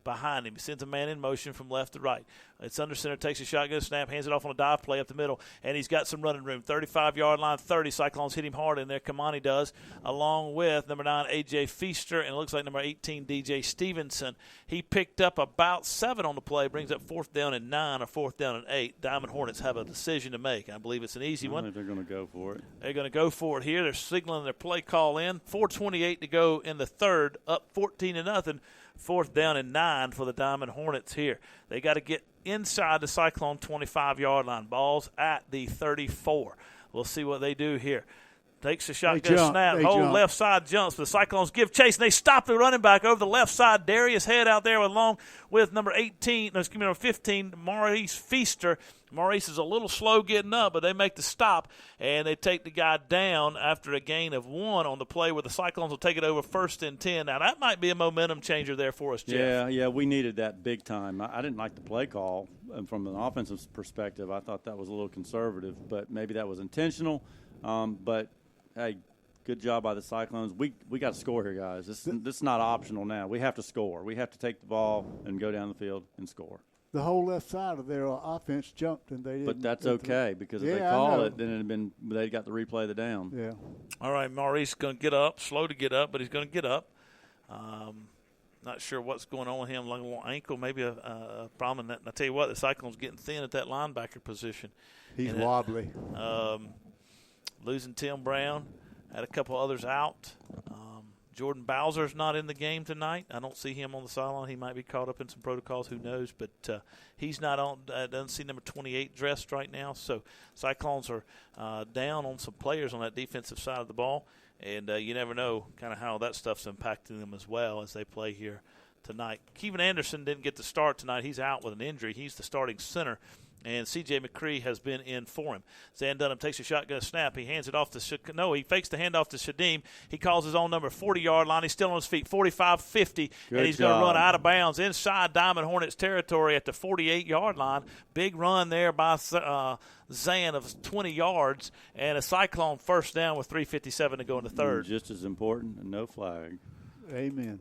behind him. He sends a man in motion from left to right. It's under center, takes a shotgun snap, hands it off on a dive play up the middle, and he's got some running room. 35-yard line, 30. Cyclones hit him hard in there. Kamani does, along with number 9, A.J. Feaster, and it looks like number 18, D.J. Stevenson. He picked up about 7 on the play, brings up 4th down and 9 or 4th down and 8. Diamond Hornets have a decision to make. I believe it's an easy one. I think they're going to go for it. They're going to go for it here. They're signaling their play call in. 4:28 to go in the third, up 14-0. 4th down and 9 for the Diamond Hornets here. They got to get inside the Cyclone 25-yard line. Ball's at the 34. We'll see what they do here. Takes a shotgun snap. Left side jumps. The Cyclones give chase, and they stop the running back over the left side. Darius Head out there along with number 15, Maurice Feaster. Maurice is a little slow getting up, but they make the stop, and they take the guy down after a gain of 1 on the play where the Cyclones will take it over 1st and 10. Now, that might be a momentum changer there for us, Jeff. Yeah, we needed that big time. I didn't like the play call from an offensive perspective. I thought that was a little conservative, but maybe that was intentional. But, hey, good job by the Cyclones. We got to score here, guys. This is not optional now. We have to score. We have to take the ball and go down the field and score. The whole left side of their offense jumped, and they didn't. But that's okay because if they call it, then they got to replay the down. Yeah. All right, Maurice is going to get up. Slow to get up, but he's going to get up. Not sure what's going on with him. Like a little ankle, maybe a problem. And I tell you what, the Cyclones getting thin at that linebacker position. He's wobbly. Losing Tim Brown, had a couple others out. Jordan Bowser's not in the game tonight. I don't see him on the sideline. He might be caught up in some protocols. Who knows? But he's not on. Doesn't see number 28 dressed right now. So Cyclones are down on some players on that defensive side of the ball. And you never know kind of how that stuff's impacting them as well as they play here tonight. Kevin Anderson didn't get to start tonight. He's out with an injury. He's the starting center. And C.J. McCree has been in for him. Zan Dunham takes a shotgun snap. He hands it off to he fakes the handoff to Shadim. He calls his own number, 40-yard line. He's still on his feet, 45-50, and he's going to run out of bounds inside Diamond Hornets territory at the 48-yard line. Big run there by Zan of 20 yards, and a Cyclone first down with 3:57 to go in the third. Just as important, and no flag. Amen.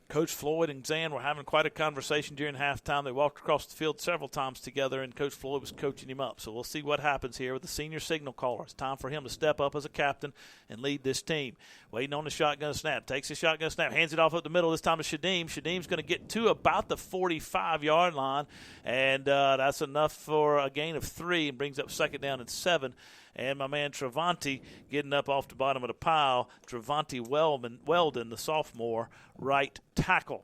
Coach Floyd and Zan were having quite a conversation during halftime. They walked across the field several times together, and Coach Floyd was coaching him up. So we'll see what happens here with the senior signal caller. It's time for him to step up as a captain and lead this team. Waiting on the shotgun snap. Takes the shotgun snap, hands it off up the middle. This time to Shadim. Shadim's going to get to about the 45-yard line, and that's enough for a gain of 3 and brings up 2nd down and 7. And my man Travanti getting up off the bottom of the pile. Travanti Weldon, the sophomore, right tackle.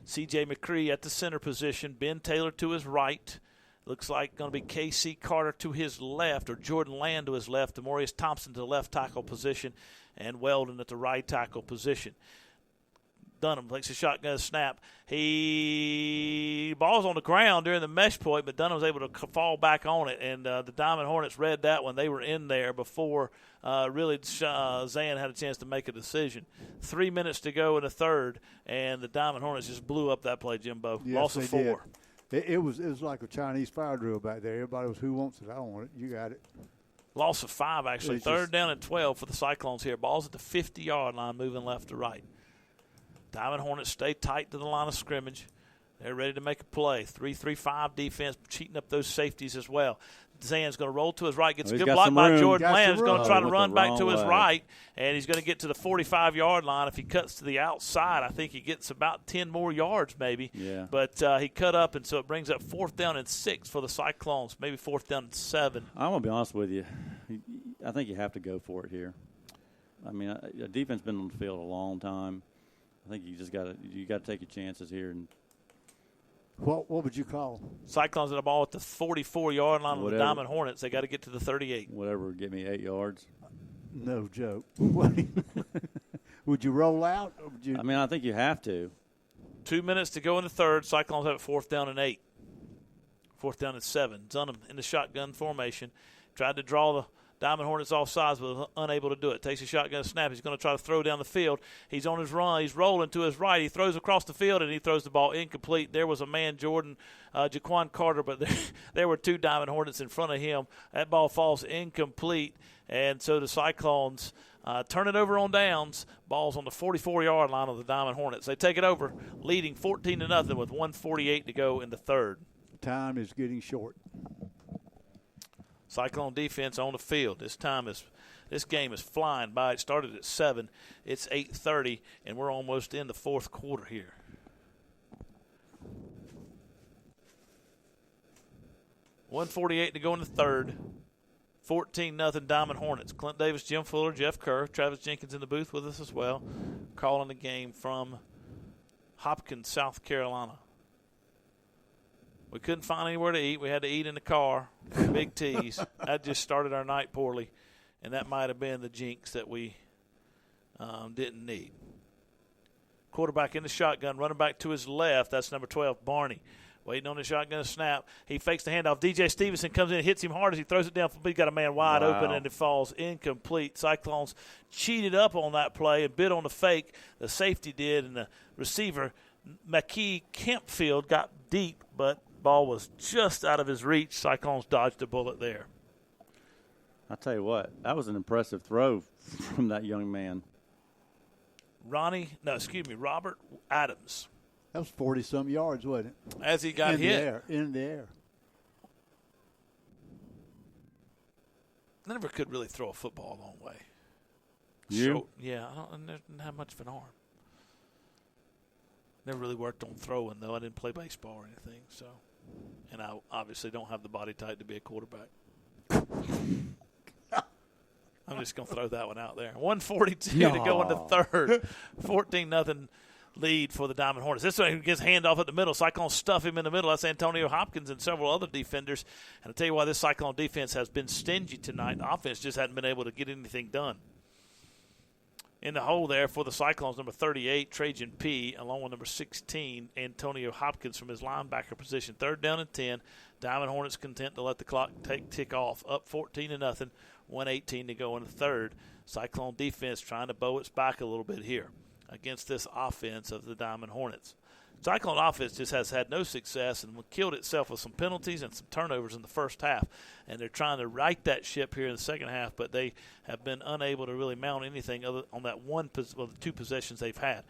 C.J. McCree at the center position. Ben Taylor to his right. Looks like going to be K.C. Carter to his left, or Jordan Land to his left. Demorius Thompson to the left tackle position, and Weldon at the right tackle position. Dunham takes a shotgun snap. Ball's on the ground during the mesh point, but Dunham was able to fall back on it, and the Diamond Hornets read that when they were in there before Zan had a chance to make a decision. 3 minutes to go in the third, and the Diamond Hornets just blew up that play, Jimbo. Yes, Loss of 4. It was like a Chinese fire drill back there. Everybody was, who wants it? I want it. You got it. Loss of 5, actually. Third down and 12 for the Cyclones here. Ball's at the 50-yard line, moving left to right. Diamond Hornets stay tight to the line of scrimmage. They're ready to make a play. 3-3-5 defense, cheating up those safeties as well. Zan's going to roll to his right, gets a good block by Jordan Lamb. He's going to try to run back to his right, and he's going to get to the 45-yard line. If he cuts to the outside, I think he gets about 10 more yards maybe. Yeah. But he cut up, and so it brings up 4th down and 6 for the Cyclones, maybe 4th down and 7. I'm going to be honest with you. I think you have to go for it here. I mean, the defense been on the field a long time. I think you just got to take your chances here and What would you call? Cyclones in the ball at the 44-yard line of the Whatever. Diamond Hornets. They got to get to the 38. Whatever would get me 8 yards. No joke. Would you roll out? Or would you? I mean, I think you have to. 2 minutes to go in the third. Cyclones have it 4th down and 8. 4th down and 7. Dunham in the shotgun formation. Tried to draw the Diamond Hornets off sides, but was unable to do it. Takes a shotgun snap. He's going to try to throw down the field. He's on his run. He's rolling to his right. He throws across the field, and he throws the ball incomplete. There was a man, Jaquan Carter, but there were 2 Diamond Hornets in front of him. That ball falls incomplete, and so the Cyclones turn it over on downs. Ball's on the 44-yard line of the Diamond Hornets. They take it over, leading 14-0 with 1:48 to go in the third. Time is getting short. Cyclone defense on the field. This game is flying by. It started at 7. It's 8:30, and we're almost in the fourth quarter here. $1:48 to go in the third. 14-0 Diamond Hornets. Clint Davis, Jim Fuller, Jeff Kerr, Travis Jenkins in the booth with us as well, calling the game from Hopkins, South Carolina. We couldn't find anywhere to eat. We had to eat in the car. Big T's. That just started our night poorly, and that might have been the jinx that we didn't need. Quarterback in the shotgun, running back to his left. That's number 12, Barney. Waiting on the shotgun snap. He fakes the handoff. DJ Stevenson comes in and hits him hard as he throws it down. He's got a man wide open, and it falls incomplete. Cyclones cheated up on that play and bit on the fake. The safety did, and the receiver, McKee Kempfield, got deep, but ball was just out of his reach. Cyclones dodged a bullet there. I tell you what, that was an impressive throw from that young man. Robert Adams. That was 40-some yards, wasn't it? As he got hit. In the air. Never could really throw a football a long way. You? Yeah, I didn't have much of an arm. Never really worked on throwing, though. I didn't play baseball or anything, so. And I obviously don't have the body type to be a quarterback. I'm just going to throw that one out there. 1:42 to go in the third. 14-0 lead for the Diamond Hornets. This one gets handoff at the middle. Cyclones stuff him in the middle. That's Antonio Hopkins and several other defenders. And I'll tell you why this Cyclone defense has been stingy tonight. The offense just hadn't been able to get anything done. In the hole there for the Cyclones, number 38, Trajan P., along with number 16, Antonio Hopkins from his linebacker position. 3rd down and 10. Diamond Hornets content to let the clock tick off. Up 14-0, 1:18 to go in the third. Cyclone defense trying to bow its back a little bit here against this offense of the Diamond Hornets. Cyclone offense just has had no success and killed itself with some penalties and some turnovers in the first half. And they're trying to right that ship here in the second half, but they have been unable to really mount anything other on that the 2 possessions they've had.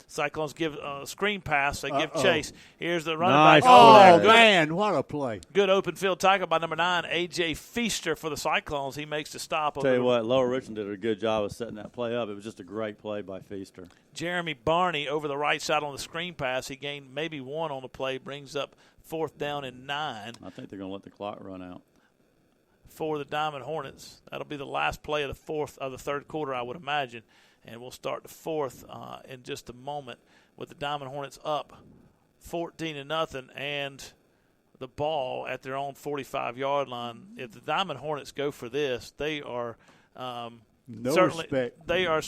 Cyclones give a screen pass. They give chase. Here's the running Nice back. Oh, Good, man, what a play. good open field tackle by number 9, A.J. Feaster for the Cyclones. He makes the stop. Tell you what, Lower Richland did a good job of setting that play up. It was just a great play by Feaster. Jeremy Barney over the right side on the screen pass. He gained maybe 1 on the play, brings up 4th down and 9 I think they're going to let the clock run out. for the Diamond Hornets. That'll be the last play of the third quarter, I would imagine. And we'll start the fourth in just a moment with the Diamond Hornets up 14-0 and the ball at their own 45-yard line. If the Diamond Hornets go for this, they are No certainly respect. they are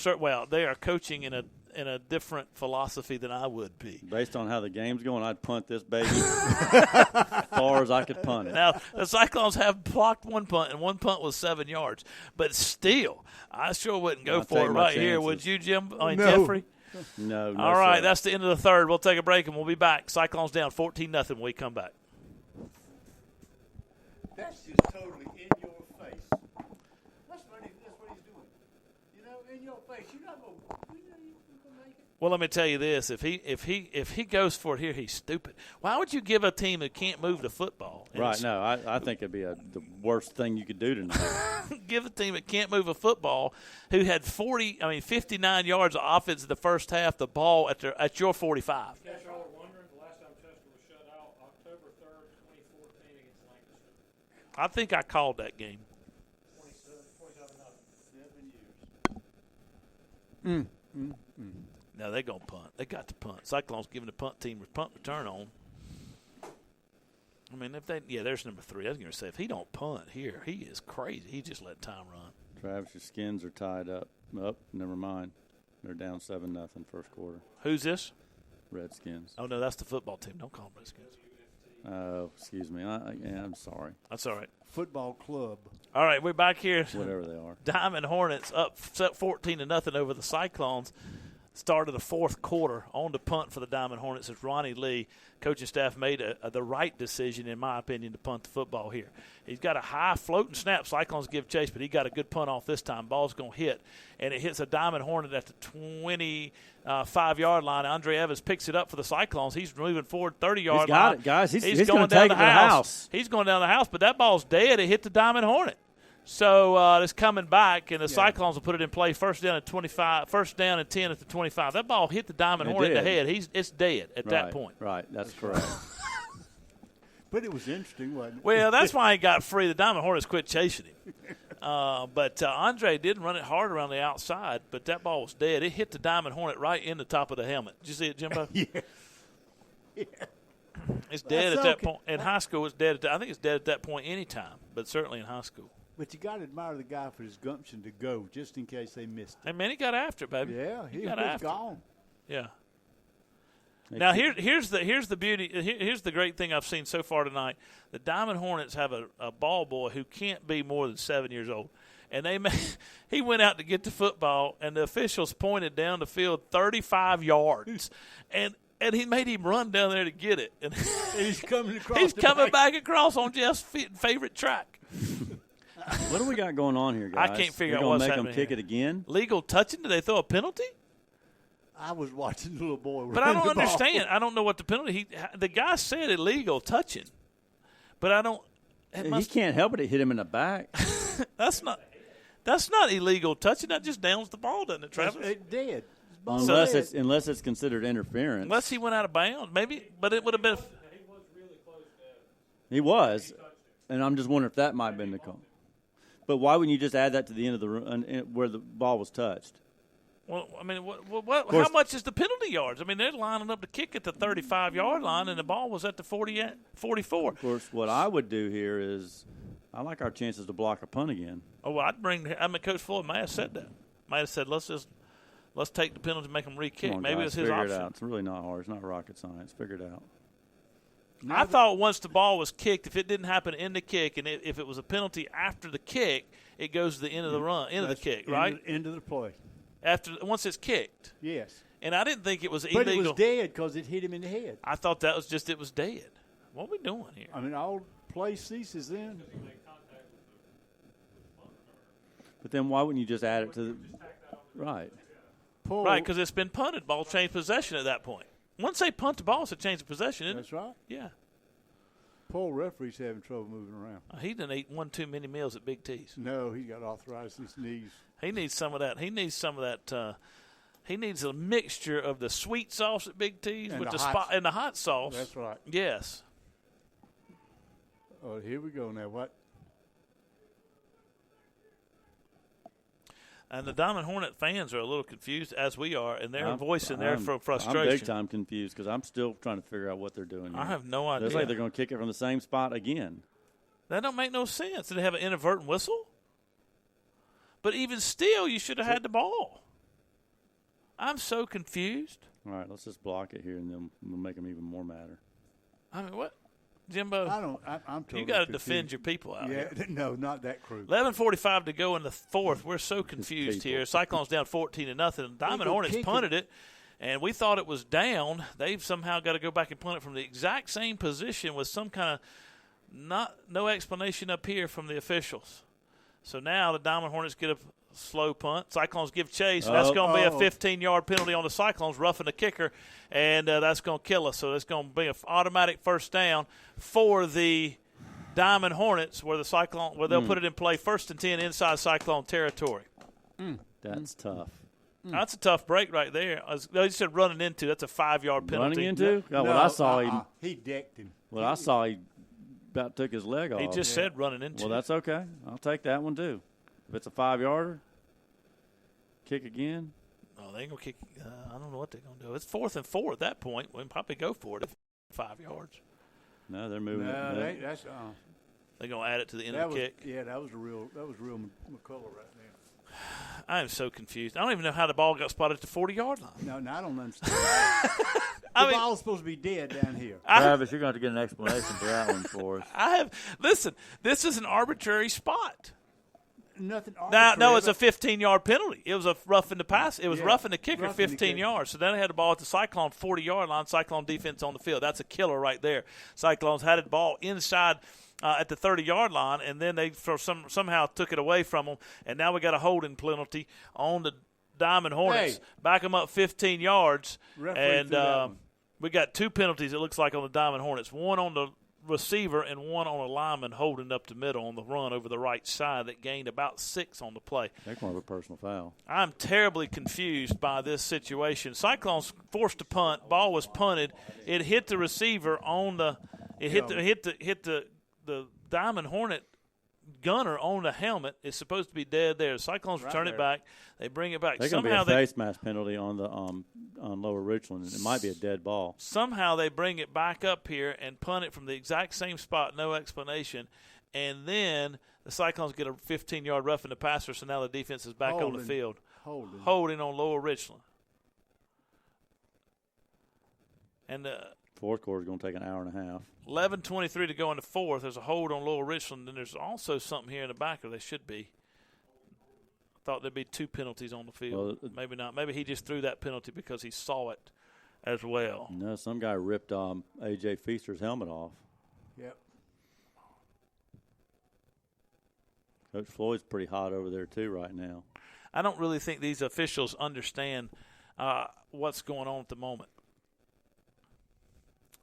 they are coaching in a different philosophy than I would be. Based on how the game's going, I'd punt this baby as far as I could punt it. Now, the Cyclones have blocked 1 punt, and 1 punt was 7 yards. But still, I sure wouldn't go I'll for take it my right here. chances. Would you, Jim? No. Jeffrey? No, All right, sir. that's the end of the third. We'll take a break, and we'll be back. Cyclones down 14-0 when we come back. That's just totally in your face. That's what he's doing. You know, in your face. You're not going to make it. Well, let me tell you this: if he goes for it here, he's stupid. Why would you give a team that can't move the football? And Right, no, I think it'd be the worst thing you could do tonight. give a team that can't move a football, who had 59 yards of offense in the first half, the ball at your 45. In case y'all are wondering, the last time Chester was shut out, October 3rd, 2014 against Lancaster. I think I called that game. 27-0. No, they're going to punt. They got to punt. Cyclones giving the punt team punt return on. I mean, there's number 3. I was going to say, if he don't punt here, he is crazy. He just let time run. Travis, your Skins are tied up. Never mind. They're down 7-0 first quarter. Who's this? Redskins. Oh, no, that's the football team. Don't call them Redskins. Oh, excuse me. I'm sorry. That's all right. Football club. All right, we're back here. Whatever they are. Diamond Hornets up 14-0 over the Cyclones. Start of the fourth quarter. On to punt for the Diamond Hornets as Ronnie Lee, coaching staff, made the right decision, in my opinion, to punt the football here. He's got a high floating snap. Cyclones give chase, but he got a good punt off this time. Ball's going to hit, and it hits a Diamond Hornet at the 25-yard line. Andre Evans picks it up for the Cyclones. He's moving forward 30-yard line. He's got it, guys. He's going going to down take it to the house. He's going down the house, but that ball's dead. It hit the Diamond Hornet. So it's coming back, and the Cyclones will put it in play. First down and 25. First down and 10 at the 25. That ball hit the Diamond Hornet in the head. It's dead at that point. Right, that's correct. But it was interesting, wasn't it? Well, that's why he got free. The Diamond Hornets quit chasing him. But Andre did run it hard around the outside, but that ball was dead. It hit the Diamond Hornet right in the top of the helmet. Did you see it, Jimbo? Yeah. It's dead at that point. In high school, it's dead. I think it's dead at that point anytime, but certainly in high school. But you got to admire the guy for his gumption to go, just in case they missed it. Hey, man, he got after it, baby. Yeah, he got was after gone. it. Yeah. Now here's the beauty. Here's the great thing I've seen so far tonight. The Diamond Hornets have a ball boy who can't be more than 7 years old, and he went out to get the football, and the officials pointed down the field 35 yards, and he made him run down there to get it, and he's coming across. He's coming back across on Jeff's favorite track. What do we got going on here, guys? I can't figure out We're what's gonna happening make them kick here. it again. Legal touching? Did they throw a penalty? I was watching the little boy. But I don't understand. I don't know what the penalty. The guy said illegal touching, but I don't. He can't help it. It hit him in the back. That's not illegal touching. That just downs the ball, doesn't it, Travis? It did. Unless it's considered interference. Unless he went out of bounds, maybe. But it would have been. He was really close to He was, and I'm just wondering if that might have been the call. But why wouldn't you just add that to the end of the run where the ball was touched? Well, I mean, how much is the penalty yards? I mean, they're lining up to kick at the 35-yard line, and the ball was at the 44. Of course, what I would do here is I like our chances to block a punt again. Oh, well, Coach Floyd may have said that. Might have said, let's take the penalty and make them re-kick. Come on, Maybe guys, it's his figure option. it out. It's really not hard. It's not rocket science. Figure it out. I thought once the ball was kicked, if it didn't happen in the kick, and if it was a penalty after the kick, it goes to the end of the run, end of the kick, right? End of the play. Once it's kicked. Yes. And I didn't think it was illegal. But it was dead because it hit him in the head. I thought that was just it was dead. What are we doing here? I mean, all play ceases then. But then why wouldn't you just add it to the right? Right, because it's been punted. Ball changed possession at that point. Once they punt the ball, it's a change of possession, isn't That's it? right. Yeah. Poor referee's having trouble moving around. He didn't eat one too many meals at Big T's. No, he got arthritis in his knees. He needs some of that. He needs some of that. He needs a mixture of the sweet sauce at Big T's And with the the hot- and the hot sauce. That's right. Yes. Oh, here we go now. What? And the Diamond Hornet fans are a little confused, as we are, and they're voicing their I'm frustration. big time confused because I'm still trying to figure out what they're doing here. I have no idea. Looks like they're going to kick it from the same spot again. That don't make no sense. Did they have an inadvertent whistle? But even still, you should have had the ball. I'm so confused. All right, let's just block it here, and then we'll make them even more madder. I mean, what? Jimbo, I'm totally you got to confused. defend your people out here. No, not that crew. 11:45 to go in the fourth. We're so confused here. Cyclones down 14-0. Diamond Hornets punted it, and we thought it was down. They've somehow got to go back and punt it from the exact same position with some kind of no explanation up here from the officials. So now the Diamond Hornets get a slow punt. Cyclones give chase. That's going to be a 15-yard penalty on the Cyclones, roughing the kicker, and that's going to kill us. So it's going to be an automatic first down for the Diamond Hornets, where they'll put it in play 1st and 10 inside Cyclone territory. That's tough. That's a tough break right there. They said running into. That's a 5-yard penalty. Running into? No, what I saw, he decked him. What I saw, he about took his leg off. He just said running into. Well, that's okay. I'll take that one too. If it's a 5-yarder, kick again. Oh, they ain't gonna kick. I don't know what they're gonna do. It's 4th and 4 at that point. We can probably go for it if 5 yards. No, they're moving it. That's They're going to add it to the end of the kick. Yeah, that was real McCullough right there. I am so confused. I don't even know how the ball got spotted at the 40-yard line. No, I don't understand. The ball's supposed to be dead down here. Travis, you're going to have to get an explanation for that one for us. Listen, this is an arbitrary spot. Nothing arbitrary. No, it's a 15-yard penalty. It was a roughing the pass. It was roughing the kicker 15 yards. So then they had the ball at the Cyclone 40-yard line. Cyclone defense on the field. That's a killer right there. Cyclones had the ball inside at the 30-yard line, and then they somehow took it away from them. And now we got a holding penalty on the Diamond Hornets. Hey. Back them up 15 yards. Referee threw that one. We got 2 penalties, it looks like, on the Diamond Hornets. One on the receiver and one on a lineman holding up the middle on the run over the right side that gained about 6 on the play. That's more of a personal foul. I'm terribly confused by this situation. Cyclones forced a punt. Ball was punted. It hit the receiver on the. It hit the Diamond Hornet gunner on the helmet. It's supposed to be dead there. The Cyclones return it back. They bring it back. They're going to be a face mask penalty on the on Lower Richland. It might be a dead ball. Somehow they bring it back up here and punt it from the exact same spot, no explanation. And then the Cyclones get a 15-yard roughing the passer, so now the defense is back on the field. Holding on Lower Richland. And fourth quarter is going to take an hour and a half. 11:23 to go in the fourth. There's a hold on Lower Richland, and there's also something here in the back, or there should be. I thought there'd be 2 penalties on the field. Well, maybe not. Maybe he just threw that penalty because he saw it as well. No, some guy ripped A.J. Feaster's helmet off. Yep. Coach Floyd's pretty hot over there, too, right now. I don't really think these officials understand what's going on at the moment.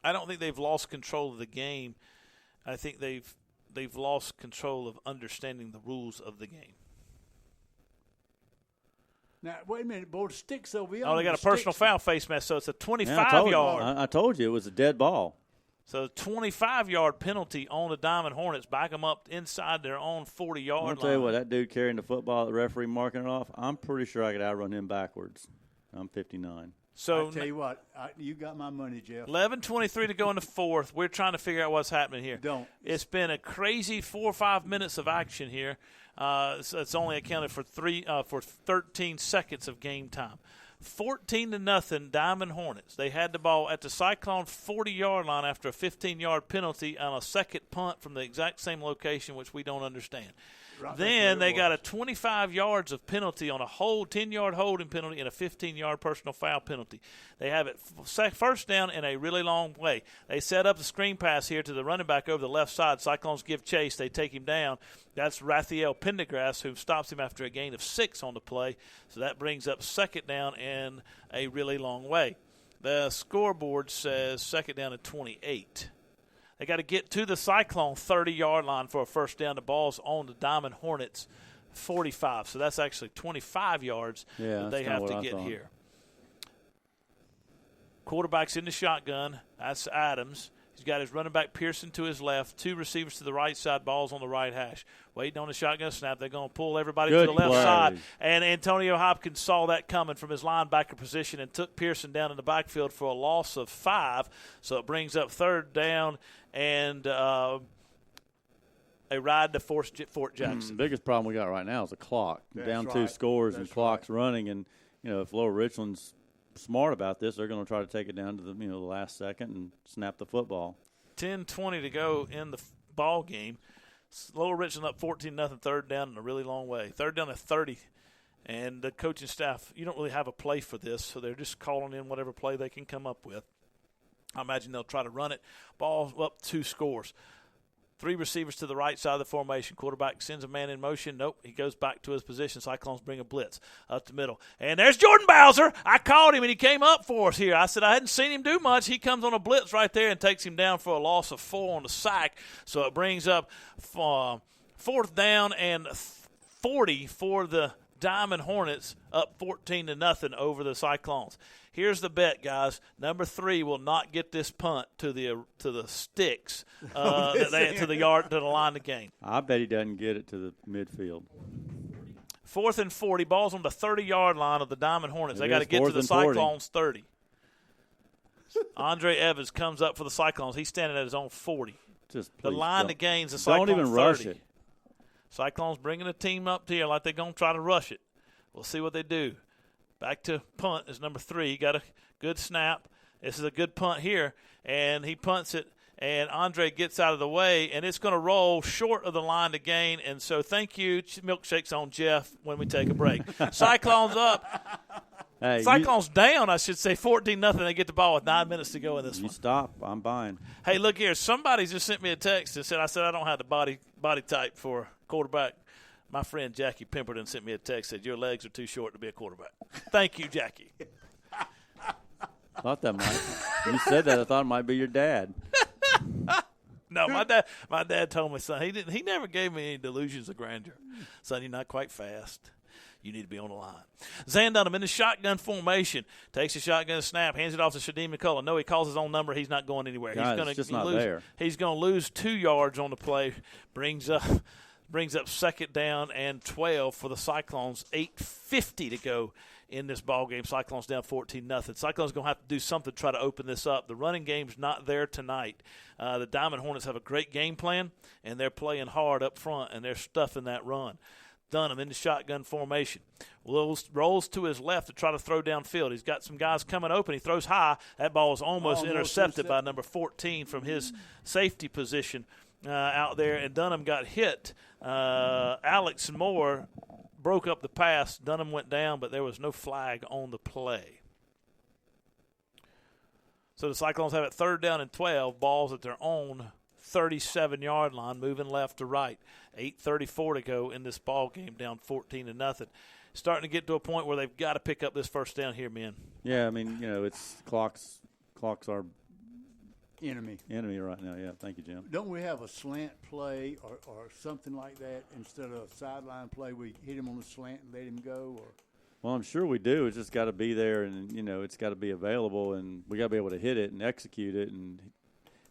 I don't think they've lost control of the game. I think they've lost control of understanding the rules of the game. Now, wait a minute, boy, the stick's over here. Oh, they got a personal foul face mask, so it's a 25-yard. I told you it was a dead ball. So 25-yard penalty on the Diamond Hornets. Back them up inside their own 40-yard line. I'll tell you what, that dude carrying the football, the referee marking it off, I'm pretty sure I could outrun him backwards. I'm 59. So I tell you what, you got my money, Jeff. 11:23 to go in the fourth. We're trying to figure out what's happening here. It's been a crazy 4 or 5 minutes of action here. It's only accounted for 13 seconds of game time. 14-0 Diamond Hornets. They had the ball at the Cyclone 40-yard line after a 15-yard penalty on a second punt from the exact same location, which we don't understand. Right, then they got a 25 yards of penalty on a 10-yard holding penalty and a 15-yard personal foul penalty. They have it first down in a really long way. They set up the screen pass here to the running back over the left side. Cyclones give chase. They take him down. That's Raphael Pendergrass, who stops him after a gain of 6 on the play. So that brings up second down in a really long way. The scoreboard says second down at 28. They got to get to the Cyclone 30-yard line for a first down. The ball's on the Diamond Hornets 45. So that's actually 25 yards that they have to get here. Quarterback's in the shotgun. That's Adams. He's got his running back Pearson to his left, 2 receivers to the right side, balls on the right hash. Waiting on the shotgun snap. They're going to pull everybody to the left side. And Antonio Hopkins saw that coming from his linebacker position and took Pearson down in the backfield for a loss of 5. So it brings up third down and a ride to Fort Jackson. The biggest problem we got right now is the clock. Down 2 scores and clock's running. And, if Lower Richland's smart about this, they're going to try to take it down to the the last second and snap the football. 10:20 to go in the ball game. Lower Richland up 14-0, third down in a really long way. Third down at 30, and the coaching staff, you don't really have a play for this, so they're just calling in whatever play they can come up with. I imagine they'll try to run it. Ball up 2 scores. 3 receivers to the right side of the formation. Quarterback sends a man in motion. Nope, he goes back to his position. Cyclones bring a blitz up the middle. And there's Jordan Bowser. I called him, and he came up for us here. I said I hadn't seen him do much. He comes on a blitz right there and takes him down for a loss of 4 on the sack. So it brings up fourth down and 40 for the Diamond Hornets, up 14-0 over the Cyclones. Here's the bet, guys. Number 3 will not get this punt to the sticks, to the line of game. I bet he doesn't get it to the midfield. 4th and 40, ball's on the 30-yard line of the Diamond Hornets. They got to get to the Cyclones 30. Andre Evans comes up for the Cyclones. He's standing at his own 40. Just the line don't, to gains the Cyclones don't even 30. rush it. Cyclones bringing the team up here like they're going to try to rush it. We'll see what they do. Back to punt is number 3. He got a good snap. This is a good punt here, and he punts it, and Andre gets out of the way, and it's going to roll short of the line to gain. And so thank you, milkshakes on Jeff when we take a break. Cyclones up. Hey, Cyclones down, I should say, 14-0. They get the ball with 9 minutes to go in this one. You stop. I'm buying. Hey, look here. Somebody just sent me a text and said, I don't have the body type for quarterback. My friend Jackie Pemberton sent me a text, said, your legs are too short to be a quarterback. Thank you, Jackie. I thought that might. You said that. I thought it might be your dad. No, my dad told me, son, he never gave me any delusions of grandeur. Son, you're not quite fast. You need to be on the line. Zan Dunham in the shotgun formation. Takes a shotgun snap, hands it off to Shadim McCullough. No, he calls his own number. He's not going anywhere. God, He's just going not to lose. there. He's going to lose 2 yards on the play. Brings up 2nd down and 12 for the Cyclones. 8:50 to go in this ball game. Cyclones down 14-0. Cyclones going to have to do something to try to open this up. The running game's not there tonight. The Diamond Hornets have a great game plan, and they're playing hard up front, and they're stuffing that run. Dunham in the shotgun formation. Rolls to his left to try to throw downfield. He's got some guys coming open. He throws high. That ball is almost intercepted by number 14 from his safety position out there, and Dunham got hit. Alex Moore broke up the pass. Dunham went down, but there was no flag on the play. So the Cyclones have it 3rd down and 12, balls at their own 37-yard line, moving left to right. 8:34 to go in this ball game, down 14-0. Starting to get to a point where they've got to pick up this first down here, men. Yeah, I mean, it's clocks are Enemy right now. Yeah, thank you, Jim. Don't we have a slant play or something like that instead of a sideline play? We hit him on the slant and let him go? Or Well, I'm sure we do. It's just got to be there, and it's got to be available, and we got to be able to hit it and execute it. And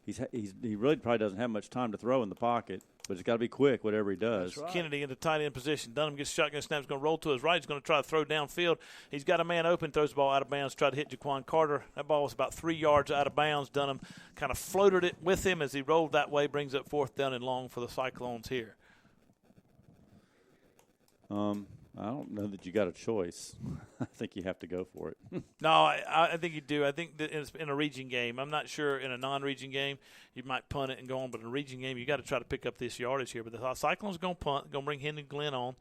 he really probably doesn't have much time to throw in the pocket, but it's got to be quick, whatever he does. That's right. Kennedy in the tight end position. Dunham gets shotgun snap. He's going to roll to his right. He's going to try to throw downfield. He's got a man open, throws the ball out of bounds, tried to hit Jaquan Carter. That ball was about 3 yards out of bounds. Dunham kind of floated it with him as he rolled that way, brings up 4th down and long for the Cyclones here. I don't know that you got a choice. I think you have to go for it. No, I think you do. I think that in a region game. I'm not sure in a non-region game you might punt it and go on, but in a region game you got to try to pick up this yardage here. But the Cyclones are going to punt, going to bring Henry Glenn on.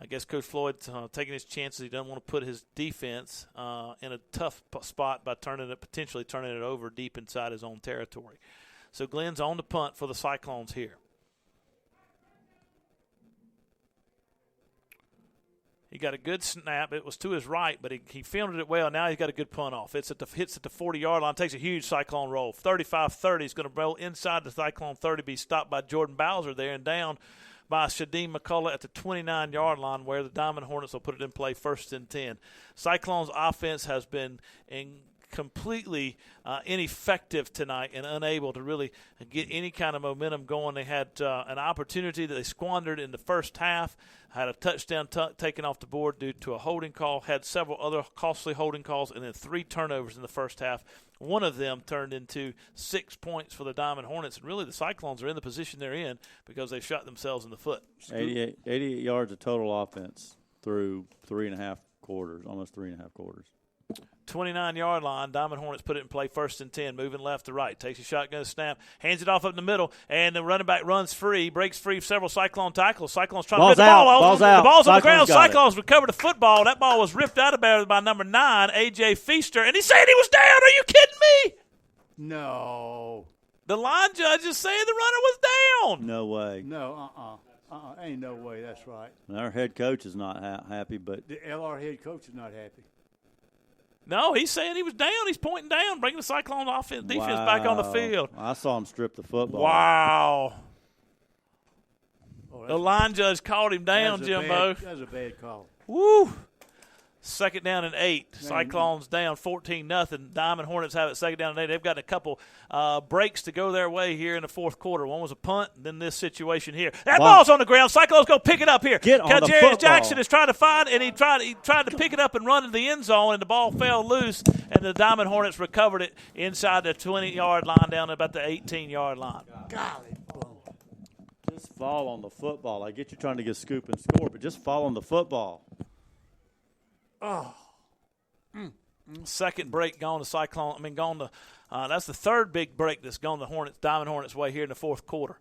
I guess Coach Floyd's taking his chances. He doesn't want to put his defense in a tough spot by potentially turning it over deep inside his own territory. So Glenn's on the punt for the Cyclones here. He got a good snap. It was to his right, but he fielded it well. Now he's got a good punt off. Hits at the 40-yard line, takes a huge Cyclone roll. 35-30. He's going to roll inside the Cyclone 30, be stopped by Jordan Bowser there and down by Shadim McCullough at the 29-yard line where the Diamond Hornets will put it in play 1st and 10. Cyclones offense has been completely ineffective tonight and unable to really get any kind of momentum going. They had an opportunity that they squandered in the first half, had a touchdown taken off the board due to a holding call, had several other costly holding calls, and then 3 turnovers in the first half. One of them turned into 6 points for the Diamond Hornets, and really the Cyclones are in the position they're in because they shot themselves in the foot. 88 yards of total offense through 3.5 quarters, almost 3.5 quarters. 29-yard line. Diamond Hornets put it in play 1st and 10, moving left to right. Takes a shotgun snap, hands it off up in the middle, and the running back runs free, breaks free several Cyclone tackles. Cyclones trying to get the ball out. Ball's out. The ball's on the Cyclones ground. Cyclones recover the football. That ball was ripped out of there by number 9, A.J. Feaster, and he said he was down. Are you kidding me? No. The line judge is saying the runner was down. No way. No, ain't no way. That's right. Our head coach is not happy, but The LR head coach is not happy. No, he's saying he was down. He's pointing down, bringing the Cyclone defense back on the field. I saw him strip the football. Wow. Oh, The line judge called him down, Jimbo. That was a bad call. Woo. Second down and 8. Cyclones down 14-0. Diamond Hornets have it second down and 8. They've got a couple breaks to go their way here in the fourth quarter. One was a punt, then this situation here. That ball's on the ground. Cyclones go pick it up here. Get on the Jarius football. Jackson is trying to find, and he tried to pick it up and run to the end zone, and the ball fell loose, and the Diamond Hornets recovered it inside the 20-yard line down about the 18-yard line. Golly. Just fall on the football. I get you trying to get scoop and score, but just fall on the football. Second break gone to Cyclone. That's the third big break that's gone the Diamond Hornets' way here in the fourth quarter.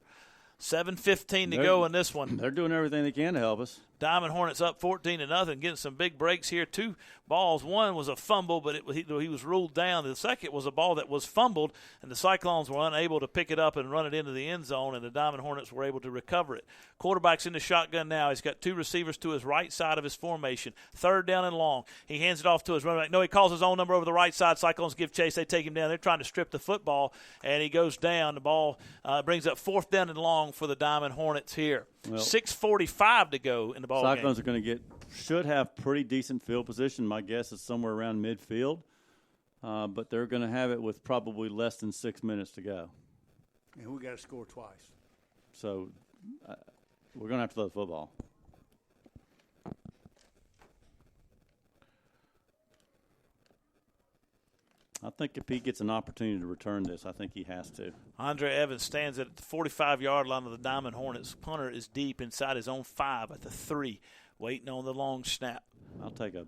7:15 to go in this one. They're doing everything they can to help us. Diamond Hornets up 14-0, getting some big breaks here. 2 balls. One was a fumble, but he was ruled down. The second was a ball that was fumbled, and the Cyclones were unable to pick it up and run it into the end zone, and the Diamond Hornets were able to recover it. Quarterback's in the shotgun now. He's got 2 receivers to his right side of his formation. Third down and long. He hands it off to his running back. No, he calls his own number over the right side. Cyclones give chase. They take him down. They're trying to strip the football, and he goes down. The ball brings up fourth down and long for the Diamond Hornets here. Well, 6:45 to go in the ball game. Cyclones are going to should have pretty decent field position. My guess is somewhere around midfield, but they're going to have it with probably less than 6 minutes to go. And we got to score twice. So we're going to have to throw the football. I think if he gets an opportunity to return this, I think he has to. Andre Evans stands at the 45-yard line of the Diamond Hornets. Punter is deep inside his own 5 at the 3, waiting on the long snap. I'll take a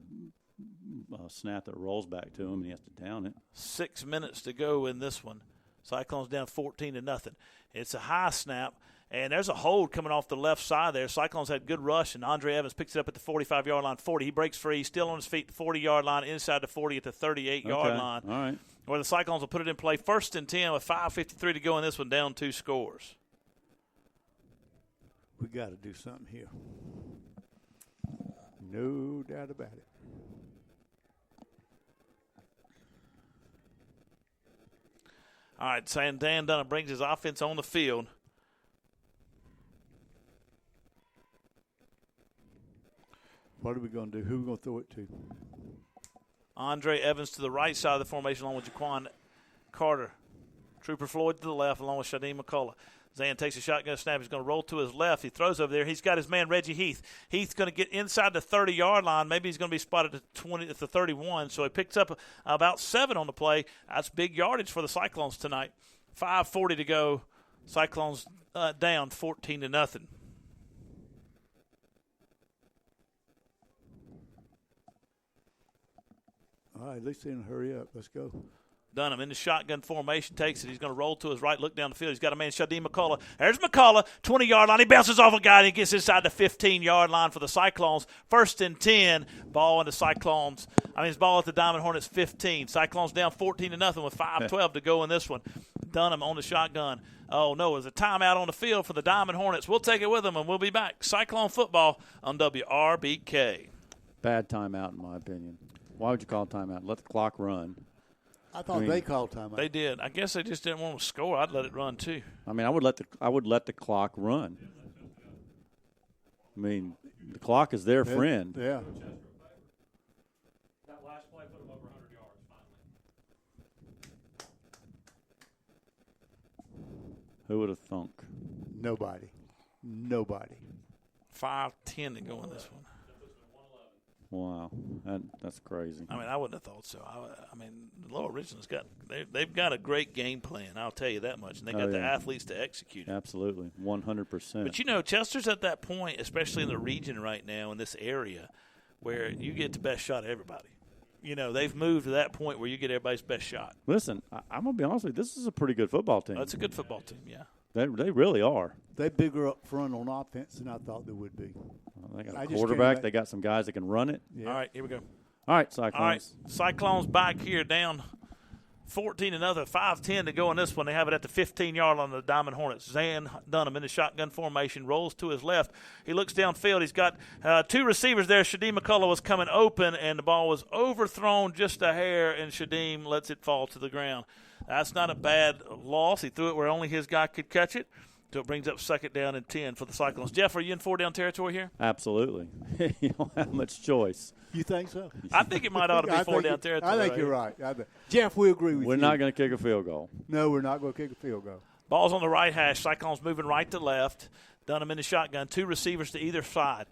snap that rolls back to him, and he has to down it. 6 minutes to go in this one. Cyclones down 14-0. It's a high snap, and there's a hold coming off the left side there. Cyclones had good rush, and Andre Evans picks it up at the 45-yard line, 40. He breaks free. He's still on his feet, 40-yard line, inside the 40 at the 38-yard line. All right. Where the Cyclones will put it in play. 1st and 10 with 5:53 to go in this one, down 2 scores. We got to do something here. No doubt about it. All right, Dan Dunham brings his offense on the field. What are we going to do? Who are we going to throw it to? Andre Evans to the right side of the formation along with Jaquan Carter. Trooper Floyd to the left along with Shadim McCullough. Zan takes a shotgun snap. He's going to roll to his left. He throws over there. He's got his man Reggie Heath. Heath's going to get inside the 30-yard line. Maybe he's going to be spotted at the 31. So he picks up about 7 on the play. That's big yardage for the Cyclones tonight. 5:40 to go. Cyclones down 14-0. All right, at least they didn't hurry up. Let's go. Dunham in the shotgun formation, takes it. He's going to roll to his right, look down the field. He's got a man, Shadim McCullough. There's McCullough, 20-yard line. He bounces off a guy, and he gets inside the 15-yard line for the Cyclones. 1st and 10, ball in the Cyclones. It's ball at the Diamond Hornets 15. Cyclones down 14-0 with 5:12 to go in this one. Dunham on the shotgun. Oh, no, there's a timeout on the field for the Diamond Hornets. We'll take it with them, and we'll be back. Cyclone football on WRBK. Bad timeout, in my opinion. Why would you call timeout? Let the clock run. I thought they called timeout. They did. I guess they just didn't want to score. I'd let it run too. I would let the clock run. The clock is their friend. Yeah. That last play put them over 100 yards finally. Who would have thunk? Nobody. 5:10 to go in this one. Wow, that's crazy. I wouldn't have thought so. Lower Richland's they've got a great game plan. I'll tell you that much, and they got the athletes to execute it. Absolutely, 100%. But Chester's at that point, especially in the region right now in this area, where you get the best shot of everybody. They've moved to that point where you get everybody's best shot. Listen, I'm gonna be honest with you. This is a pretty good football team. That's a good football team. Yeah. They really are. They're bigger up front on offense than I thought they would be. They got a quarterback. They got some guys that can run it. Yeah. All right, here we go. All right, Cyclones. All right, Cyclones back here down 14 another 5:10 to go in this one. They have it at the 15-yard line of the Diamond Hornets. Zan Dunham in the shotgun formation rolls to his left. He looks downfield. He's got 2 receivers there. Shadim McCullough was coming open, and the ball was overthrown just a hair, and Shadim lets it fall to the ground. That's not a bad loss. He threw it where only his guy could catch it. So it brings up 2nd down and 10 for the Cyclones. Jeff, are you in 4-down territory here? Absolutely. You don't have much choice. You think so? I think it might ought to be 4-down territory. I think you're right. Jeff, we agree with you. We're not going to kick a field goal. No, we're not going to kick a field goal. Ball's on the right hash. Cyclones moving right to left. Dunham in the shotgun. 2 receivers to either side.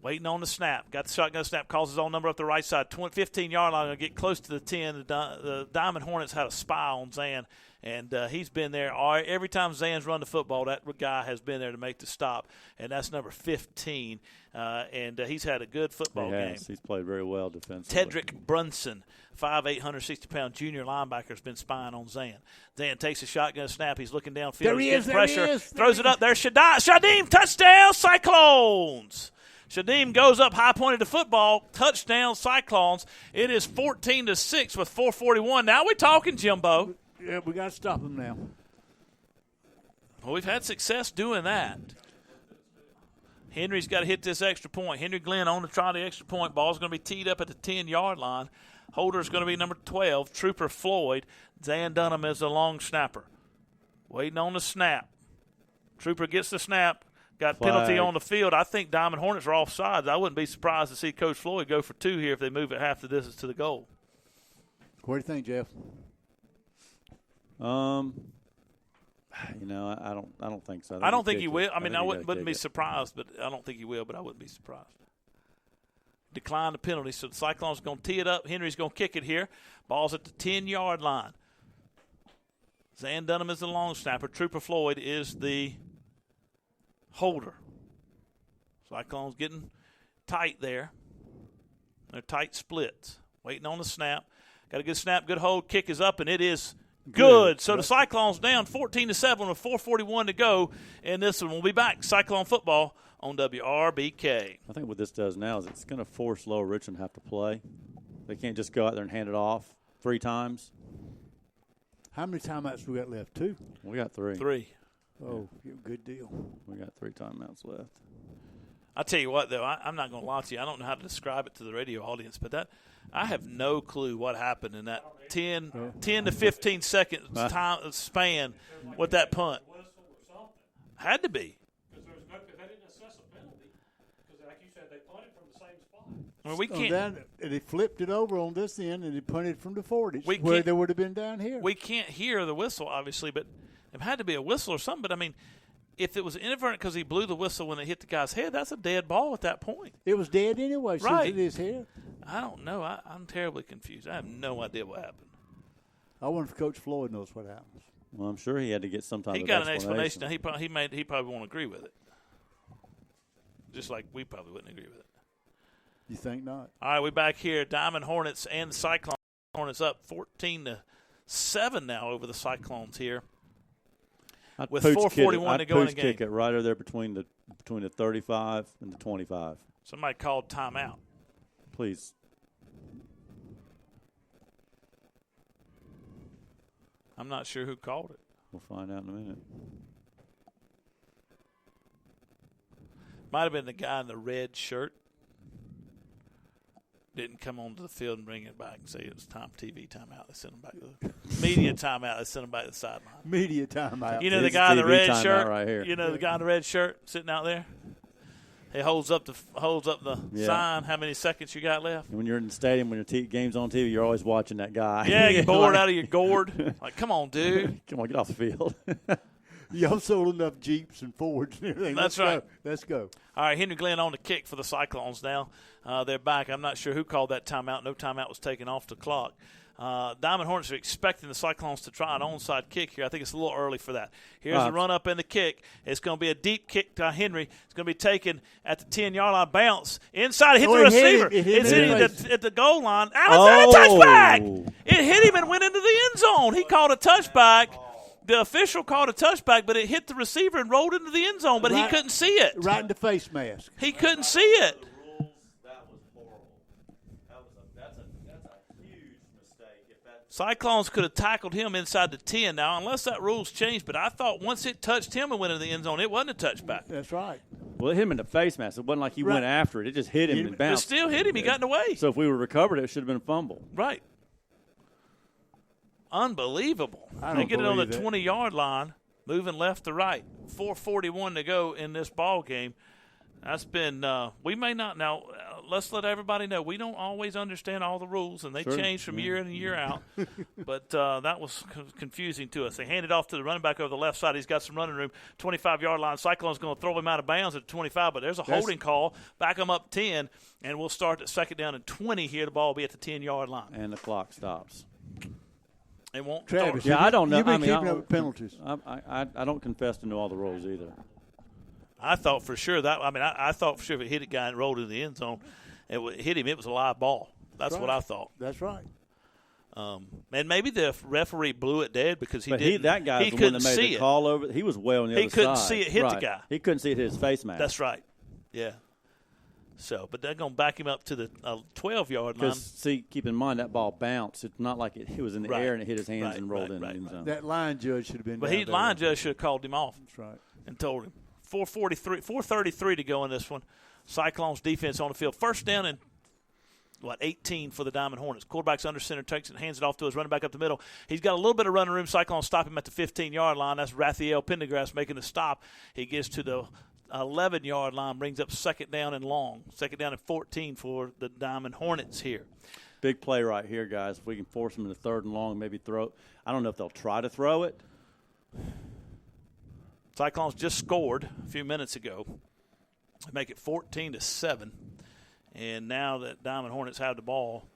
Waiting on the snap. Got the shotgun snap. Calls his own number up the right side. 15-yard line. Going to get close to the 10. The Diamond Hornets had a spy on Zan. And he's been there. Every time Zan's run the football, that guy has been there to make the stop. And that's number 15. And he's had a good football game. He's played very well defensively. Tedrick Brunson, 5'8", 160-pound junior linebacker, has been spying on Zan. Zan takes a shotgun snap. He's looking downfield. There he is. Pressure. Throws it up there. Shadim, touchdown, Cyclones. Shadim goes up high pointed to football. Touchdown, Cyclones. It is 14-6 with 4:41. Now we're talking, Jimbo. Yeah, we got to stop him now. Well, we've had success doing that. Henry's got to hit this extra point. Henry Glenn on to try the extra point. Ball's going to be teed up at the 10-yard line. Holder's going to be number 12, Trooper Floyd. Zan Dunham is the long snapper. Waiting on the snap. Trooper gets the snap. Got penalty on the field. I think Diamond Hornets are offsides. I wouldn't be surprised to see Coach Floyd go for 2 here if they move it half the distance to the goal. What do you think, Jeff? I don't think so. I don't think he will. I mean, I wouldn't be surprised, but I don't think he will, but I wouldn't be surprised. Decline the penalty, so the Cyclones are going to tee it up. Henry's going to kick it here. Ball's at the 10-yard line. Zan Dunham is the long snapper. Trooper Floyd is the holder. Cyclones getting tight there. They're tight splits. Waiting on the snap. Got a good snap, good hold. Kick is up, and it is good. So the Cyclones down 14-7 with 4:41 to go, and this one will be back. Cyclone football on WRBK. I think what this does now is it's going to force Lower Richland to have to play. They can't just go out there and hand it off 3 times. How many timeouts we got left? 2? We got 3. 3. Oh, good deal. We got 3 timeouts left. I tell you what, though, I'm not going to lie to you. I don't know how to describe it to the radio audience, but I have no clue what happened in that 10 to 15 seconds time span with that punt. Had to be. Because they didn't assess a penalty. Because, like you said, they punted from the same spot. I mean, we can't. They flipped it over on this end, and they punted from the 40s, where can't, they would have been down here. We can't hear the whistle, obviously, but it had to be a whistle or something. But, I mean, if it was inadvertent because he blew the whistle when it hit the guy's head, that's a dead ball at that point. It was dead anyway, right. Since it is here. I don't know. I'm terribly confused. I have no idea what happened. I wonder if Coach Floyd knows what happened. Well, I'm sure he had to get some type of explanation. He got an explanation. Now, he probably won't agree with it. Just like we probably wouldn't agree with it. You think not? All right, we're back here. Diamond Hornets and Cyclones. Hornets up 14-7 now over the Cyclones here. With 4:41 to go in the game. Kick it right over there between the 35 and the 25. Somebody called timeout. Please. I'm not sure who called it. We'll find out in a minute. Might have been the guy in the red shirt. Didn't come onto the field and bring it back and say it was TV timeout. They sent him back to the media timeout. They sent him back to the sideline. Media timeout. You know the guy in the red shirt right here. You know the guy in the red shirt sitting out there. He holds up the sign. How many seconds you got left? When you're in the stadium, when your game's on TV, you're always watching that guy. Yeah, you're bored out of your gourd. Like, come on, dude. Come on, get off the field. Y'all sold enough Jeeps and Fords and everything. That's right. Let's go. All right, Henry Glenn on the kick for the Cyclones now. They're back. I'm not sure who called that timeout. No timeout was taken off the clock. Diamond Hornets are expecting the Cyclones to try an onside kick here. I think it's a little early for that. Here's the run up and the kick. It's going to be a deep kick to Henry. It's going to be taken at the 10-yard line. Bounce inside. It hit the receiver. It's hitting at the goal line. It's a touchback. It hit him and went into the end zone. He called a touchback. The official called a touchback, but it hit the receiver and rolled into the end zone, but he couldn't see it. Right in the face mask. He couldn't see it. That was horrible. That's a huge mistake. Cyclones could have tackled him inside the 10 now, unless that rule's changed, but I thought once it touched him and went into the end zone, it wasn't a touchback. That's right. Well, it hit him in the face mask. It wasn't like he went after it. It just hit him and bounced. It still hit him. He got in the way. So if we were recovered, it should have been a fumble. Right. Unbelievable. They get it on the 20-yard line. moving left to right. 4:41 to go in this ball game. That's been we may not now. Let's let everybody know we don't always understand all the rules, and they change from year in and year out. But that was confusing to us. They handed off to the running back over the left side. He's got some running room. 25-yard line. Cyclone's going to throw him out of bounds at 25, but there's a holding call. Back him up 10, and we'll start at second down and 20 here. The ball will be at the 10-yard line. And the clock stops. It won't Travis, start. Yeah, I don't know. You've been I mean, keeping up with penalties. I don't confess to know all the rules either. I thought for sure that. I mean, I thought for sure if it hit a guy and rolled in the end zone, it hit him. It was a live ball. That's what I thought. That's right. And maybe the referee blew it dead because he But that guy he was the one that couldn't made see the it. call over. He was way on the other side. He couldn't see it hit the Right. guy. He couldn't see it hit his face mask. That's right. Yeah. So, but they're going to back him up to the 12-yard line. Because, see, keep in mind that ball bounced. It's not like it was in the air and it hit his hands and rolled in the end zone. That line judge should have been But down there. line judge should have called him off. That's right. And told him. 4:33 to go in this one. Cyclones defense on the field. First down and 18 for the Diamond Hornets. Quarterback's under center, takes it, hands it off to his running back up the middle. He's got a little bit of running room. Cyclones stop him at the 15-yard line. That's Raphael Pendergrass making the stop. He gets to the 11-yard line, brings up second down and long. Second down and 14 for the Diamond Hornets here. Big play right here, guys. If we can force them in the third and long, maybe throw. I don't know if they'll try to throw it. Cyclones just scored a few minutes ago. They make it 14-7. And now that Diamond Hornets have the ball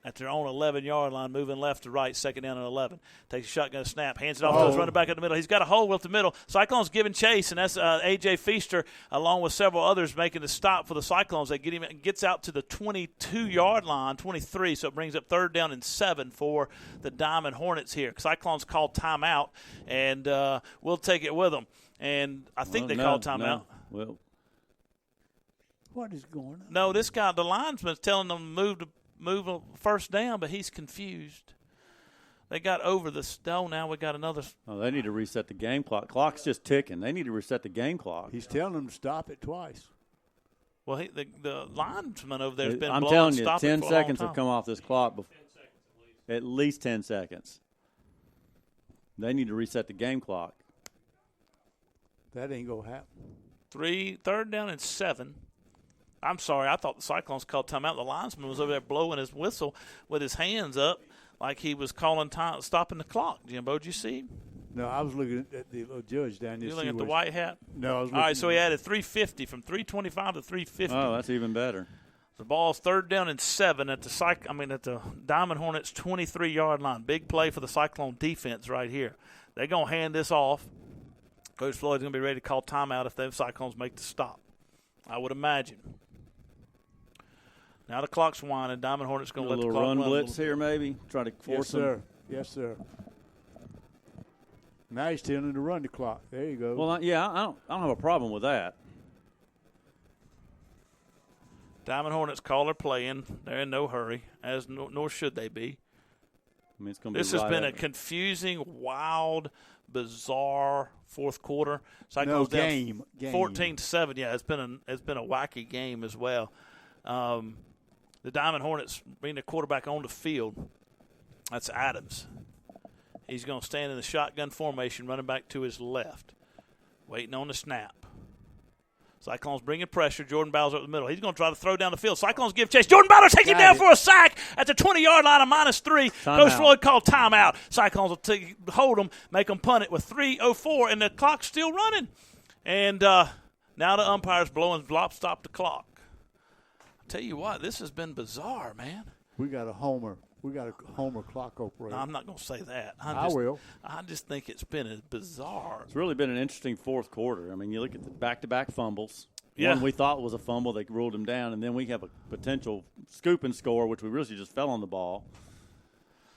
at their own 11-yard line, moving left to right, second down and 11. Takes a shotgun snap, hands it off to his running back in the middle. He's got a hole with the middle. Cyclones giving chase, and that's A.J. Feaster, along with several others, making the stop for the Cyclones. They get him, gets out to the 22-yard line, 23, so it brings up third down and 7 for the Diamond Hornets here. Cyclones called timeout, and we'll take it with them. And I think they called timeout. Well, What is going on? No, this guy, the linesman's telling them to move a first down, but he's confused. They got over the stone. Now we got another. oh, they need to reset the game clock. Clock's just ticking. They need to reset the game clock. He's telling them to stop it twice. Well, the linesman over there has been I'm blowing, telling you, stopping 10 for a seconds long have time. come off this clock. At least 10 seconds. They need to reset the game clock. That ain't going to happen. Third down and 7. I'm sorry, I thought the Cyclones called timeout. The linesman was over there blowing his whistle with his hands up like he was calling time, stopping the clock. Jimbo, did you see him? No, I was looking at the little judge down there. You looking at the white hat? No, I was looking. All right, so he added 350 from 325 to 350. Oh, that's even better. The ball's third down and 7 at the Diamond Hornets 23-yard line. Big play for the Cyclone defense right here. They're going to hand this off. Coach Floyd's going to be ready to call timeout if the Cyclones make the stop, I would imagine. Now the clock's winding. Diamond Hornets going to let the clock run run. blitz here, maybe try to force them. Yes, sir. Now he's telling him to run the clock. There you go. Well, I don't have a problem with that. Diamond Hornets call their play in. They're in no hurry, nor should they be. I mean, it's going to be. This has been a confusing, wild, bizarre fourth quarter. Cyclones game. 14-7. Yeah, it's been a wacky game as well. The Diamond Hornets bring the quarterback on the field. That's Adams. He's going to stand in the shotgun formation, running back to his left, waiting on the snap. Cyclones bringing pressure. Jordan Bowser up the middle. He's going to try to throw down the field. Cyclones give chase. Jordan Bowser takes him down for a sack at the 20-yard line, a -3. Coach Floyd called timeout. Cyclones will hold them, make them punt it with 3:04, and the clock's still running. And now the umpire's blowing stop the clock. I tell you what, this has been bizarre, man. We got a homer. We got a homer clock operator. No, I'm not going to say that. I will. I just think it's been bizarre. It's really been an interesting fourth quarter. I mean, you look at the back-to-back fumbles. Yeah. One we thought was a fumble, they ruled him down, and then we have a potential scoop and score, which we really just fell on the ball.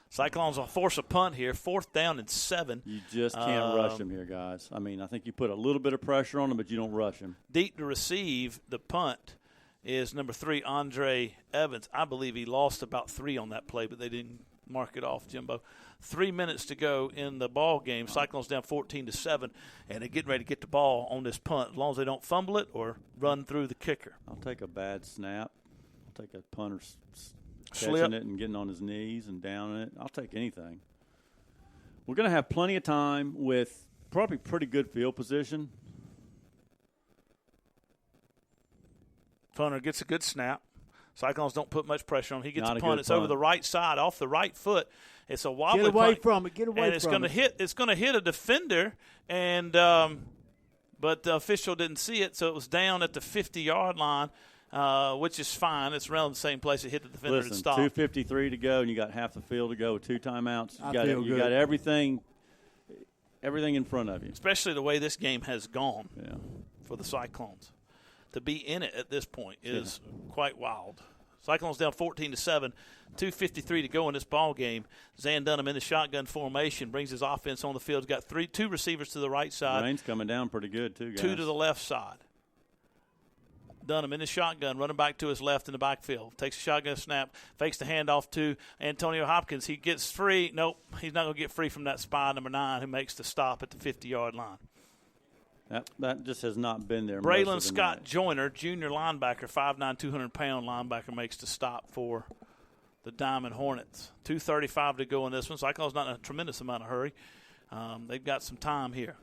Cyclones will force a punt here, 4th down and 7. You just can't rush him here, guys. I mean, I think you put a little bit of pressure on him, but you don't rush him. Deep to receive the punt is number 3, Andre Evans. I believe he lost about 3 on that play, but they didn't mark it off, Jimbo. 3 minutes to go in the ball game. Cyclones down 14-7, and they're getting ready to get the ball on this punt as long as they don't fumble it or run through the kicker. I'll take a bad snap. I'll take a punter Slip. catching it and getting on his knees and down it. I'll take anything. We're going to have plenty of time with probably pretty good field position. Punter gets a good snap. Cyclones don't put much pressure on him. He gets Not a a punt. good It's over punt. the right side, off the right foot. It's a wobbly Get away punt. from it. Get away and it's from going to it. hit. It's going to hit a defender, and but the official didn't see it, so it was down at the 50-yard line, which is fine. It's around the same place it hit the defender and Listen, stopped. 2:53 to go, and you got half the field to go with 2 timeouts. I feel You good. got everything in front of you. Especially the way this game has gone Yeah. for the Cyclones. To be in it at this point is quite wild. Cyclones down 14-7, 2:53 to go in this ball game. Zan Dunham in the shotgun formation brings his offense on the field. He's got 2 receivers to the right side, Rain's coming down pretty good too, guys. 2 to the left side. Dunham in the shotgun, running back to his left in the backfield. Takes a shotgun snap, fakes the handoff to Antonio Hopkins. He gets free. Nope, he's not going to get free from that spy, number 9, who makes the stop at the 50-yard line. That just has not been there. Braylon most of the Scott night. Joyner, junior linebacker, 5'9", 200-pound linebacker, makes the stop for the Diamond Hornets. 2:35 to go in this one. Cyclones not in a tremendous amount of hurry. They've got some time here.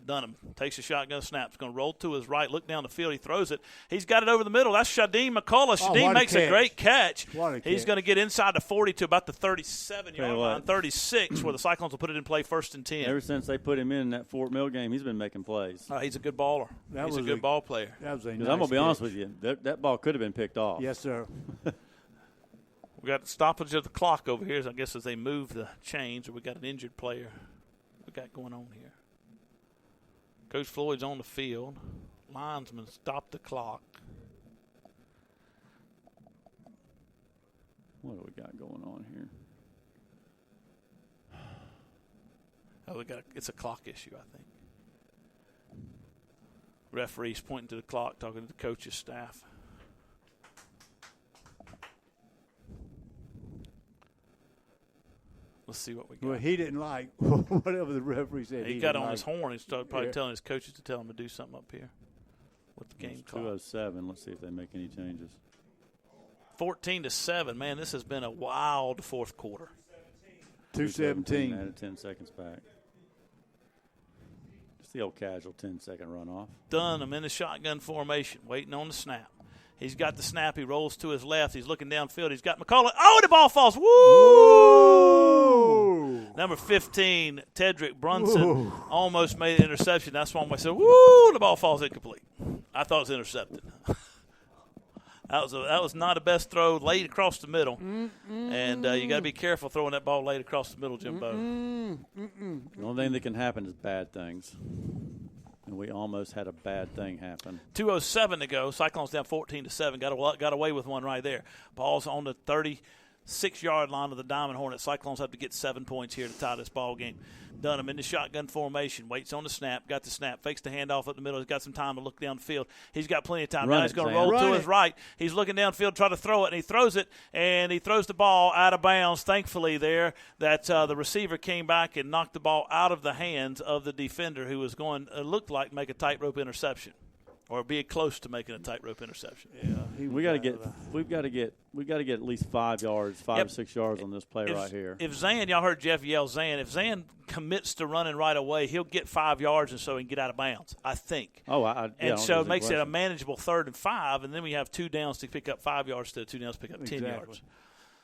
Dunham takes a shotgun snap. He's going to roll to his right, look down the field. He throws it. He's got it over the middle. That's Shadim McCullough. Shadim what a makes a catch. great catch. What a He's catch. going to get inside the 40 to about the Tell 37-yard you line, what. 36, where the Cyclones will put it in play 1st and 10. Ever since they put him in that Fort Mill game, he's been making plays. He's a good baller. He's a good ball player. That was a nice Because I'm going to be honest catch. with you, that ball could have been picked off. Yes, sir. We got the stoppage of the clock over here, I guess, as they move the chains. We got an injured player. We got going on here. Coach Floyd's on the field. Linesman stopped the clock. What do we got going on here? It's a clock issue, I think. Referee's pointing to the clock, talking to the coach's staff. Let's see what we got. Well, he didn't like whatever the referee said. He got didn't on like. his horn. He started probably Yeah. telling his coaches to tell him to do something up here with the game It's clock. 2:07. Let's see if they make any changes. 14-7. Man, this has been a wild fourth quarter. 2:17. Added 10 seconds back. Just the old casual 10-second runoff. Dunham in the shotgun formation, waiting on the snap. He's got the snap. He rolls to his left. He's looking downfield. He's got McCullough. Oh, the ball falls. Woo! Number 15, Tedrick Brunson, almost made an interception. That's why I said, woo, the ball falls incomplete. I thought it was intercepted. That was not the best throw, laid across the middle. And you got to be careful throwing that ball laid across the middle, Jimbo. The only thing that can happen is bad things. And we almost had a bad thing happen. 2:07 to go. Cyclones down 14-7. Got away with one right there. Ball's on the 36-yard line of the Diamond Hornets. Cyclones have to get 7 points here to tie this ball game. Dunham in the shotgun formation. Waits on the snap. Got the snap. Fakes the handoff up the middle. He's got some time to look down the field. He's got plenty of time. Run Now it, he's going to Sam. roll Run to it. his right. He's looking downfield, try to throw it, and he throws it. And he throws the ball out of bounds. Thankfully there that the receiver came back and knocked the ball out of the hands of the defender who was going, looked like make a tightrope interception. Or be close to making a tightrope interception. We've got to get at least 5 yards, 5 Yep. or 6 yards on this play right here. If Zan, y'all heard Jeff yell Zan, if Zan commits to running right away, he'll get 5 yards and so he can get out of bounds, I think. Oh, I And don't so think it makes there's it a question. manageable 3rd and 5, and then we have 2 downs to pick up 5 yards instead of 2 downs to pick up 10 Exactly. yards.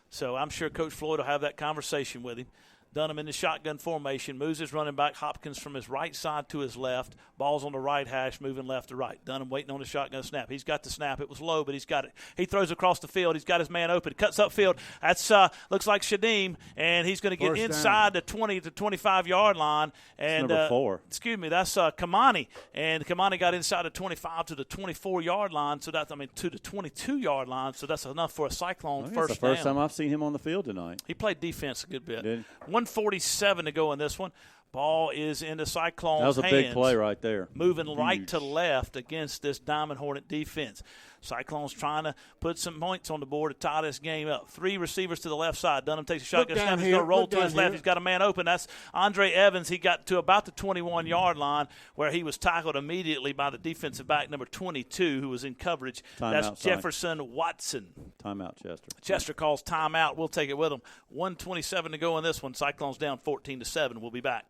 So I'm sure Coach Floyd will have that conversation with him. Dunham in the shotgun formation, moves his running back Hopkins from his right side to his left. Ball's on the right hash, moving left to right. Dunham waiting on the shotgun snap. He's got the snap. It was low, but he's got it. He throws across the field. He's got his man open. Cuts upfield. That's looks like Shadim, and he's going to get First inside the 20 to 25-yard line. And number 4. Excuse me, that's Kamani, and Kamani got inside the 25 to the 24-yard line. So that's to the 22-yard line. So that's enough for a Cyclone I think first it's the first down. time I've seen him on the field tonight. He played defense a good bit. Did 1:47 to go in this one. Ball is into Cyclones' That was a hands. big play right there. Moving right Huge. to left against this Diamond Hornet defense. Cyclones trying to put some points on the board to tie this game up. 3 receivers to the left side. Dunham takes a shotgun snap. He's going to roll to his left. He's got a man open. That's Andre Evans. He got to about the 21-yard line where he was tackled immediately by the defensive back, number 22, who was in coverage. That's Jefferson Watson. Timeout, Chester. Chester calls timeout. We'll take it with him. 1:27 to go in this one. Cyclones down 14-7. We'll be back.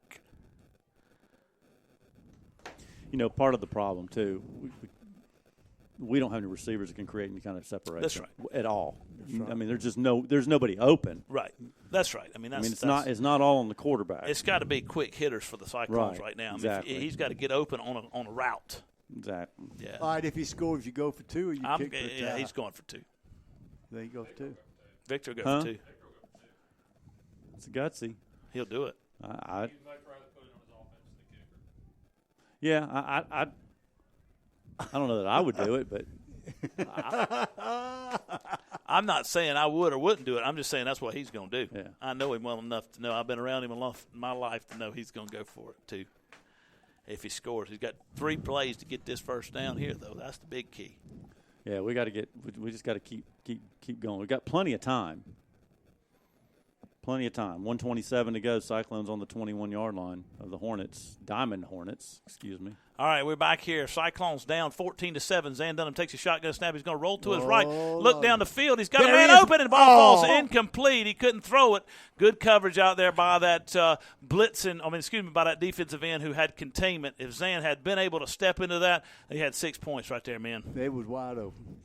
Part of the problem, too, we don't have any receivers that can create any kind of separation. That's right. At all. Right. I mean, there's nobody open. Right. That's right. It's not all on the quarterback. It's got to be quick hitters for the Cyclones right now. Exactly. He's got to get open on a route. Exactly. Yeah. All right, if he scores, you go for 2 or you kick for a tie? He's going for 2. There you go for 2. Victor goes for 2. It's gutsy. He'll do it. I don't know that I would do it, but I'm not saying I would or wouldn't do it. I'm just saying that's what he's going to do. Yeah. I know him well enough to know. I've been around him enough in my life to know he's going to go for it too. If he scores, he's got 3 plays to get this first down here, though. That's the big key. yeah, we just got to keep going. We've got plenty of time. 1:27 to go. Cyclones on the 21-yard line of the Hornets. Diamond Hornets, excuse me. All right, we're back here. Cyclones down 14-7. Zan Dunham takes a shotgun snap. He's going to roll to his right. Look down the field. He's got a man open, and the ball falls incomplete. He couldn't throw it. Good coverage out there by that by that defensive end who had containment. If Zan had been able to step into that, he had 6 points right there, man. They was wide open.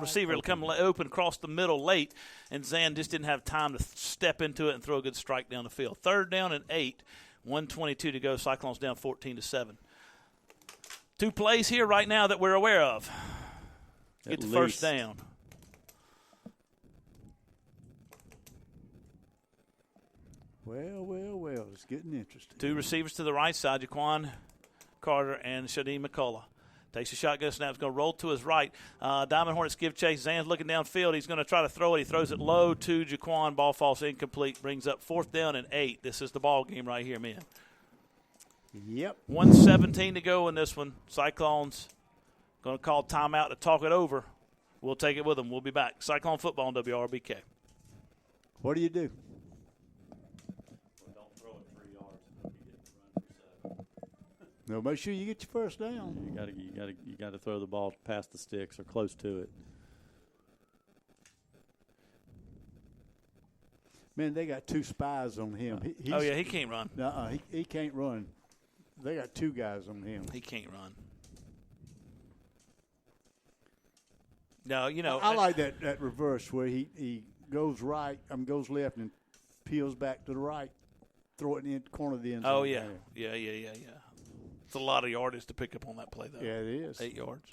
Receiver come open across the middle late, and Zan just didn't have time to step into it and throw a good strike down the field. 3rd down and 8, 1:22 to go. Cyclones down 14-7. 2 plays here right now that we're aware of. Get the first down. Well, it's getting interesting. 2 receivers to the right side, Jaquan Carter and Shadim McCullough. Takes a shotgun snap. He's going to roll to his right. Diamond Hornets give chase. Zan's looking downfield. He's going to try to throw it. He throws it low to Jaquan. Ball falls incomplete. Brings up 4th down and 8. This is the ball game right here, man. Yep. 1:17 to go in this one. Cyclones going to call timeout to talk it over. We'll take it with them. We'll be back. Cyclone football on WRBK. What do you do? No, make sure you get your first down. You got to throw the ball past the sticks or close to it. Man, they got 2 spies on him. He can't run. He can't run. They got 2 guys on him. He can't run. No, I like that reverse where he goes goes left and peels back to the right, throw it in the corner of the end zone. Oh yeah. It's a lot of yardage to pick up on that play, though. Yeah, it is. 8 yards.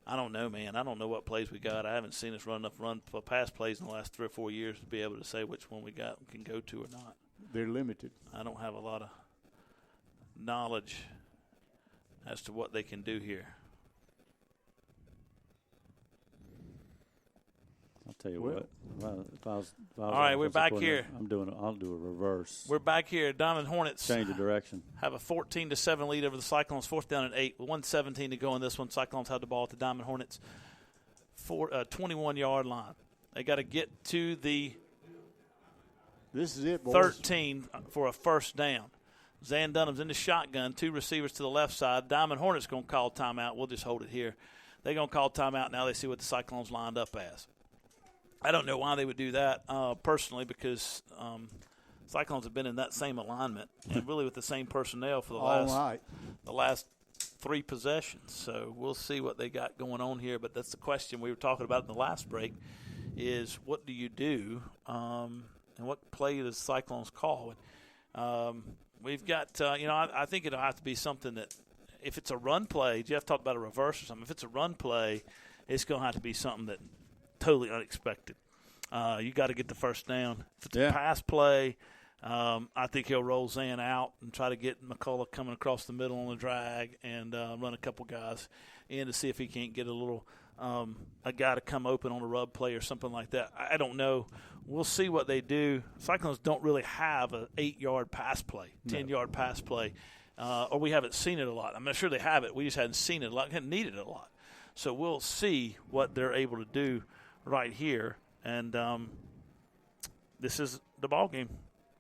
I don't know, man. I don't know what plays we got. I haven't seen us run pass plays in the last 3 or 4 years to be able to say which one we can go to or not. They're limited. I don't have a lot of knowledge as to what they can do here. I'll tell you what. If I was all right, we're back here. I'll do a reverse. We're back here. Diamond Hornets change of direction. Have a 14-7 lead over the Cyclones. 4th down and 8 with 1:17 to go in this one. Cyclones have the ball at the Diamond Hornets 21-yard line. They got to get to the This is it, boys. 13 for a first down. Zan Dunham's in the shotgun. 2 receivers to the left side. Diamond Hornets going to call timeout. We'll just hold it here. They're going to call timeout now. They see what the Cyclones lined up as. I don't know why they would do that personally, because Cyclones have been in that same alignment and really with the same personnel for the last 3 possessions. So we'll see what they got going on here. But that's the question we were talking about in the last break is what do you do and what play does Cyclones call? We've got, I think it'll have to be something that if it's a run play, Jeff talked about a reverse or something. If it's a run play, it's going to have to be something that totally unexpected. You got to get the first down. If it's a pass play, I think he'll roll Zan out and try to get McCullough coming across the middle on the drag and run a couple guys in to see if he can't get a little a guy to come open on a rub play or something like that. I don't know. We'll see what they do. Cyclones don't really have an 8-yard pass play, 10-yard pass play, or we haven't seen it a lot. I'm not sure they have it. We just hadn't seen it a lot, hadn't needed it a lot. So we'll see what they're able to do right here. And this is the ball game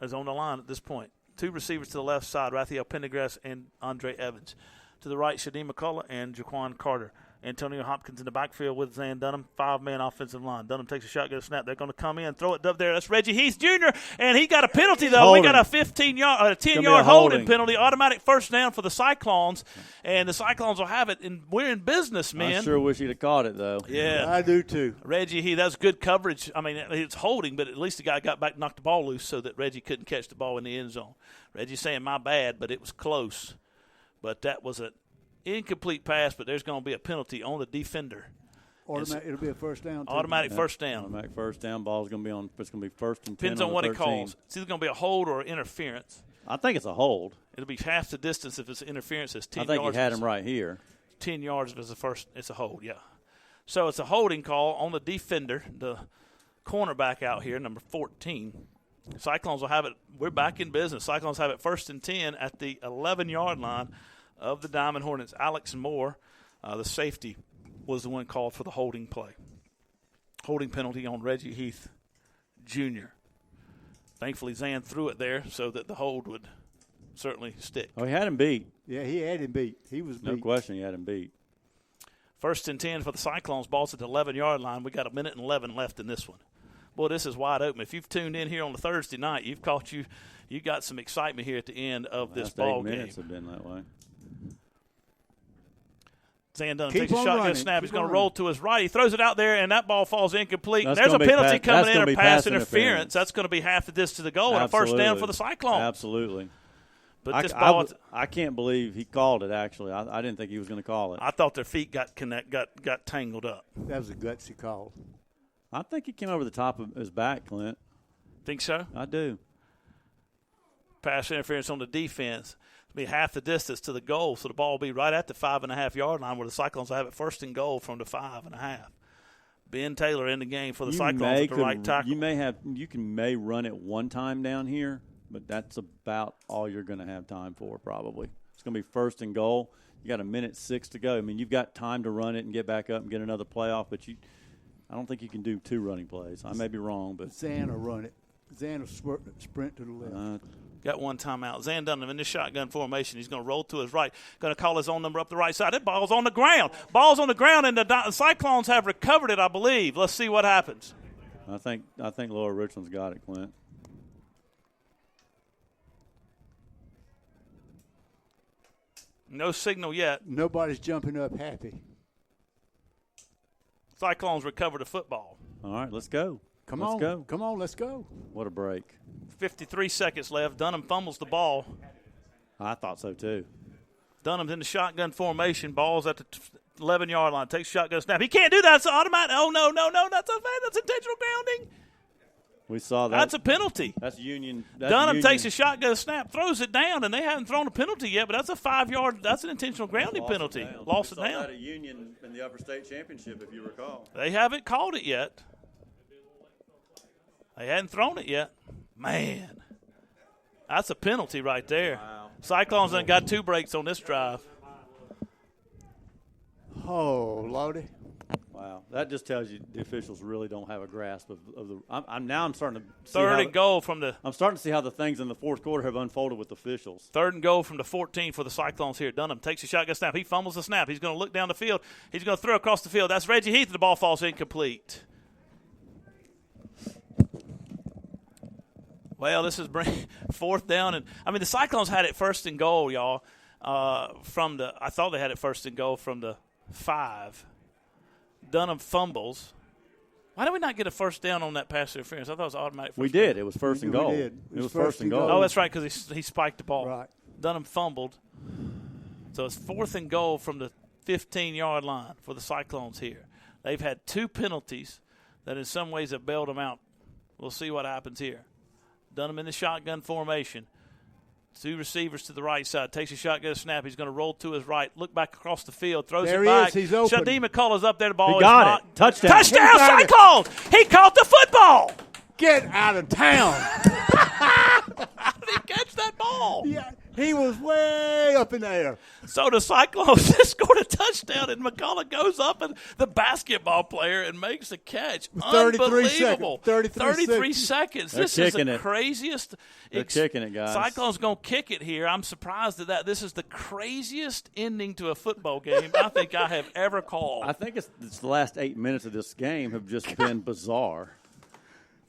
is on the line at this point. 2 receivers to the left side, Raphael Pendergrass and Andre Evans. To the right, Shadim McCullough and Jaquan Carter. Antonio Hopkins in the backfield with Zan Dunham, 5-man offensive line. Dunham takes a shotgun snap. They're going to come in, throw it up there. That's Reggie Heath Jr., and he got a penalty, though. Holding. We got a 10-yard holding penalty, automatic first down for the Cyclones, and the Cyclones will have it, and we're in business, man. I sure wish he'd have caught it, though. Yeah. I do, too. Reggie Heath, that's good coverage. I mean, it's holding, but at least the guy got back and knocked the ball loose so that Reggie couldn't catch the ball in the end zone. Reggie's saying, my bad, but it was close. But that was an incomplete pass, but there's going to be a penalty on the defender. It'll be a first down. Automatic first down. Automatic first down. Ball's going to be on. It's going to be first and 10. Depends on what he calls. It's either going to be a hold or interference. I think it's a hold. It'll be half the distance if it's interference. It's 10 yards. I think he had him right here. 10 yards if it's a first. It's a hold. Yeah. So it's a holding call on the defender, the cornerback out here, number 14. Cyclones will have it. We're back in business. Cyclones have it first and 10 at the 11-yard line of the Diamond Hornets. Alex Moore, the safety, was the one called for the holding play. Holding penalty on Reggie Heath Jr. Thankfully, Zan threw it there so that the hold would certainly stick. Oh, he had him beat. Yeah, he had him beat. He was beat. No question he had him beat. First and 10 for the Cyclones. Ball's at the 11-yard line. We got 1:11 left in this one. Boy, this is wide open. If you've tuned in here on the Thursday night, you got some excitement here at the end of this ball game. 8 minutes have been that way. Zan Dunham takes a shotgun snap. He's going to roll to his right. He throws it out there, and that ball falls incomplete. There's a penalty coming in, or pass interference. That's going to be half the distance to the goal, and a first down for the Cyclones. Absolutely. But this ball, I can't believe he called it, actually. I didn't think he was going to call it. I thought their feet got tangled up. That was a gutsy call. I think he came over the top of his back, Clint. Think so? I do. Pass interference on the defense. It'll be half the distance to the goal, so the ball will be right at the 5.5-yard line where the Cyclones will have it first and goal from the 5.5. Ben Taylor in the game for the Cyclones at the right tackle. You may run it one time down here, but that's about all you're going to have time for probably. It's going to be first and goal. You got 1:06 to go. I mean, you've got time to run it and get back up and get another playoff, but I don't think you can do 2 running plays. I may be wrong, but Zan will run it. Zan will sprint to the left. Got one timeout. Zan Dunham in this shotgun formation. He's going to roll to his right. Going to call his own number up the right side. That ball's on the ground. Ball's on the ground, and the Cyclones have recovered it, I believe. Let's see what happens. I think Lower Richland's got it, Clint. No signal yet. Nobody's jumping up happy. Cyclones recover the football. All right, let's go. Let's go. Come on, let's go. What a break. 53 seconds left. Dunham fumbles the ball. I thought so, too. Dunham's in the shotgun formation. Ball's at the 11-yard line. Takes shotgun snap. He can't do that. It's automatic. Oh, no. That's intentional grounding. We saw that. That's a penalty. That's Union. Dunham takes a shotgun snap, throws it down, and they haven't thrown a penalty yet, but that's a 5-yard. That's an intentional grounding penalty. Lost it down. We saw that at Union in the Upper State Championship, if you recall. They haven't called it yet. They hadn't thrown it yet. Man, that's a penalty right there. Wow. Cyclones done got 2 breaks on this drive. Oh, Lordy. Wow, that just tells you the officials really don't have a grasp of the. I'm starting to see third and goal from the. I'm starting to see how the things in the fourth quarter have unfolded with officials. 3rd and goal from the 14 for the Cyclones here. Dunham takes a shotgun snap. He fumbles the snap. He's going to look down the field. He's going to throw across the field. That's Reggie Heath. The ball falls incomplete. Well, this is 4th down, and the Cyclones had it first and goal, y'all. I thought they had it first and goal from the 5. Dunham fumbles. Why did we not get a first down on that pass interference? I thought it was automatic. We did. It was first and goal. It was first and goal. Oh, that's right, because he spiked the ball. Right. Dunham fumbled. So it's 4th and goal from the 15-yard line for the Cyclones here. They've had 2 penalties that in some ways have bailed them out. We'll see what happens here. Dunham in the shotgun formation. Two receivers to the right side. Takes a shot, gets a snap. He's going to roll to his right. Look back across the field. Throws there it back. He is. He's open. Shadim McCullough's up there. The ball He is got not. it. Touchdown. Touchdown, Cyclones! He caught the football. Get out of town. How did he catch that ball? Yeah, he was way up in the air. So the Cyclones just scored a touchdown, and McCullough goes up and the basketball player and makes the catch. 33 seconds. Unbelievable. 33 seconds. They're This is the kicking it. craziest. They're kicking it, guys. Cyclones going to kick it here. I'm surprised at that. This is the craziest ending to a football game I think I have ever called. I think it's the last 8 minutes of this game have just been bizarre.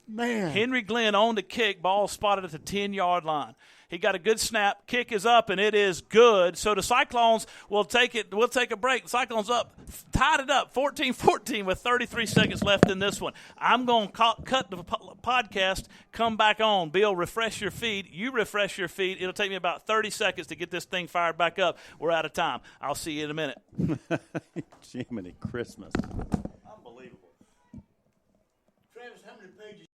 Man. Henry Glenn on the kick, ball spotted at the 10-yard line. He got a good snap. Kick is up, and it is good. So the Cyclones will take it. We'll take a break. The Cyclones up, tied it up, 14-14 with 33 seconds left in this one. I'm going to cut the podcast, come back on. Bill, refresh your feed. You refresh your feed. It'll take me about 30 seconds to get this thing fired back up. We're out of time. I'll see you in a minute. Jiminy Christmas.